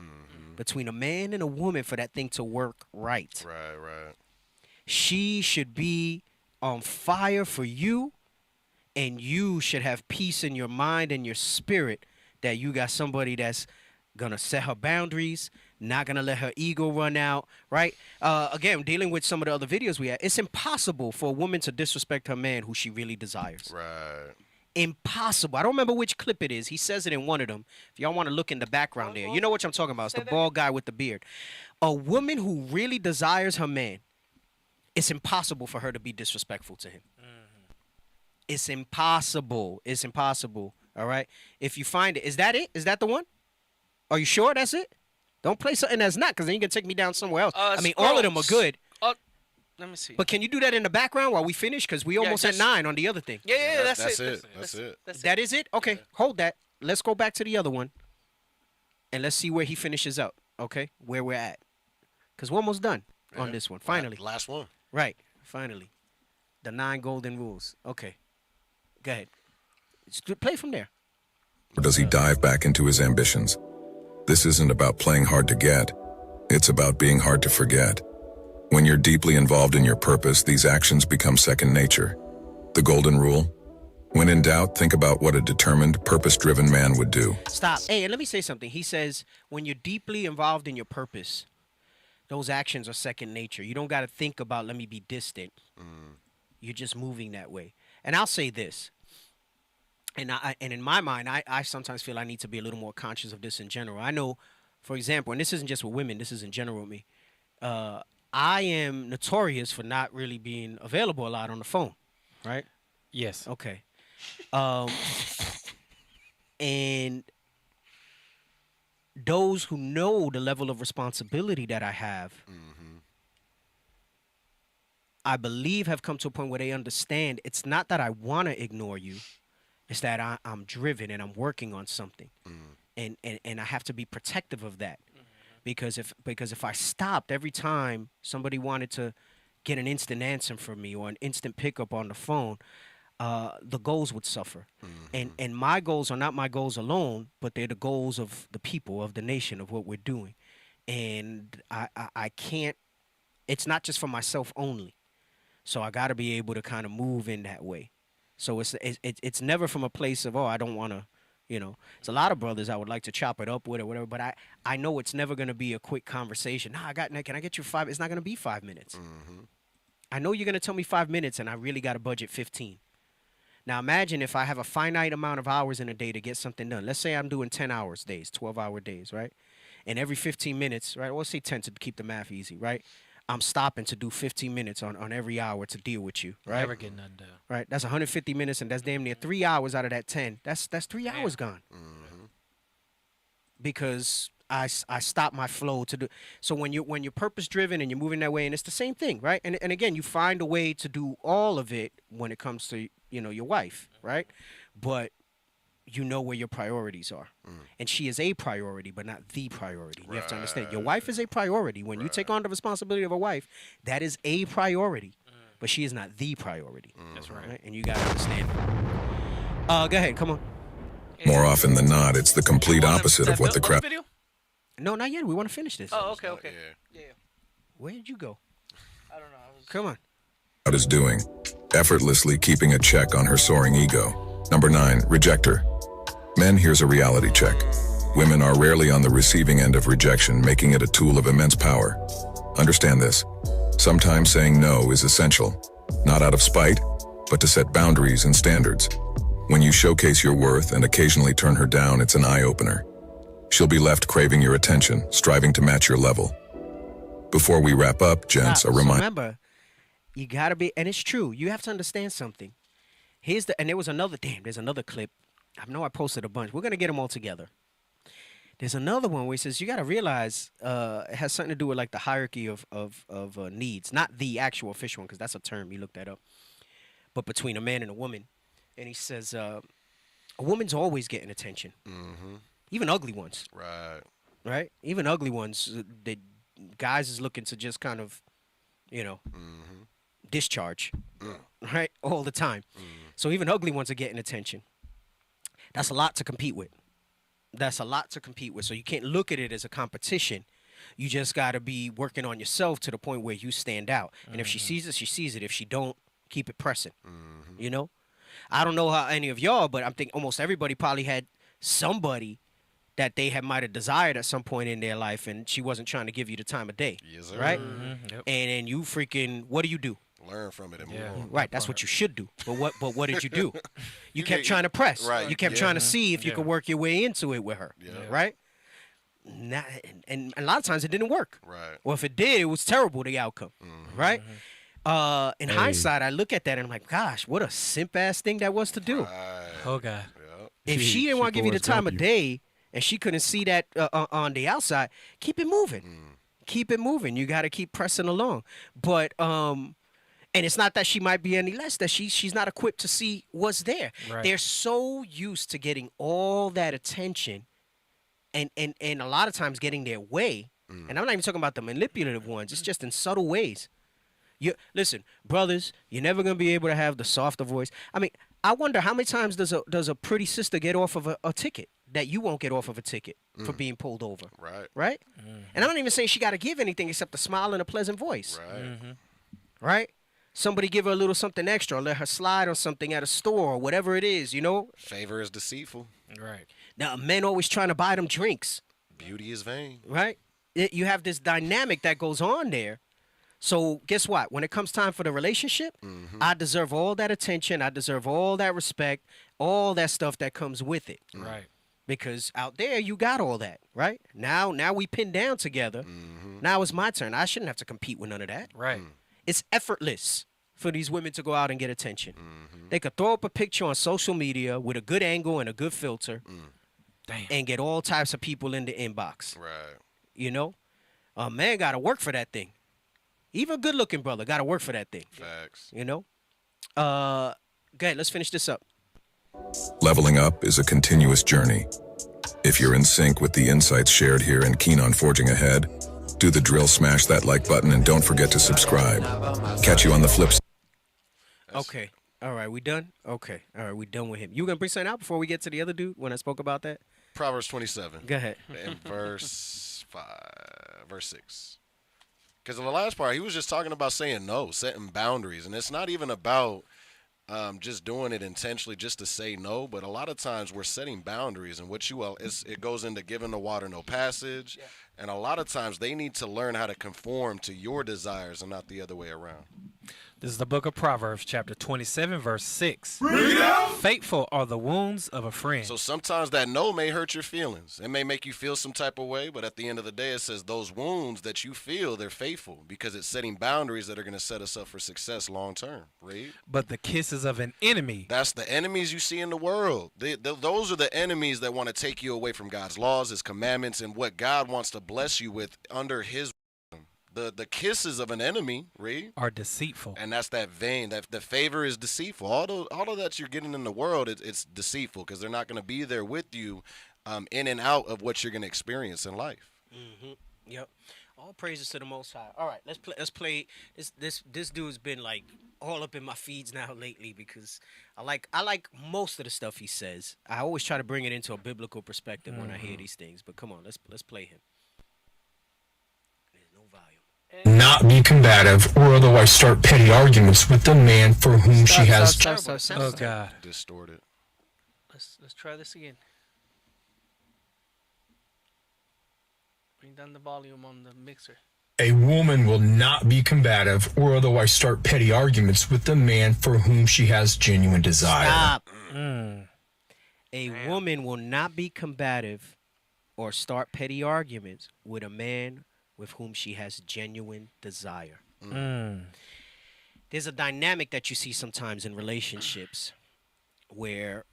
between a man and a woman for that thing to work right. Right. She should be on fire for you, and you should have peace in your mind and your spirit that you got somebody that's gonna set her boundaries, not gonna let her ego run out, right? Again, dealing with some of the other videos we had, it's impossible for a woman to disrespect her man who she really desires. Right. Impossible. I don't remember which clip it is. He says it in one of them. If y'all want to look in the background there, you know what I'm talking about. It's the bald guy with the beard. A woman who really desires her man, it's impossible for her to be disrespectful to him. It's impossible. It's impossible. All right? If you find it, is that it? Is that the one? Are you sure that's it? Don't play something that's not, because then you can take me down somewhere else. I mean, all of them are good. Let me see. But can you do that in the background while we finish? Because we almost at 9 on the other thing. Yeah, that's it. That's it. That is it? Okay, hold that. Let's go back to the other one. And let's see where he finishes up, okay? Where we're at. Because we're almost done on this one, finally. Last one. Right, finally. The 9 golden rules. Okay, go ahead. Play from there. Or does he dive back into his ambitions? This isn't about playing hard to get. It's about being hard to forget. When you're deeply involved in your purpose, these actions become second nature. The golden rule? When in doubt, think about what a determined, purpose-driven man would do. Stop. Hey, and let me say something. He says, when you're deeply involved in your purpose, those actions are second nature. You don't got to think about, let me be distant. You're just moving that way. And I'll say this. And in my mind, I sometimes feel I need to be a little more conscious of this in general. I know, for example, and this isn't just with women, this is in general with me. I am notorious for not really being available a lot on the phone, right? Yes. Okay. And those who know the level of responsibility that I have, I believe have come to a point where they understand it's not that I want to ignore you. It's that I'm driven and I'm working on something. And I have to be protective of that. Because if I stopped every time somebody wanted to get an instant answer from me or an instant pickup on the phone, the goals would suffer. And my goals are not my goals alone, but they're the goals of the people, of the nation, of what we're doing. And I can't, it's not just for myself only. So I got to be able to kind of move in that way. So it's never from a place of, oh, I don't want to, you know. It's a lot of brothers I would like to chop it up with or whatever, but I know it's never going to be a quick conversation. Nah, can I get you 5? It's not going to be 5 minutes. I know you're going to tell me 5 minutes and I really got to budget 15. Now imagine if I have a finite amount of hours in a day to get something done. Let's say I'm doing 10 hours days, 12-hour days, right? And every 15 minutes, right? Let's say 10 to keep the math easy, right? I'm stopping to do 15 minutes on every hour to deal with you, right? Never getting nothing done. Right? That's 150 minutes, and that's damn near 3 hours out of that 10. That's 3 hours gone. Because I stop my flow to do. So when you're purpose driven and you're moving that way, and it's the same thing, right? And again, you find a way to do all of it when it comes to your wife, right? But you know where your priorities are. And she is a priority, but not the priority. You have to understand. Your wife is a priority. When you take on the responsibility of a wife, that is a priority. But she is not the priority. That's right. And you got to understand. Go ahead. Come on. More often than not, it's the complete opposite of what the crowd... No, not yet. We want to finish this. Oh, okay. Yeah. Where did you go? I don't know. Come on. is doing, effortlessly keeping a check on her soaring ego. Number 9, reject her. Men, here's a reality check. Women are rarely on the receiving end of rejection, making it a tool of immense power. Understand this. Sometimes saying no is essential, not out of spite, but to set boundaries and standards. When you showcase your worth and occasionally turn her down, it's an eye-opener. She'll be left craving your attention, striving to match your level. Before we wrap up, gents, a reminder. Remember, you gotta be, and it's true, you have to understand something. And there's another clip. I know I posted a bunch. We're gonna get them all together. There's another one where he says you gotta realize it has something to do with like the hierarchy of needs, not the actual official one, because that's a term, you look that up, but between a man and a woman. And he says a woman's always getting attention, even ugly ones. Right. Right. Even ugly ones. The guys is looking to just kind of you know, discharge, right, all the time. So even ugly ones are getting attention. That's a lot to compete with. So you can't look at it as a competition. You just got to be working on yourself to the point where you stand out. And if she sees it, she sees it. If she don't, keep it pressing. You know? I don't know how any of y'all, but I'm thinking almost everybody probably had somebody that they might have desired at some point in their life, and she wasn't trying to give you the time of day. Yes, sir. Right? And then you freaking, what do? Learn from it and move on. Right, that's what you should do. But what did you do? You kept trying to press. Right. You kept trying to see if you could work your way into it with her. Right? And a lot of times it didn't work. Right. Or if it did, it was terrible, the outcome. Right? In hindsight, I look at that and I'm like, gosh, what a simp ass thing that was to do. Oh God. If she didn't want to give you the time of day and she couldn't see that on the outside, keep it moving. Keep it moving. You got to keep pressing along. But and it's not that she might be any less, that she's not equipped to see what's there. Right. They're so used to getting all that attention and a lot of times getting their way. And I'm not even talking about the manipulative ones. It's just in subtle ways. Listen, brothers, you're never going to be able to have the softer voice. I mean, I wonder how many times does a pretty sister get off of a ticket that you won't get off of a ticket for being pulled over. Right? And I'm not even saying she got to give anything except a smile and a pleasant voice. Right? Somebody give her a little something extra, or let her slide on something at a store or whatever it is, you know? Favor is deceitful. Right. Now, men always trying to buy them drinks. Beauty is vain. Right? You have this dynamic that goes on there. So guess what? When it comes time for the relationship, I deserve all that attention. I deserve all that respect, all that stuff that comes with it. Right. Because out there, you got all that, right? Now we pinned down together. Now it's my turn. I shouldn't have to compete with none of that. Right. It's effortless for these women to go out and get attention. They could throw up a picture on social media with a good angle and a good filter and get all types of people in the inbox. Right. You know? A man got to work for that thing. Even a good-looking brother got to work for that thing. Facts. You know? Go ahead, let's finish this up. Leveling up is a continuous journey. If you're in sync with the insights shared here and keen on forging ahead, do the drill, smash that like button, and don't forget to subscribe. Catch you on the flip side. Okay. All right, we done? Okay. All right, we done with him. You going to bring something out before we get to the other dude when I spoke about that? Proverbs 27. Go ahead. In verse 6. Because in the last part, he was just talking about saying no, setting boundaries. And it's not even about just doing it intentionally just to say no, but a lot of times we're setting boundaries, and it goes into giving the water no passage. Yeah. And a lot of times they need to learn how to conform to your desires and not the other way around. This is the book of Proverbs, chapter 27, verse 6. Faithful are the wounds of a friend. So sometimes that no may hurt your feelings. It may make you feel some type of way, but at the end of the day, it says those wounds that you feel, they're faithful because it's setting boundaries that are going to set us up for success long term. Read. But the kisses of an enemy. That's the enemies you see in the world. Those are the enemies that want to take you away from God's laws, His commandments, and what God wants to bless you with under His. The kisses of an enemy, read, are deceitful, and that's that vein. That the favor is deceitful. All of that you're getting in the world, it's deceitful because they're not going to be there with you, in and out of what you're going to experience in life. Yep. All praises to the Most High. All right, let's play. This dude's been like all up in my feeds now lately because I like most of the stuff he says. I always try to bring it into a biblical perspective when I hear these things. But come on, let's play him. Not be combative or otherwise start petty arguments with the man for whom she has. Oh God! Distorted. Let's try this again. Bring down the volume on the mixer. A woman will not be combative or otherwise start petty arguments with the man for whom she has genuine desire. Stop. A woman will not be combative or start petty arguments with a man with whom she has genuine desire. There's a dynamic that you see sometimes in relationships where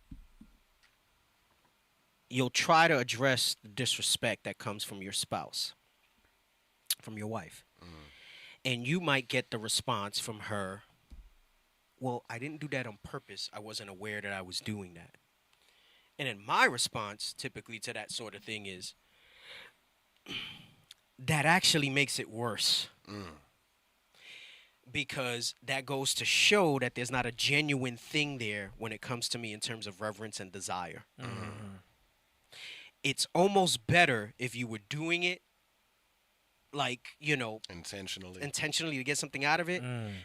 you'll try to address the disrespect that comes from your spouse, from your wife. And you might get the response from her, well, I didn't do that on purpose. I wasn't aware that I was doing that. And then my response typically to that sort of thing is, that actually makes it worse. because that goes to show that there's not a genuine thing there when it comes to me in terms of reverence and desire. It's almost better if you were doing it like, intentionally to get something out of it,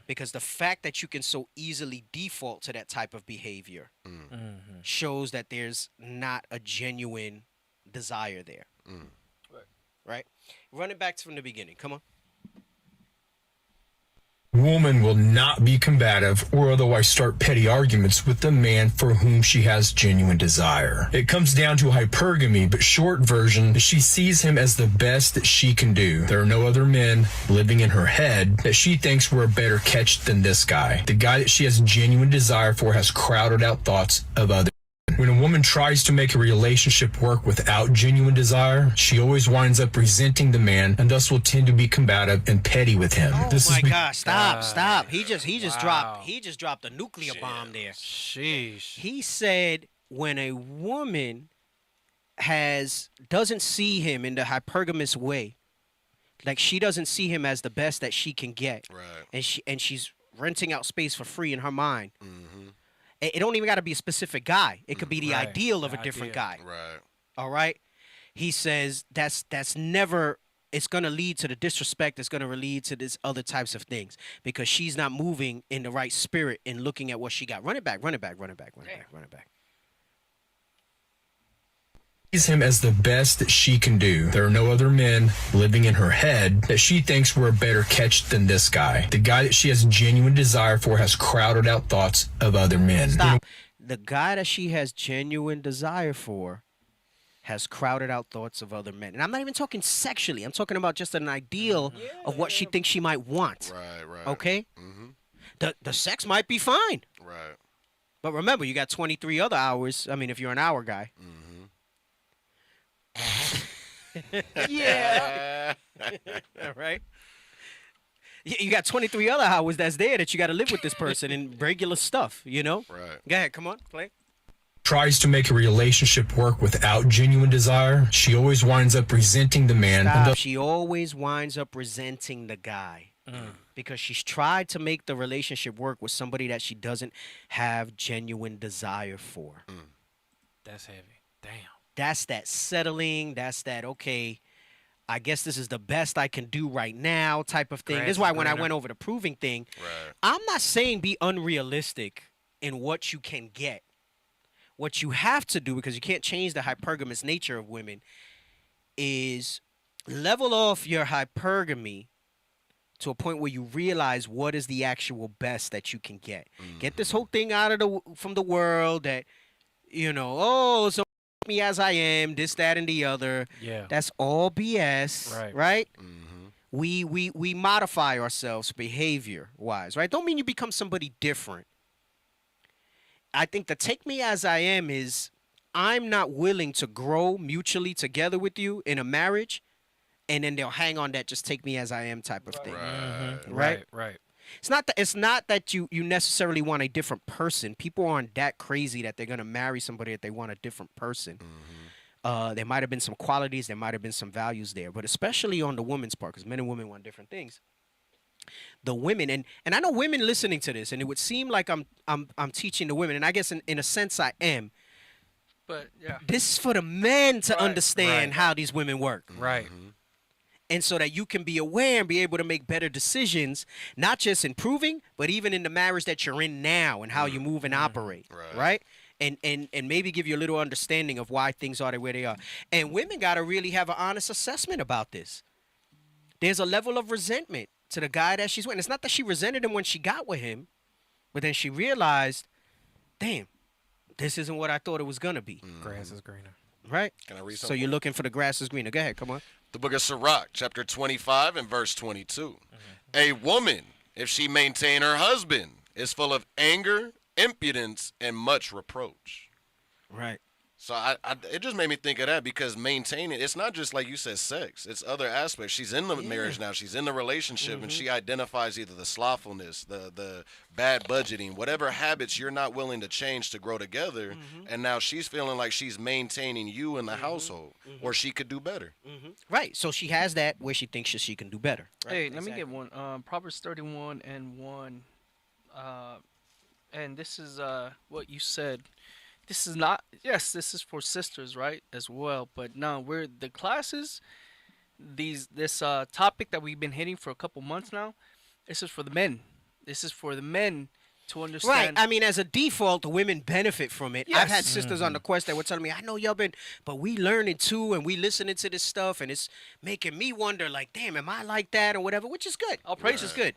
because the fact that you can so easily default to that type of behavior shows that there's not a genuine desire there. Right? Run it back from the beginning. Come on. Woman will not be combative or otherwise start petty arguments with the man for whom she has genuine desire. It comes down to hypergamy, but short version, she sees him as the best that she can do. There are no other men living in her head that she thinks were a better catch than this guy. The guy that she has genuine desire for has crowded out thoughts of others. When a woman tries to make a relationship work without genuine desire, she always winds up resenting the man and thus will tend to be combative and petty with him. Oh my gosh, stop. He just dropped a nuclear bomb there. Sheesh. He said when a woman doesn't see him in the hypergamous way, like she doesn't see him as the best that she can get. Right. And she's renting out space for free in her mind. It don't even got to be a specific guy. It could be the ideal of a different guy. Right. All right. He says that's never. It's gonna lead to the disrespect. It's gonna lead to this other types of things because she's not moving in the right spirit and looking at what she got. Run it back. Sees him as the best that she can do. There are no other men living in her head that she thinks were a better catch than this guy. The guy that she has genuine desire for has crowded out thoughts of other men. Stop. The guy that she has genuine desire for has crowded out thoughts of other men. And I'm not even talking sexually. I'm talking about just an ideal of what she thinks she might want. Right. Okay? The sex might be fine. Right. But remember, you got 23 other hours. I mean, if you're an hour guy. Yeah. Right. You got 23 other hours that's there that you got to live with this person and regular stuff, Right. Go ahead. Come on. Play. Tries to make a relationship work without genuine desire, she always winds up resenting the man. Stop. She always winds up resenting the guy because she's tried to make the relationship work with somebody that she doesn't have genuine desire for. That's heavy. Damn. That's that settling. That's that, okay, I guess this is the best I can do right now type of thing. This is why when I went over the proving thing, I'm not saying be unrealistic in what you can get. What you have to do, because you can't change the hypergamous nature of women, is level off your hypergamy to a point where you realize what is the actual best that you can get. Get this whole thing out of from the world that, so me as I am, this, that, and the other. Yeah. That's all BS. Right? We modify ourselves behavior-wise, right? Don't mean you become somebody different. I think the take me as I am is I'm not willing to grow mutually together with you in a marriage, and then they'll hang on that just take me as I am type of thing. Right. It's not that you necessarily want a different person. People aren't that crazy that they're gonna marry somebody that they want a different person. There might have been some qualities, there might have been some values there, but especially on the woman's part, because men and women want different things. The women, and I know women listening to this, and it would seem like I'm teaching the women, and I guess in a sense I am. But yeah, this is for the men to understand how these women work. Right. And so that you can be aware and be able to make better decisions, not just in proving, but even in the marriage that you're in now and how you move and operate, right? And maybe give you a little understanding of why things are the way they are. And women got to really have an honest assessment about this. There's a level of resentment to the guy that she's with. And it's not that she resented him when she got with him, but then she realized, damn, this isn't what I thought it was going to be. Grass is greener. Right? Can I read So something? you're looking for the grass is greener. Go ahead, come on. The book of Sirach, chapter 25 and verse 22. A woman, if she maintain her husband, is full of anger, impudence, and much reproach. Right. So it just made me think of that, because maintaining, it's not just like you said, sex. It's other aspects. She's in the marriage now. She's in the relationship, and she identifies either the slothfulness, the bad budgeting, whatever habits you're not willing to change to grow together. And now she's feeling like she's maintaining you in the household, or she could do better. Right. So she has that where she thinks she can do better. Right? Hey, let me get one. Proverbs 31:1. And this is what you said. This is not, yes, this is for sisters, right, as well. But no, we're the classes, this topic that we've been hitting for a couple months now, this is for the men. This is for the men to understand. Right. I mean, as a default, the women benefit from it. Yes. I've had sisters on the quest that were telling me, I know y'all been, but we learning too, and we listening to this stuff, and it's making me wonder, like, damn, am I like that or whatever, which is good. All praise is good.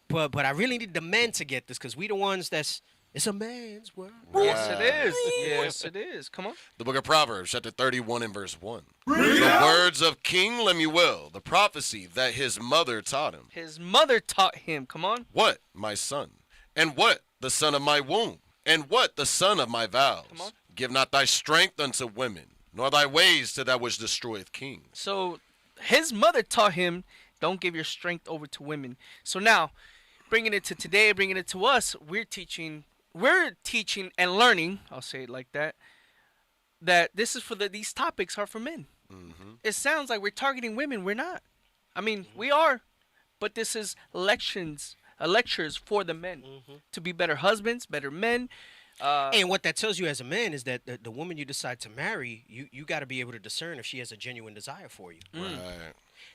But I really need the men to get this, because we the ones it's a man's world. Yes, it is. Yes, it is. Come on. The book of Proverbs, chapter 31 and verse 1. The words of King Lemuel, the prophecy that his mother taught him. His mother taught him. Come on. What, my son? And what, the son of my womb? And what, the son of my vows? Come on. Give not thy strength unto women, nor thy ways to that which destroyeth kings. So his mother taught him, don't give your strength over to women. So now, bringing it to today, bringing it to us, we're teaching and learning, I'll say it like that this is for these topics are for men. It sounds like we're targeting women. We're not. I mean, we are, but this is lectures for the men to be better husbands, better men. And what that tells you as a man is that the woman you decide to marry, you got to be able to discern if she has a genuine desire for you. Right.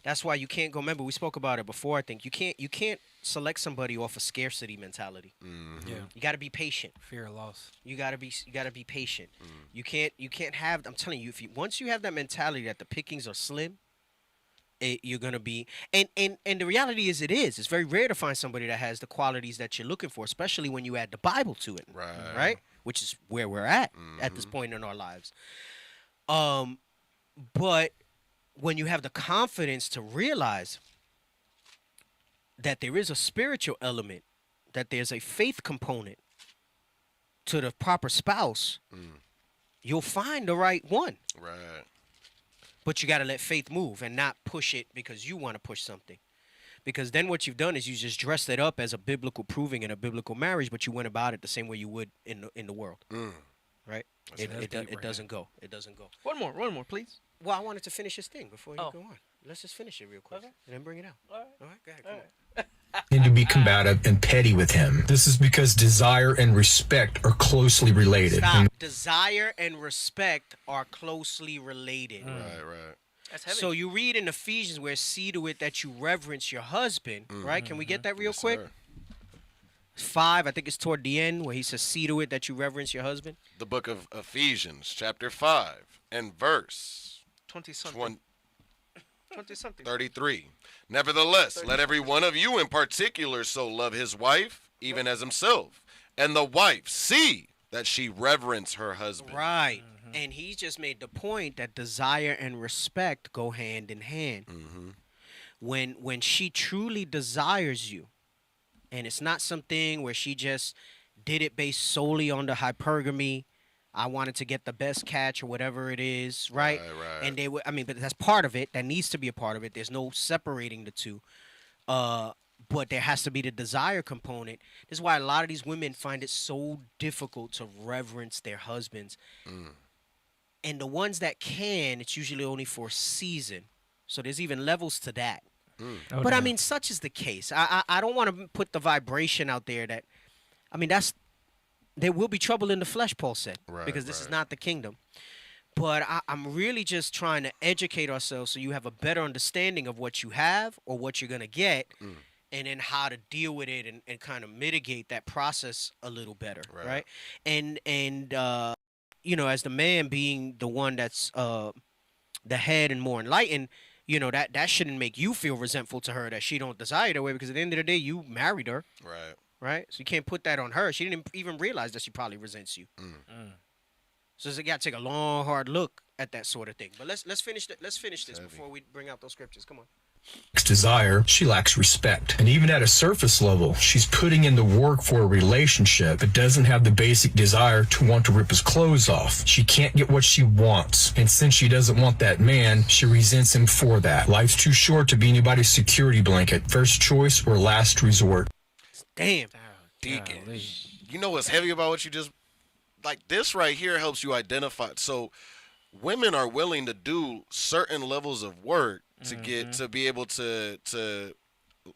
That's why you can't go. Remember, we spoke about it before. I think you can't select somebody off a scarcity mentality. Yeah. You got to be patient. Fear of loss. You got to be patient. You can't have. I'm telling you, once you have that mentality that the pickings are slim, you're gonna be. And the reality is, it's very rare to find somebody that has the qualities that you're looking for, especially when you add the Bible to it. Right. Which is where we're at this point in our lives. But when you have the confidence to realize that there is a spiritual element, that there's a faith component to the proper spouse, you'll find the right one. Right. But you got to let faith move and not push it because you want to push something. Because then what you've done is you just dressed it up as a biblical proving in a biblical marriage, but you went about it the same way you would in the world. Right? It doesn't go. It doesn't go. One more, please. Well, I wanted to finish this thing before you go on. Let's just finish it real quick and then bring it out. All right, go ahead. Come on. And to be combative and petty with him. This is because desire and respect are closely related. Stop. Desire and respect are closely related. Right. That's heavy. So you read in Ephesians where see to it that you reverence your husband, right? Can we get that real quick? Sir. 5, I think it's toward the end where he says see to it that you reverence your husband. The book of Ephesians, chapter 5 and verse 20-something. 33. Nevertheless, let every one of you in particular so love his wife, even as himself, and the wife see that she reverence her husband. Right. And he just made the point that desire and respect go hand in hand. When she truly desires you, and it's not something where she just did it based solely on the hypergamy, I wanted to get the best catch or whatever it is, right? And they would, but that's part of it. That needs to be a part of it. There's no separating the two. But there has to be the desire component. This is why a lot of these women find it so difficult to reverence their husbands. And the ones that can, it's usually only for a season. So there's even levels to that. But such is the case. I don't want to put the vibration out there that, there will be trouble in the flesh, Paul said, because this is not the kingdom. But I'm really just trying to educate ourselves so you have a better understanding of what you have or what you're going to get, and then how to deal with it and kind of mitigate that process a little better, right? And as the man being the one that's the head and more enlightened, that shouldn't make you feel resentful to her that she don't desire that way, because at the end of the day, you married her. Right? So you can't put that on her. She didn't even realize that she probably resents you. So you got to take a long, hard look at that sort of thing. But let's finish this before we bring out those scriptures. Come on. desire, she lacks respect. And even at a surface level, she's putting in the work for a relationship, but doesn't have the basic desire to want to rip his clothes off. She can't get what she wants. And since she doesn't want that man, she resents him for that. Life's too short to be anybody's security blanket, first choice or last resort. Damn. Deacon. You know what's heavy about what you just, like this right here helps you identify. So women are willing to do certain levels of work to get to be able to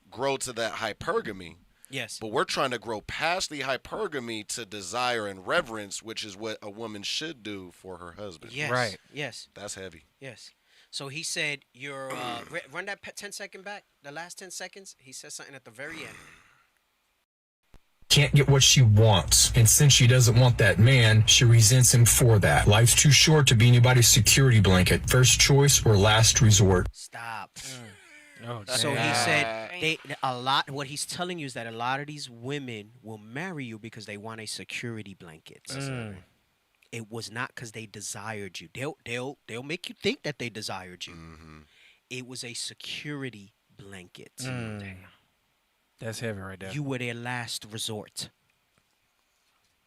grow to that hypergamy. Yes. But we're trying to grow past the hypergamy to desire and reverence, which is what a woman should do for her husband. Yes. Right. Yes. That's heavy. Yes. So he said, "You're run that 10-second back. The last 10 seconds." He says something at the very end. Can't get what she wants. And since she doesn't want that man, she resents him for that. Life's too short to be anybody's security blanket, first choice or last resort. Stop. Oh, So he said what he's telling you is that a lot of these women will marry you because they want a security blanket. It was not because they desired you. They'll make you think that they desired you. It was a security blanket. Damn. That's heavy right there. You were their last resort.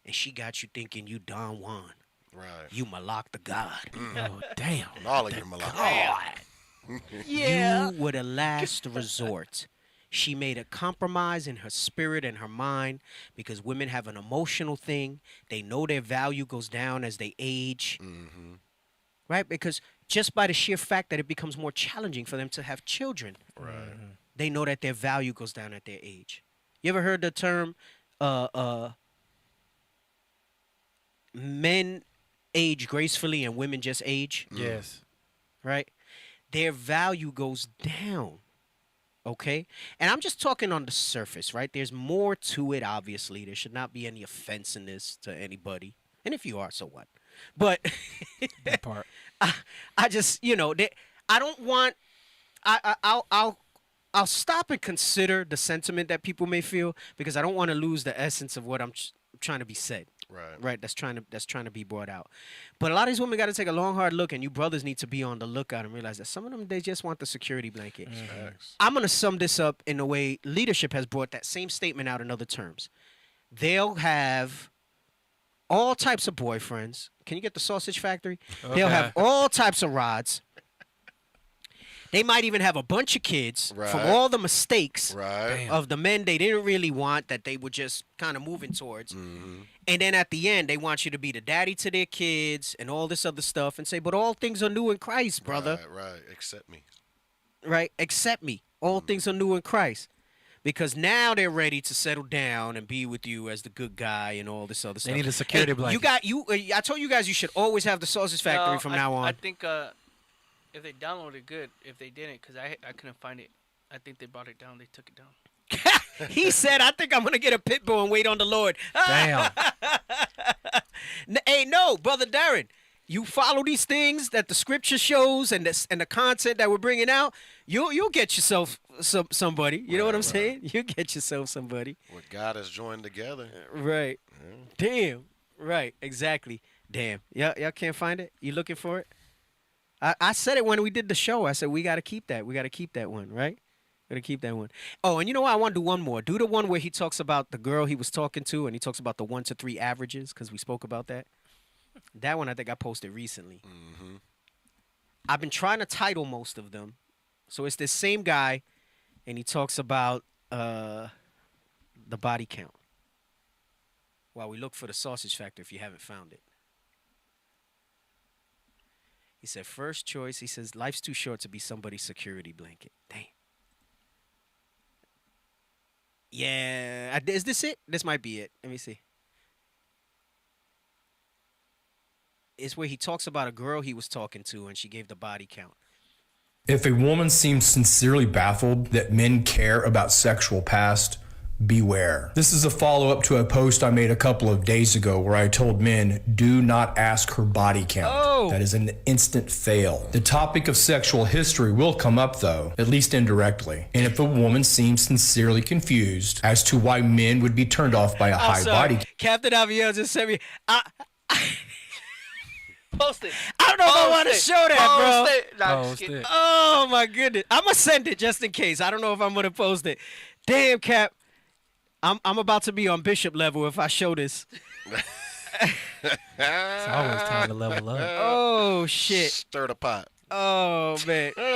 And she got you thinking you Don Juan. Right. You Malak the God. Oh, damn. All of you Malak. Yeah. You were the last resort. She made a compromise in her spirit and her mind because women have an emotional thing. They know their value goes down as they age. Right? Because just by the sheer fact that it becomes more challenging for them to have children. Right. They know that their value goes down at their age. You ever heard the term men age gracefully and women just age? Yes. Right? Their value goes down. Okay? And I'm just talking on the surface, right? There's more to it, obviously. There should not be any offense in this to anybody. And if you are, so what? But that part. I just, I don't want I'll stop and consider the sentiment that people may feel because I don't want to lose the essence of what I'm trying to be said. Right. That's trying to be brought out. But a lot of these women got to take a long, hard look, and you brothers need to be on the lookout and realize that some of them, they just want the security blanket. I'm going to sum this up in a way leadership has brought that same statement out in other terms. They'll have all types of boyfriends. Can you get the sausage factory? Okay. They'll have all types of rods. They might even have a bunch of kids from all the mistakes of the men they didn't really want that they were just kind of moving towards. And then at the end, they want you to be the daddy to their kids and all this other stuff and say, but all things are new in Christ, brother. Right. Accept me. Right. Accept me. All things are new in Christ. Because now they're ready to settle down and be with you as the good guy and all this other stuff. They need a security blanket. I told you guys you should always have the sausage factory from now on. I think if they downloaded it, good. If they didn't, because I couldn't find it. I think they brought it down. They took it down. He said, I think I'm going to get a pit bull and wait on the Lord. Damn. Hey, no, Brother Darren. You follow these things that the scripture shows and the content that we're bringing out, you'll get yourself somebody. You know what I'm saying? You'll get yourself somebody. What God has joined together. Right. Yeah. Damn. Right. Exactly. Damn. Y'all can't find it? You looking for it? I said it when we did the show. I said, we got to keep that. We got to keep that one, right? Got to keep that one. Oh, and you know what? I want to do one more. Do the one where he talks about the girl he was talking to, and he talks about the 1 to 3 averages, because we spoke about that. That one I think I posted recently. I've been trying to title most of them. So it's this same guy, and he talks about the body count. While we look for the sausage factor if you haven't found it. He said, first choice, he says, life's too short to be somebody's security blanket. Damn. Yeah. Is this it? This might be it. Let me see. It's where he talks about a girl he was talking to, and she gave the body count. If a woman seems sincerely baffled that men care about sexual past, beware. This is a follow-up to a post I made a couple of days ago where I told men, do not ask her body count. Oh. That is an instant fail. The topic of sexual history will come up though, at least indirectly. And if a woman seems sincerely confused as to why men would be turned off by a high body count. Captain Aviel just sent me... Post it. I don't know if I want to show that, bro. Post it. Nah, I'm just kidding. Oh my goodness. I'm gonna send it just in case. I don't know if I'm gonna post it. Damn, Cap. I'm about to be on Bishop level if I show this. It's always time to level up. Oh shit. Stir the pot. Oh man. You I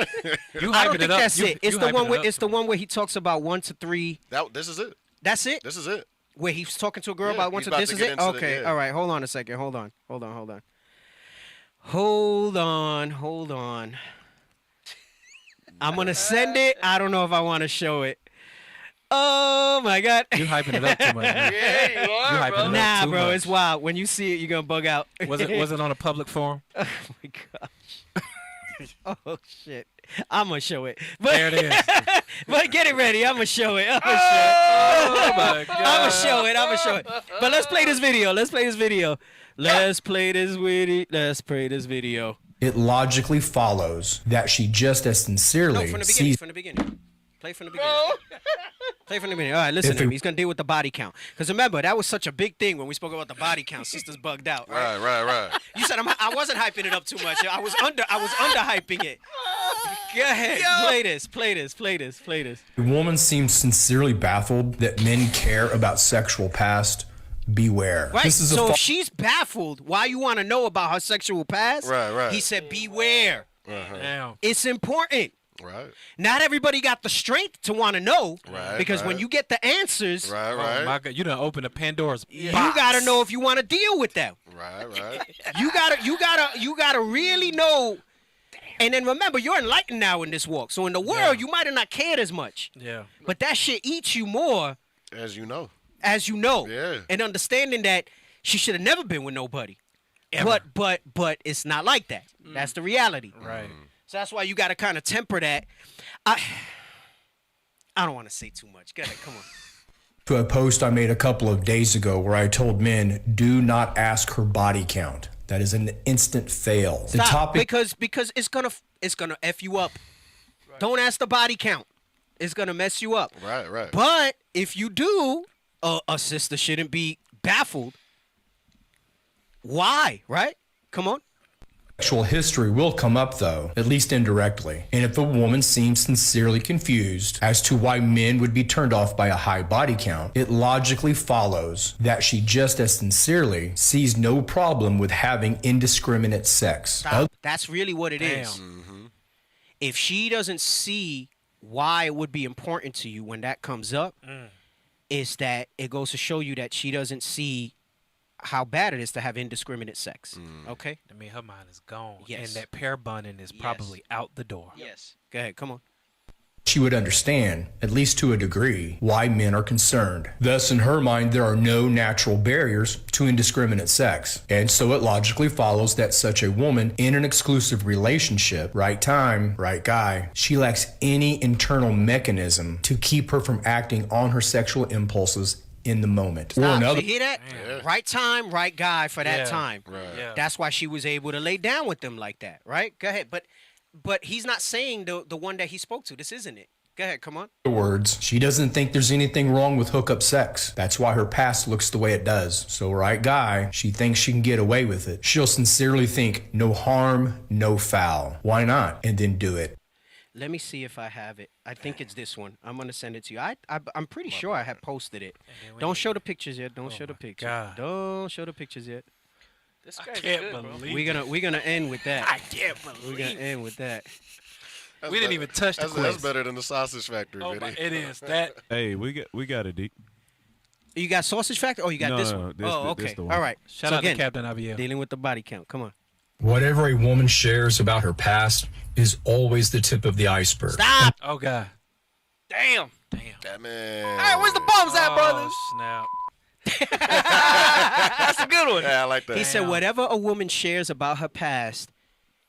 don't hyping think it up. that's it. It's You the hyping one it where up it's the too one where he talks about 1 to 3. This is it. That's it? This is it. Where he's talking to a girl Yeah, about 1 he's to about this to is get it? into the- Okay. yeah. All right. Hold on a second. Hold on. I'm gonna send it. I don't know if I want to show it. Oh my god. You hyping it up too much. Man. Yeah, you are, You hyping bro. it up Nah, too bro, much. it's wild. When you see it, you're gonna bug out. Was it on a public forum? Oh my gosh. Oh shit. I'm gonna show it. But, There it is. but get it ready. I'm gonna show it. Oh my god. I'm gonna show it. But let's play this video. Let's play this video. It logically follows that she just as sincerely No, from the beginning. sees From the beginning. Play from the beginning. Play from the beginning. All right, listen If to him. it- He's gonna deal with the body count. Because remember, that was such a big thing when we spoke about the body count. Sisters bugged out. Right. You said I wasn't hyping it up too much. I was under hyping it. Go ahead. Play this. The woman seems sincerely baffled that men care about sexual past. Beware. Right. This is a So fa- if she's baffled, why you want to know about her sexual past? Right. He said, beware. Damn. It's important. Right. Not everybody got the strength to want to know. Right, Because when right. you get the answers, Right. Oh my god, you done opened a Pandora's you box. gotta know if you want to deal with them. Right. You gotta really know. And then remember, you're enlightened now in this walk. So in the world, you might have not cared as much. Yeah. But that shit eats you more As you know. as you know. Yeah. And understanding that she should have never been with nobody. But it's not like that. That's the reality. Right. So that's why you gotta kind of temper that. I don't want to say too much. Go ahead, come on. to a post I made a couple of days ago where I told men, do not ask her body count. That is an instant fail. The Stop, topic because it's gonna F you up. Right. Don't ask the body count. It's gonna mess you up. Right. But if you do, a sister shouldn't be baffled. Why? Right? Come on. sexual history will come up, though, at least indirectly. And if a woman seems sincerely confused as to why men would be turned off by a high body count, it logically follows that she just as sincerely sees no problem with having indiscriminate sex. Stop. That's really what it is. Mm-hmm. If she doesn't see why it would be important to you when that comes up, is that it goes to show you that she doesn't see how bad it is to have indiscriminate sex. Okay? I mean, her mind is gone. Yes. And that pair bonding is probably out the door. Yes. Go ahead. Come on. She would understand, at least to a degree, why men are concerned. Thus, in her mind, there are no natural barriers to indiscriminate sex. And so it logically follows that such a woman in an exclusive relationship, right time, right guy, she lacks any internal mechanism to keep her from acting on her sexual impulses in the moment. Stop. Or another. You hear that? Yeah. Right time, right guy for that time. Right. Yeah. That's why she was able to lay down with them like that, right? Go ahead. But he's not saying the one that he spoke to. This isn't it. Go ahead, come on. In other words, she doesn't think there's anything wrong with hookup sex. That's why her past looks the way it does. So, right guy, she thinks she can get away with it. She'll sincerely think, no harm, no foul. Why not? And then do it. Let me see if I have it. I think it's this one. I'm going to send it to you. I'm pretty sure I had posted it. Don't show the pictures yet. Don't show the pictures. God. Don't show the pictures yet. This guy's can't good, believe bro. We're gonna end with that. I can't believe We're gonna end with that. We didn't even touch the That's quiz. better than the sausage factory Oh video. my, it is. That Hey, we got it, D. You got Sausage Factory? Oh, you got No, this no, one. this- Oh, this okay. the one. All right. shout So out again, to Captain Abiel. dealing with the body count. Come on. Whatever a woman shares about her past is always the tip of the iceberg. Stop. Oh God. Damn. Damn it. All right, where's the bombs at, brothers? Oh snap. That's a good one. Yeah, I like that. He said whatever a woman shares about her past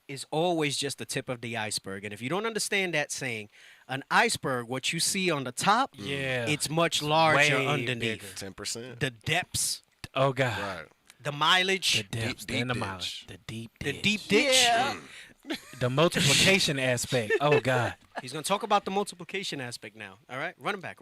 is always just the tip of the iceberg. And if you don't understand that saying, an iceberg, what you see on the top, Yeah. it's much larger Way underneath. 10%. The depths, Oh God. Right. the mileage, The depths deep and the ditch. mileage. The deep the ditch. deep ditch. The multiplication aspect. Oh God. He's going to talk about the multiplication aspect now. All right? Run him back.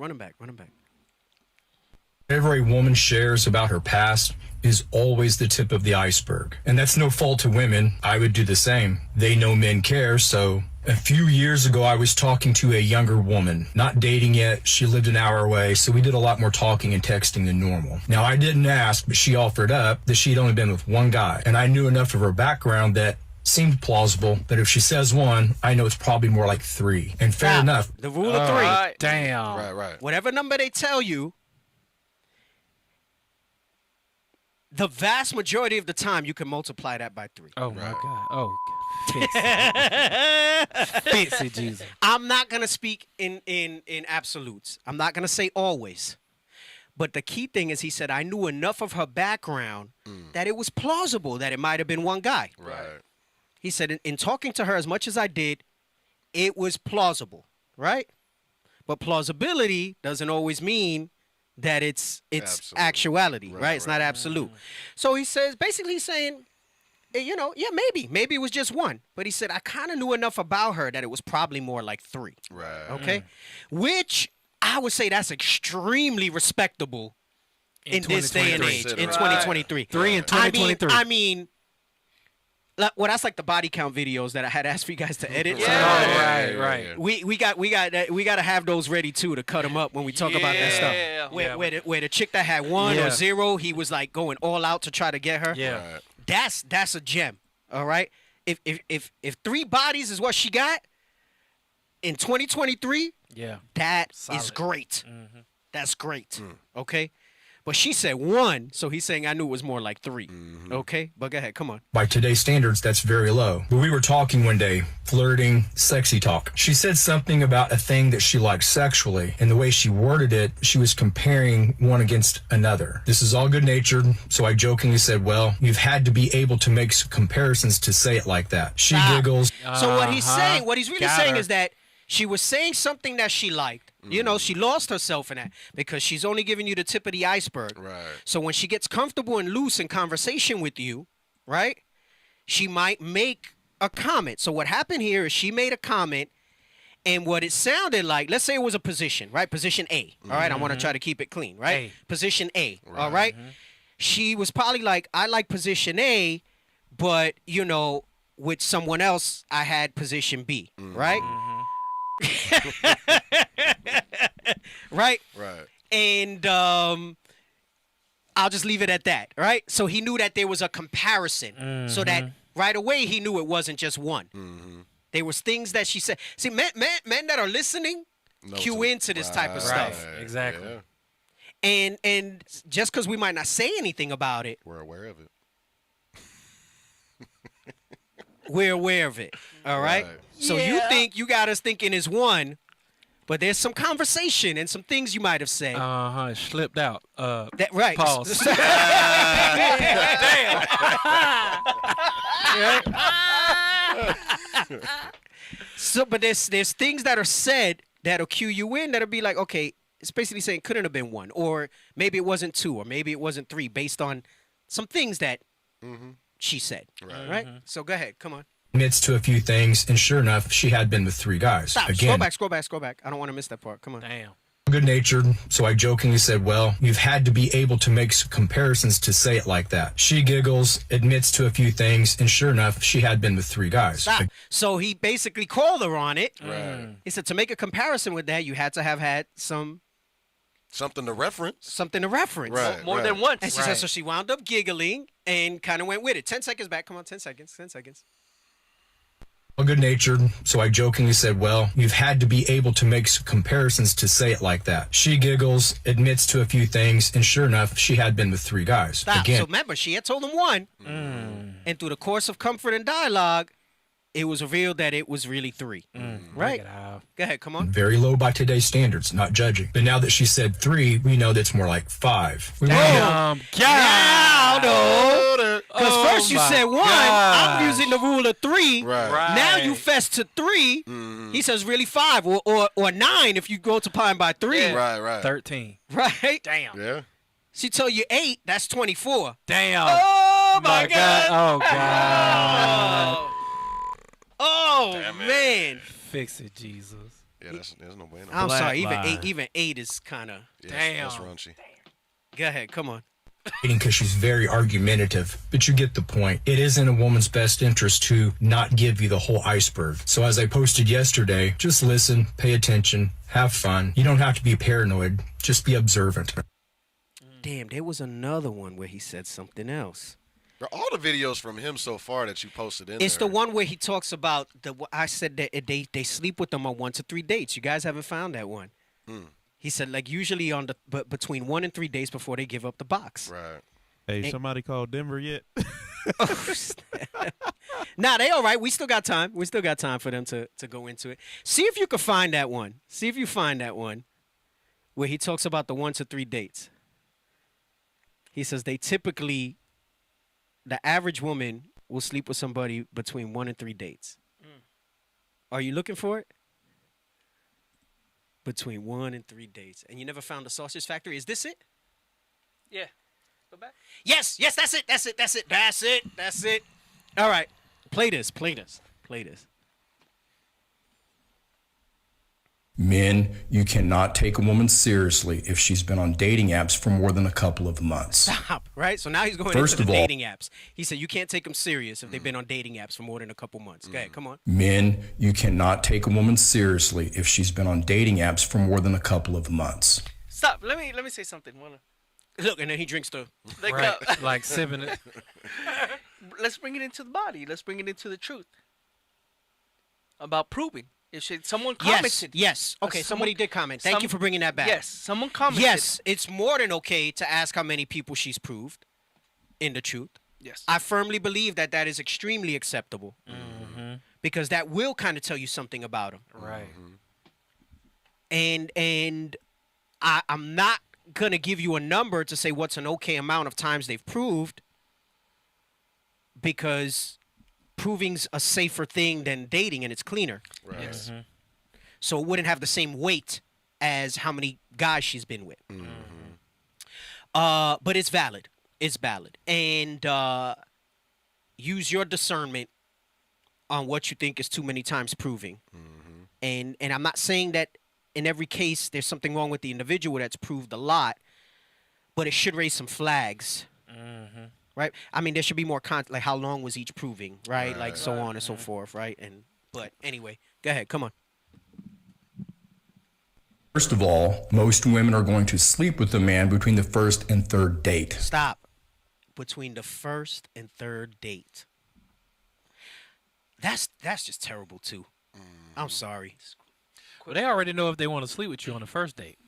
Whatever a woman shares about her past is always the tip of the iceberg. And that's no fault to women. I would do the same. They know men care, so... A few years ago, I was talking to a younger woman, not dating yet. She lived an hour away, so we did a lot more talking and texting than normal. Now, I didn't ask, but she offered up that she'd only been with one guy, and I knew enough of her background that seemed plausible, but if she says one, I know it's probably more like three. And fair enough. The rule of three. Damn. Right. Whatever number they tell you, the vast majority of the time, you can multiply that by 3. Oh, my God. Oh, God. Fix it, Jesus. I'm not going to speak in absolutes. I'm not going to say always. But the key thing is he said, I knew enough of her background that it was plausible that it might have been one guy. Right. He said, in talking to her as much as I did, it was plausible, right? But plausibility doesn't always mean that it's actuality, right? It's not absolute. So he says, basically he's saying, you know, yeah, maybe it was just one. But he said, I kind of knew enough about her that it was probably more like 3. Right. Okay? Which I would say that's extremely respectable in this day and age, in 2023. 3 in 2023. I mean, well, that's like the body count videos that I had asked for you guys to edit. Right. We got to have those ready too to cut them up when we talk about that stuff. Where the chick that had 1 or 0, he was like going all out to try to get her. Yeah. Right. That's a gem. All right. If 3 bodies is what she got in 2023, that is great. That's great. Okay. But she said 1, so he's saying I knew it was more like 3. Okay? But go ahead, come on. By today's standards, that's very low. But we were talking one day, flirting, sexy talk. She said something about a thing that she liked sexually, and the way she worded it, she was comparing one against another. This is all good-natured, so I jokingly said, well, you've had to be able to make some comparisons to say it like that. She giggles. So what he's saying, what he's really saying is that she was saying something that she liked. You know, she lost herself in that because she's only giving you the tip of the iceberg. Right. So when she gets comfortable and loose in conversation with you, right, she might make a comment. So what happened here is she made a comment, and what it sounded like, let's say it was a position, right? Position A. All right, I want to try to keep it clean, right? Position A. All right? She was probably like, I like position A, but, you know, with someone else, I had position B, right? Right? And I'll just leave it at that, right? So he knew that there was a comparison. So that right away he knew it wasn't just one. There was things that she said. See, men that are listening cue into this type of stuff. Exactly. Yeah. And just because we might not say anything about it, we're aware of it. We're aware of it. All right? So you think you got us thinking it's 1. But there's some conversation and some things you might have said. It slipped out. Right. Pause. Damn. So, but there's things that are said that'll cue you in that'll be like, okay, it's basically saying couldn't have been 1, or maybe it wasn't 2, or maybe it wasn't 3, based on some things that she said. Right. So go ahead. Come on. Admits to a few things, and sure enough, she had been with 3 guys. Stop. Again, Scroll back. I don't want to miss that part. Come on. Damn. Good-natured, so I jokingly said, well, you've had to be able to make some comparisons to say it like that. She giggles, admits to a few things, and sure enough, she had been with 3 guys. Stop. So he basically called her on it. He said to make a comparison with that, you had to have had something to reference. Right. More than once. And she said, so she wound up giggling and kind of went with it. 10 seconds back. Come on, 10 seconds. Good-natured, so I jokingly said, well, you've had to be able to make some comparisons to say it like that. She giggles, admits to a few things, and sure enough, she had been with 3 guys. Stop. Again, So remember, she had told him 1. And through the course of comfort and dialogue, it was revealed that it was really 3. Right? Go ahead, come on. very low by today's standards, not judging. But now that she said 3, we know that's more like 5. Damn. Because first you said 1, I'm using the rule of 3. Now you fess to 3. He says really 5 or 9 if you go to pine by 3. Right. 13. Right? Damn. Yeah. She tell you 8, that's 24. Damn. Oh my God. Oh God. Oh man. Fix it, Jesus. Yeah, there's no way. I'm sorry. Even 8 is kind of. That's raunchy. Go ahead. Come on. Because she's very argumentative, but you get the point. It is in a woman's best interest to not give you the whole iceberg. So as I posted yesterday, just listen, pay attention, have fun. You don't have to be paranoid, just be observant. Damn, there was another one where he said something else. All the videos from him so far that you posted in It's there. the one where he talks about I said that they sleep with them on 1 to 3 dates. You guys haven't found that one. He said like usually on between 1 and 3 days before they give up the box. Right. Hey, somebody called Denver yet? Nah, they all right. We still got time. We still got time for them to go into it. See if you can find that one. See if you find that one where he talks about the 1 to 3 dates. He says they typically, the average woman will sleep with somebody between 1 and 3 dates. Are you looking for it? Between 1 and 3 dates. And you never found the Sausage Factory? Is this it? Yeah. Go back. Yes, that's it. All right. Play this. Men, you cannot take a woman seriously if she's been on dating apps for more than a couple of months. Stop, right? So now he's going First into the of all- dating apps. He said you can't take them serious if they've been on dating apps for more than a couple months. Go ahead, come on. Men, you cannot take a woman seriously if she's been on dating apps for more than a couple of months. Stop. Let me say something. Look, and then he drinks the... Like sipping it. Let's bring it into the body. Let's bring it into the truth. About proving. Someone commented. Yes. Okay, somebody did comment. Thank you for bringing that back. Yes, someone commented. Yes, it's more than okay to ask how many people she's proved in the truth. Yes. I firmly believe that is extremely acceptable. Because that will kind of tell you something about them. Right. And I'm not going to give you a number to say what's an okay amount of times they've proved, because proving's a safer thing than dating and it's cleaner. Right. Yes. So it wouldn't have the same weight as how many guys she's been with. But it's valid. It's valid. And use your discernment on what you think is too many times proving. And I'm not saying that in every case there's something wrong with the individual that's proved a lot, but it should raise some flags. Right? I mean, there should be more like how long was each proving, right? Like so on and so forth, right? But anyway, go ahead, come on. First of all, most women are going to sleep with a man between the first and third date. Stop. Between the first and third date. That's just terrible too. I'm sorry. Well, they already know if they want to sleep with you on the first date.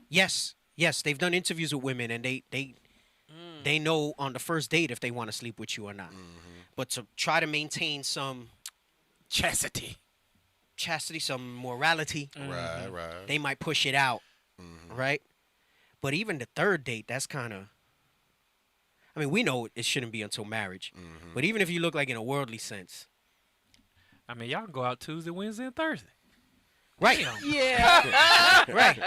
Yes, they've done interviews with women, and they know on the first date if they want to sleep with you or not. But to try to maintain some chastity, some morality, Right. they might push it out, right? But even the third date, that's kind of... I mean, we know it shouldn't be until marriage. But even if you look like in a worldly sense... I mean, y'all can go out Tuesday, Wednesday, and Thursday. Right. Yeah. Right.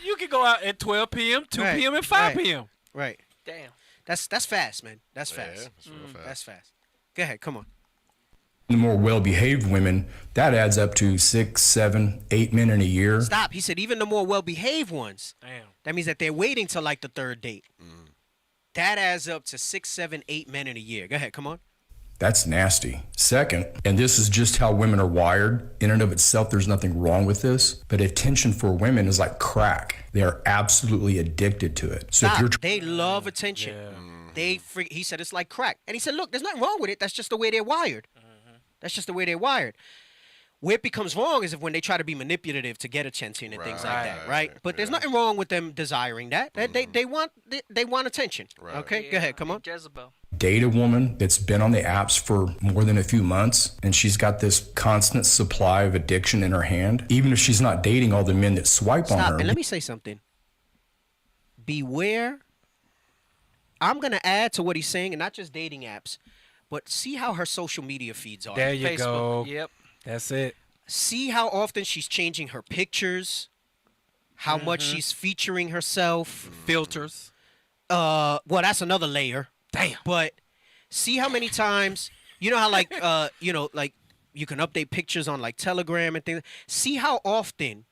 You can go out at 12 p.m., 2 p.m., and 5 p.m. Right. Damn. That's fast, man. That's fast. That's real fast. That's fast. Go ahead. Come on. The more well-behaved women, that adds up to 6, 7, 8 men in a year. Stop. He said even the more well-behaved ones. Damn. That means that they're waiting till like the third date. That adds up to 6, 7, 8 men in a year. Go ahead. Come on. That's nasty. Second, and this is just how women are wired, in and of itself, there's nothing wrong with this, but attention for women is like crack. They are absolutely addicted to it. So Stop. if you're They love attention. He said it's like crack. And he said, look, there's nothing wrong with it. That's just the way they're wired. That's just the way they're wired. Where it becomes wrong is if when they try to be manipulative to get attention and things like that, right? But there's nothing wrong with them desiring that. They want attention. Okay, go ahead, come on. Jezebel. date a woman that's been on the apps for more than a few months and she's got this constant supply of addiction in her hand, even if she's not dating all the men that swipe on her. And let me say something. Beware. I'm going to add to what he's saying, and not just dating apps, but see how her social media feeds are. There you Facebook. go. Yep. That's it. See how often she's changing her pictures, how much she's featuring herself. Filters. Well, that's another layer. Damn. But see how many times, you know how like, like you can update pictures on like Telegram and things. See how often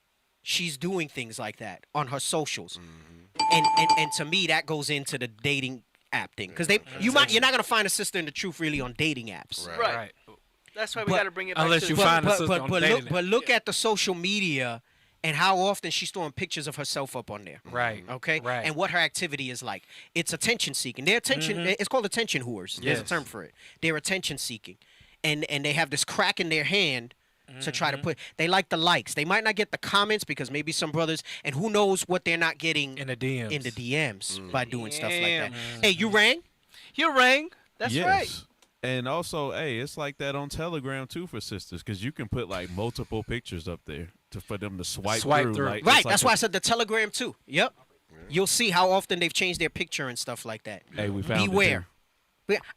she's doing things like that on her socials. And to me, that goes into the dating app thing, because you're not gonna find a sister in the truth really on dating apps. Right. That's why we got to bring it back unless to you the find a sister on dating but look at the social media and how often she's throwing pictures of herself up on there. Right. Okay. Right. And what her activity is like. It's attention seeking. Their attention. It's called attention whores. There's a Yes. term for it. They're attention seeking, and they have this crack in their hand to try to put. They like the likes. They might not get the comments because maybe some brothers, and who knows what they're not getting in the DMs. By doing stuff like that. Damn. Hey, you rang? You rang. That's Yes. right. And also, hey, it's like that on Telegram too for sisters, because you can put like multiple pictures up there for them to swipe through. Like, Right. it's like That's why I said the Telegram too. Yep. You'll see how often they've changed their picture and stuff like that. Hey, we found it, Beware.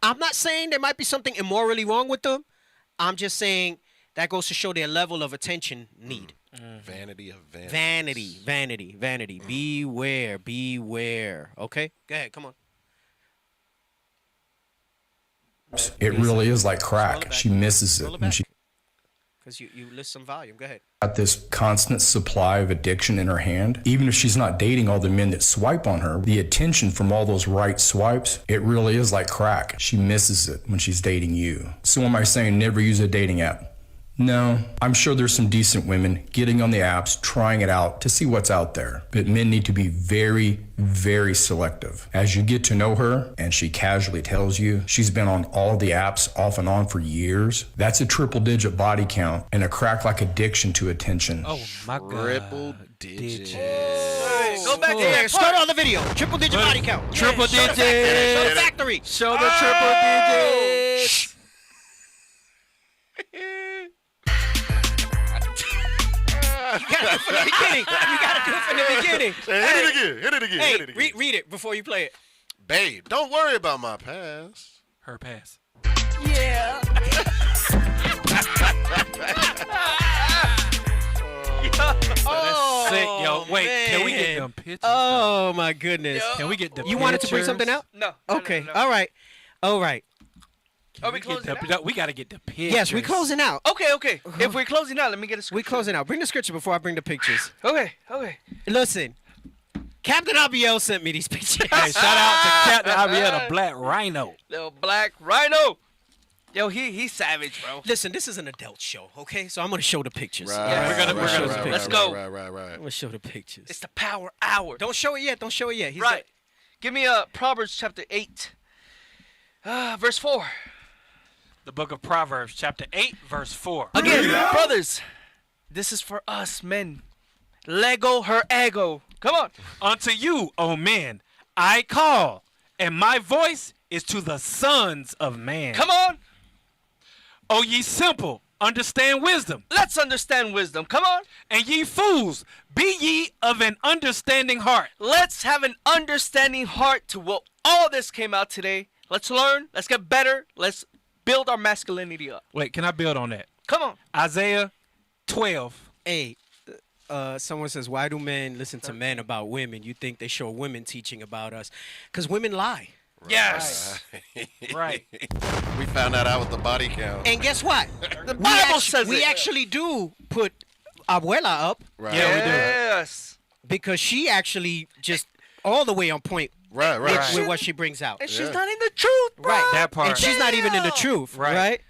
I'm not saying there might be something immorally wrong with them. I'm just saying that goes to show their level of attention need. Vanity of vanity. Vanity. Beware. Okay? Go ahead. Come on. It really is like crack. She misses it when she Because you list some volume. Go ahead. got this constant supply of addiction in her hand. Even if she's not dating all the men that swipe on her, the attention from all those right swipes, it really is like crack. She misses it when she's dating you. So am I saying never use a dating app? No, I'm sure there's some decent women getting on the apps, trying it out to see what's out there. But men need to be very, very selective. As you get to know her and she casually tells you she's been on all the apps off and on for years, that's a triple-digit body count and a crack-like addiction to attention. Oh my God. Triple digits. Go back to that Start part. on the video. Triple digit body count. Triple Show the factory. Show the triple digits. You gotta do it from the beginning. Hit it again. Hey, Hit it again. read it before you play it. Babe, don't worry about my past. Her pass. Yeah. Oh, Sick, yo. Wait, can we get man. them pictures? Oh my goodness. Can we get the You wanted to bring something out? No. Okay. All right. Are we closing out? We got to get the pictures. Yes, we're closing out. Okay. If we're closing out, let me get a scripture. We're closing out. Bring the scripture before I bring the pictures. Okay. Listen, Captain Abiel sent me these pictures. Hey, shout out to Captain Javier, the Black Rhino. Little Black Rhino. Yo, he's savage, bro. Listen, this is an adult show, okay? So I'm gonna show the pictures. Right, We're gonna show the right, pictures. Let's go. Right. I'm gonna show the pictures. It's the power hour. Don't show it yet. He's Right. Give me Proverbs chapter 8, verse 4. The book of Proverbs, chapter 8, verse 4. Again, brothers, this is for us men. Leggo her ego. Come on. Unto you, O men, I call, and my voice is to the sons of man. Come on. O ye simple, understand wisdom. Let's understand wisdom. Come on. And ye fools, be ye of an understanding heart. Let's have an understanding heart to what all this came out today. Let's learn. Let's get better. Let's build our masculinity up. Wait, can I build on that? Come on. Isaiah 12. Hey, someone says, why do men listen to men about women? You think they show women teaching about us? Because women lie. Yes. Right. We found that out with the body count. And guess what? The Bible says we it. actually do put Abuela up. Right. Yeah, we do. Yes. Because she actually just all the way on point Right. with what she brings out. And she's not in the truth, bro. Right. That part. And she's not even in the truth. Right.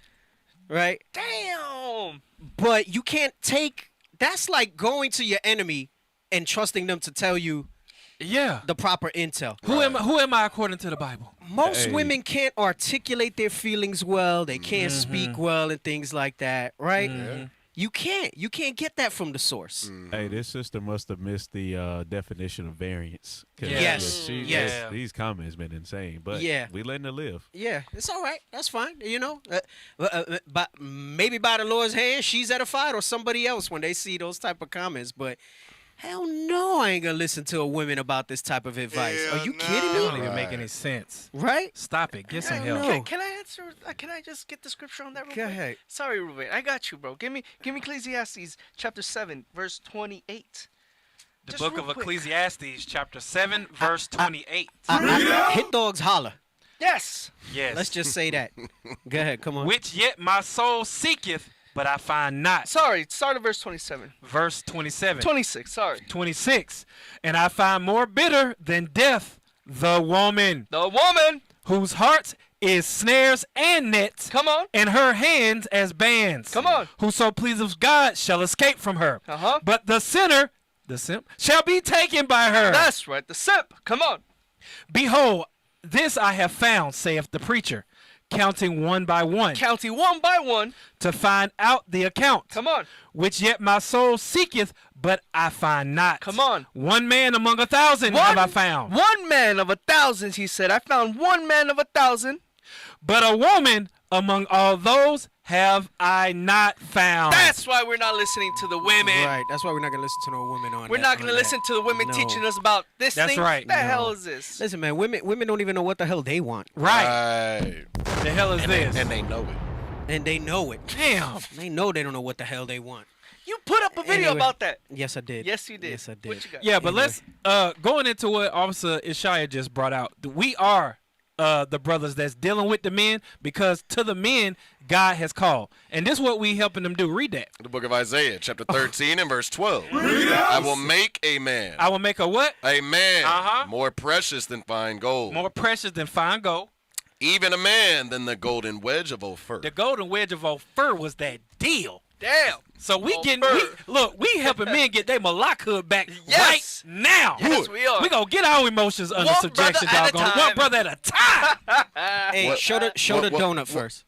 Right? Damn. But you can't take, that's like going to your enemy and trusting them to tell you the proper intel. Who am I according to the Bible? Most women can't articulate their feelings well. They can't speak well and things like that, right? You can't get that from the source. Hey, this sister must have missed the definition of variance. Yes. These comments been insane, but we letting her live. Yeah, it's all right. That's fine. You know, but maybe by the Lord's hand, she's edified or somebody else when they see those type of comments. But hell no, I ain't gonna listen to a woman about this type of advice. Are you kidding It me? don't even make any sense. Right? Stop it. Get some Hell help. no. Can I answer? Can I just get the scripture on that real Go quick? ahead. Sorry, Ruben. I got you, bro. Give me Ecclesiastes chapter 7, verse 28. The Just book real of quick. Ecclesiastes, chapter 7, verse 28. Hit dogs holler. Yes. Yes. Let's just say that. Go ahead. Come on. Which yet my soul seeketh, but I find not. Sorry, start at verse 27. Verse 27. 26, sorry. 26. And I find more bitter than death the woman. The woman. Whose heart is snares and nets. Come on. And her hands as bands. Come on. Whoso pleases God shall escape from her. Uh-huh. But the sinner, the simp, shall be taken by her. That's right, the simp. Come on. Behold, this I have found, saith the preacher, counting one by one. Counting one by one. To find out the account. Come on. Which yet my soul seeketh, but I find not. Come on. One man among 1,000 have I found. One man of 1,000, he said. I found one man of 1,000. But a woman among all those have I not found. That's why we're not listening to the women. Right. That's why we're not going to listen to no women on We're that, not going to on listen that. to the women No. teaching us about this That's thing. right. What the No. hell is this? Listen, man, women don't even know what the hell they want. Right. The hell is this? And they know it. And they know it. Damn. They know they don't know what the hell they want. You put up a video Anyway. about that. Yes, I did. Yes, you did. Yes, I did. What you got? Yeah, but let's going into what Officer Ishaya just brought out. We are the brothers that's dealing with the men, because to the men God has called, and this is what we helping them do. Read that. The book of Isaiah, chapter 13 and verse 12. I will make a man. I will make a what? A man Uh-huh. more precious than fine gold. More precious than fine gold. Even a man than the golden wedge of Ophir. The golden wedge of Ophir was that deal. Damn. So we we helping men get their malakhood back right now. Yes, we are. We gonna get our emotions under One subjection, brother at a doggone it. time. One brother at a time. Hey, What- show the what- donut first.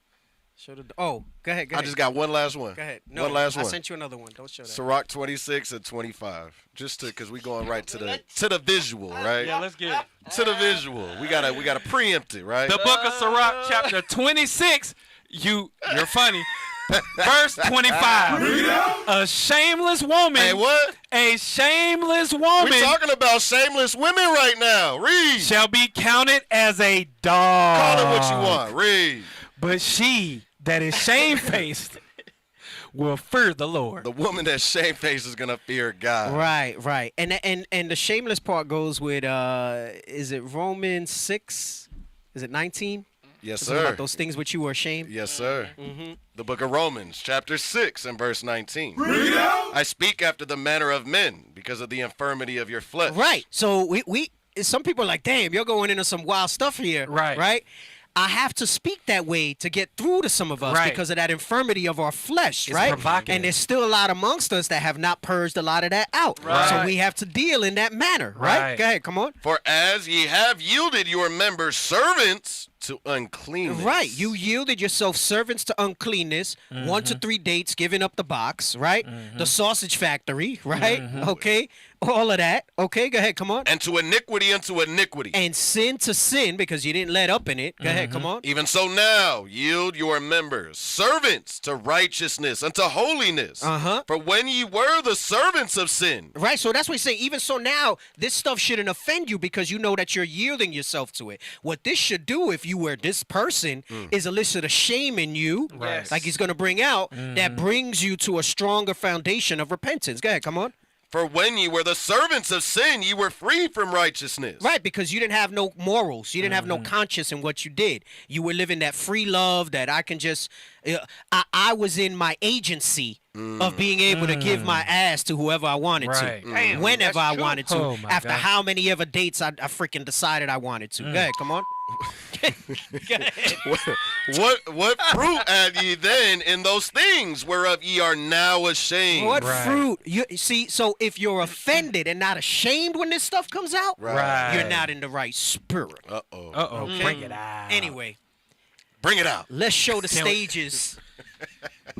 Show the. Oh, go ahead. Go I ahead. just got one last one. Go ahead. No, one last I one. sent you another one. Don't show that. Sirach 26 and 25. Just because we going right to the visual, right? Yeah, let's get it. To the visual. We gotta preempt it, right? The book of Sirach, chapter 26. You're funny. Verse 25. A shameless woman. Hey, what? A shameless woman. We're talking about shameless women right now. Read. Shall be counted as a dog. Call it what you want. Read. But she that is shamefaced will fear the Lord. The woman that's shamefaced is gonna fear God. Right. And the shameless part goes with is it Romans 6? Is it 19? Yes, It's sir. about those things which you were ashamed. Yes, sir. Mm-hmm. The book of Romans, chapter 6 and verse 19. I speak after the manner of men because of the infirmity of your flesh. Right. So we some people are like, damn, you're going into some wild stuff here. Right. I have to speak that way to get through to some of us because of that infirmity of our flesh, It's right? provocative. And there's still a lot amongst us that have not purged a lot of that out. Right. So we have to deal in that manner, right? Go ahead, come on. For as ye have yielded your members servants to uncleanness. Right. You yielded yourself servants to uncleanness, 1 to 3 dates, giving up the box, right? The sausage factory, right? Okay. All of that. Okay, go ahead, come on. And to iniquity unto iniquity. And sin to sin because you didn't let up in it. Go ahead, come on. Even so now, yield your members servants to righteousness unto holiness. For when ye were the servants of sin. Right, so that's what he's saying. Even so now, this stuff shouldn't offend you because you know that you're yielding yourself to it. What this should do if you were this person is elicit a shame in you, Right. like he's going to bring out, that brings you to a stronger foundation of repentance. Go ahead, come on. For when ye were the servants of sin, ye were free from righteousness. Right, because you didn't have no morals. You didn't have no conscience in what you did. You were living that free love that I can just... I was in my agency of being able to give my ass to whoever I wanted Right. to. Damn, Whenever that's I true. wanted to. Oh, my after God. how many ever dates I freaking decided I wanted to. Go ahead, come on. Go ahead. What fruit had ye then in those things whereof ye are now ashamed? What fruit? You see, so if you're offended and not ashamed when this stuff comes out, Right. you're not in the right spirit. Uh-oh. Uh-oh. Bring it out. Anyway, Bring it out. let's show the stages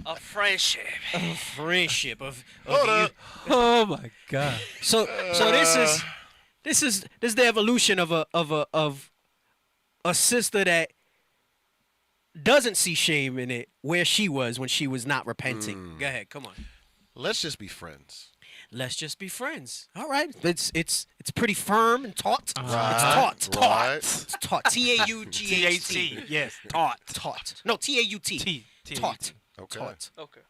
A friendship. of friendship of Hold you. up. Oh my God. So this is the evolution of a sister that doesn't see shame in it where she was when she was not repenting. Go ahead, come on. Let's just be friends. Let's just be friends. All right. It's pretty firm and taut. It's taut. Right. It's taut. T-A-U-G-H-T. Yes. Taut. No, T-A-U-T. T. Taut. Okay. Taut. Okay.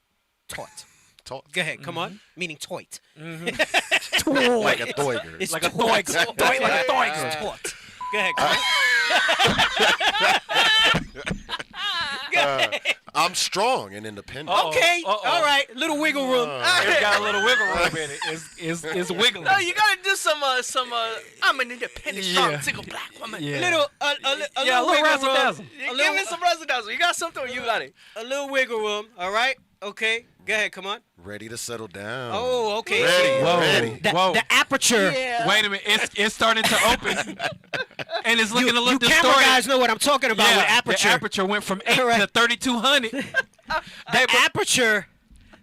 Taut. Talk. Go ahead, come on. Meaning toit. Like a Thuyger. It's Like a toit. doig. Toit, like a Like a doig. doig. It's taut. Go ahead, come on. I'm strong and independent. Okay, all right, little wiggle room. It's got a little wiggle room in it. It's wiggling. No, you gotta do some. I'm an independent, strong, single black woman. Yeah. A little little wiggle razzle room. dazzle. Give me some razzle dazzle. You got something or you got it? A little wiggle room. All right. Okay. Go ahead. Come on. Ready to settle down. Oh, okay. Ready. Whoa. Ready. The aperture. Yeah. Wait a minute. It's starting to open, and it's looking a little You distorted. camera guys know what I'm talking about with aperture. The aperture went from 8 Correct. to 3200.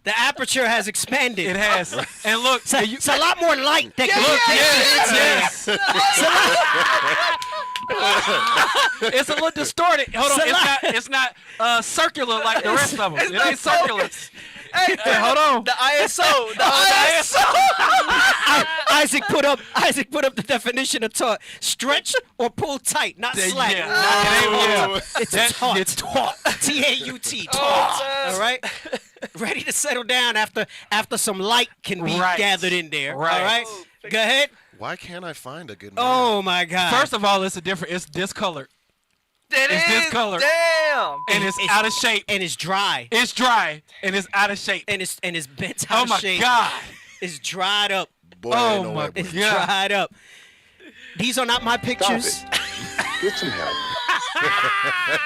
The aperture has expanded. It has. And look, it's a lot more light. That it's a little distorted. Hold on, it's not circular like the rest of them. It ain't circular. Hey, hold on. The ISO. The ISO. Isaac put up the definition of taut: stretch or pull tight, not slack. It's taut. It's taut. T-A-U-T. Taut. All right. Ready to settle down after some light can be gathered in there. Right. All right. Go ahead. Why can't I find a good man? Oh my God. First of all, it's discolored. It's discolored. Damn. And it's out of shape. And it's dry. It's dry and it's out of shape. And it's bent out of shape. Oh my God. It's dried up. Boy, oh my It's dried up. These are not my pictures. Get some help.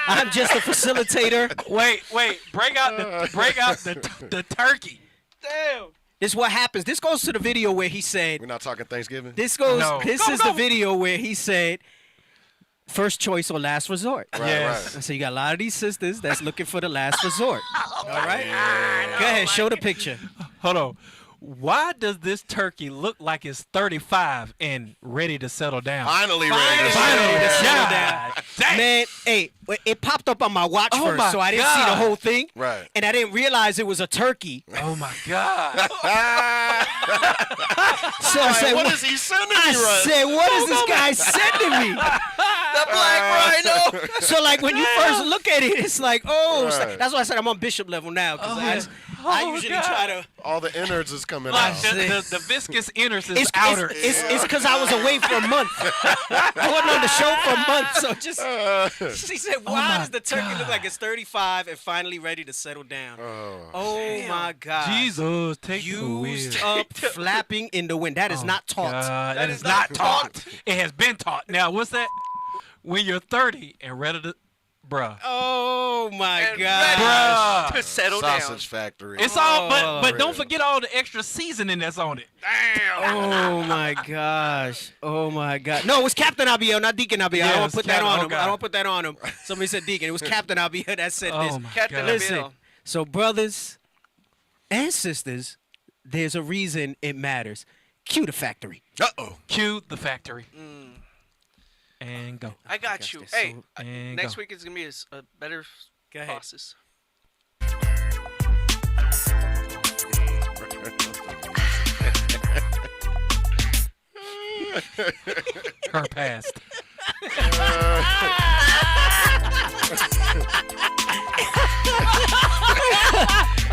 I'm just a facilitator. Wait. Break out the turkey. Damn. This is what happens. This goes to the video where he said. We're not talking Thanksgiving? This is the video where he said first choice or last resort. Right. So you got a lot of these sisters that's looking for the last resort. All right? Go ahead, show the picture. Hold on. Why does this turkey look like it's 35 and ready to settle down? Finally ready to settle down. Dang. Man, hey, it popped up on my watch first, so I didn't see the whole thing. Right. And I didn't realize it was a turkey. Oh my God. So I said, what is he sending me? I said, what is this guy sending me? The black rhino. So like when you first look at it, it's like, that's why I said I'm on bishop level now, because I usually try to. All the innards is coming Like out. the viscous innards is outer. It's because I was away for a month. I wasn't on the show for a month, so just. She said, "Why does the turkey look like it's 35 and finally ready to settle down?" Oh my God! Jesus, take used up, flapping in the wind. That is not taught. That is not taught. It has been taught. Now, what's that? When you're 30 and ready to, bruh. Oh my God! Bruh. To settle down. Sausage factory. It's all, but don't forget all the extra seasoning that's on it. Damn. Oh my gosh! Oh my God! No, it was Captain Abiel, not Deacon Abiel. I don't want to put that on him. I don't want to put that on him. Somebody said Deacon. It was Captain Abiel that said this. Captain Listen, Abiel. so brothers and sisters, there's a reason it matters. Cue the factory. Cue the factory. And go. I got you. Hey, next week is gonna be a better process. Her past.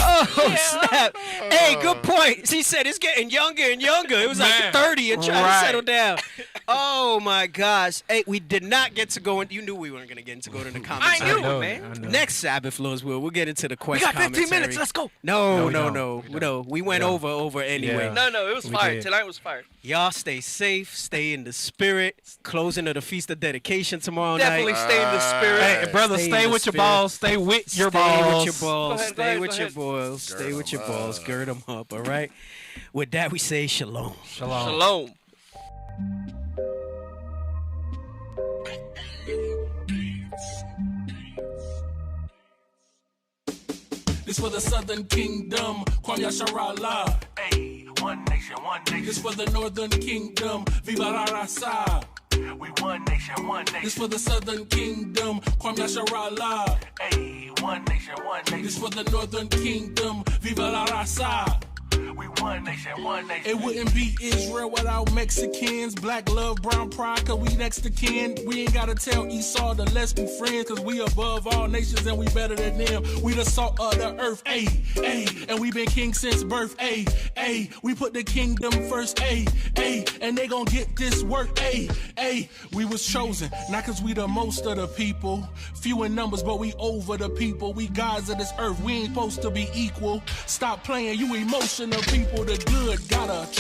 Oh, snap. Hey, good point. She said it's getting younger and younger. It was like 30 and trying to settle down. Oh, my gosh. Hey, we did not get to go in. You knew we weren't going to get into going in the comments. I knew it, man. Next Sabbath, Lord's will, we'll get into the question. We got 15 minutes. Let's go. No. We went over anyway. Yeah. No, it was fire. Tonight was fire. Y'all stay safe. Stay in the spirit. Closing of the Feast of Dedication tomorrow Definitely night. stay in the spirit. Hey, brother, stay with your balls. Stay with your balls. Stay with your balls. Stay with your balls. Gird them up, all right? With that, we say shalom. Shalom. This for the Southern Kingdom, Kwam Yasharallah. Hey, one nation, one nation. This for the Northern Kingdom, Viva la Raza. We one nation, one nation. This for the Southern Kingdom, Kwam Yasharallah. Hey, one nation, one nation. This for the Northern Kingdom, Viva la Raza. We one nation, one nation. It wouldn't be Israel without Mexicans. Black love, brown pride, cause we next to kin. We ain't gotta tell Esau to let's be friends, cause we above all nations and we better than them. We the salt of the earth, ayy, ayy. And we been king since birth, ayy, ayy. We put the kingdom first, ayy, ayy. And they gon' get this work, ayy, ayy. We was chosen, not cause we the most of the people. Few in numbers, but we over the people. We gods of this earth, we ain't supposed to be equal. Stop playing, you emotional people. The good gotta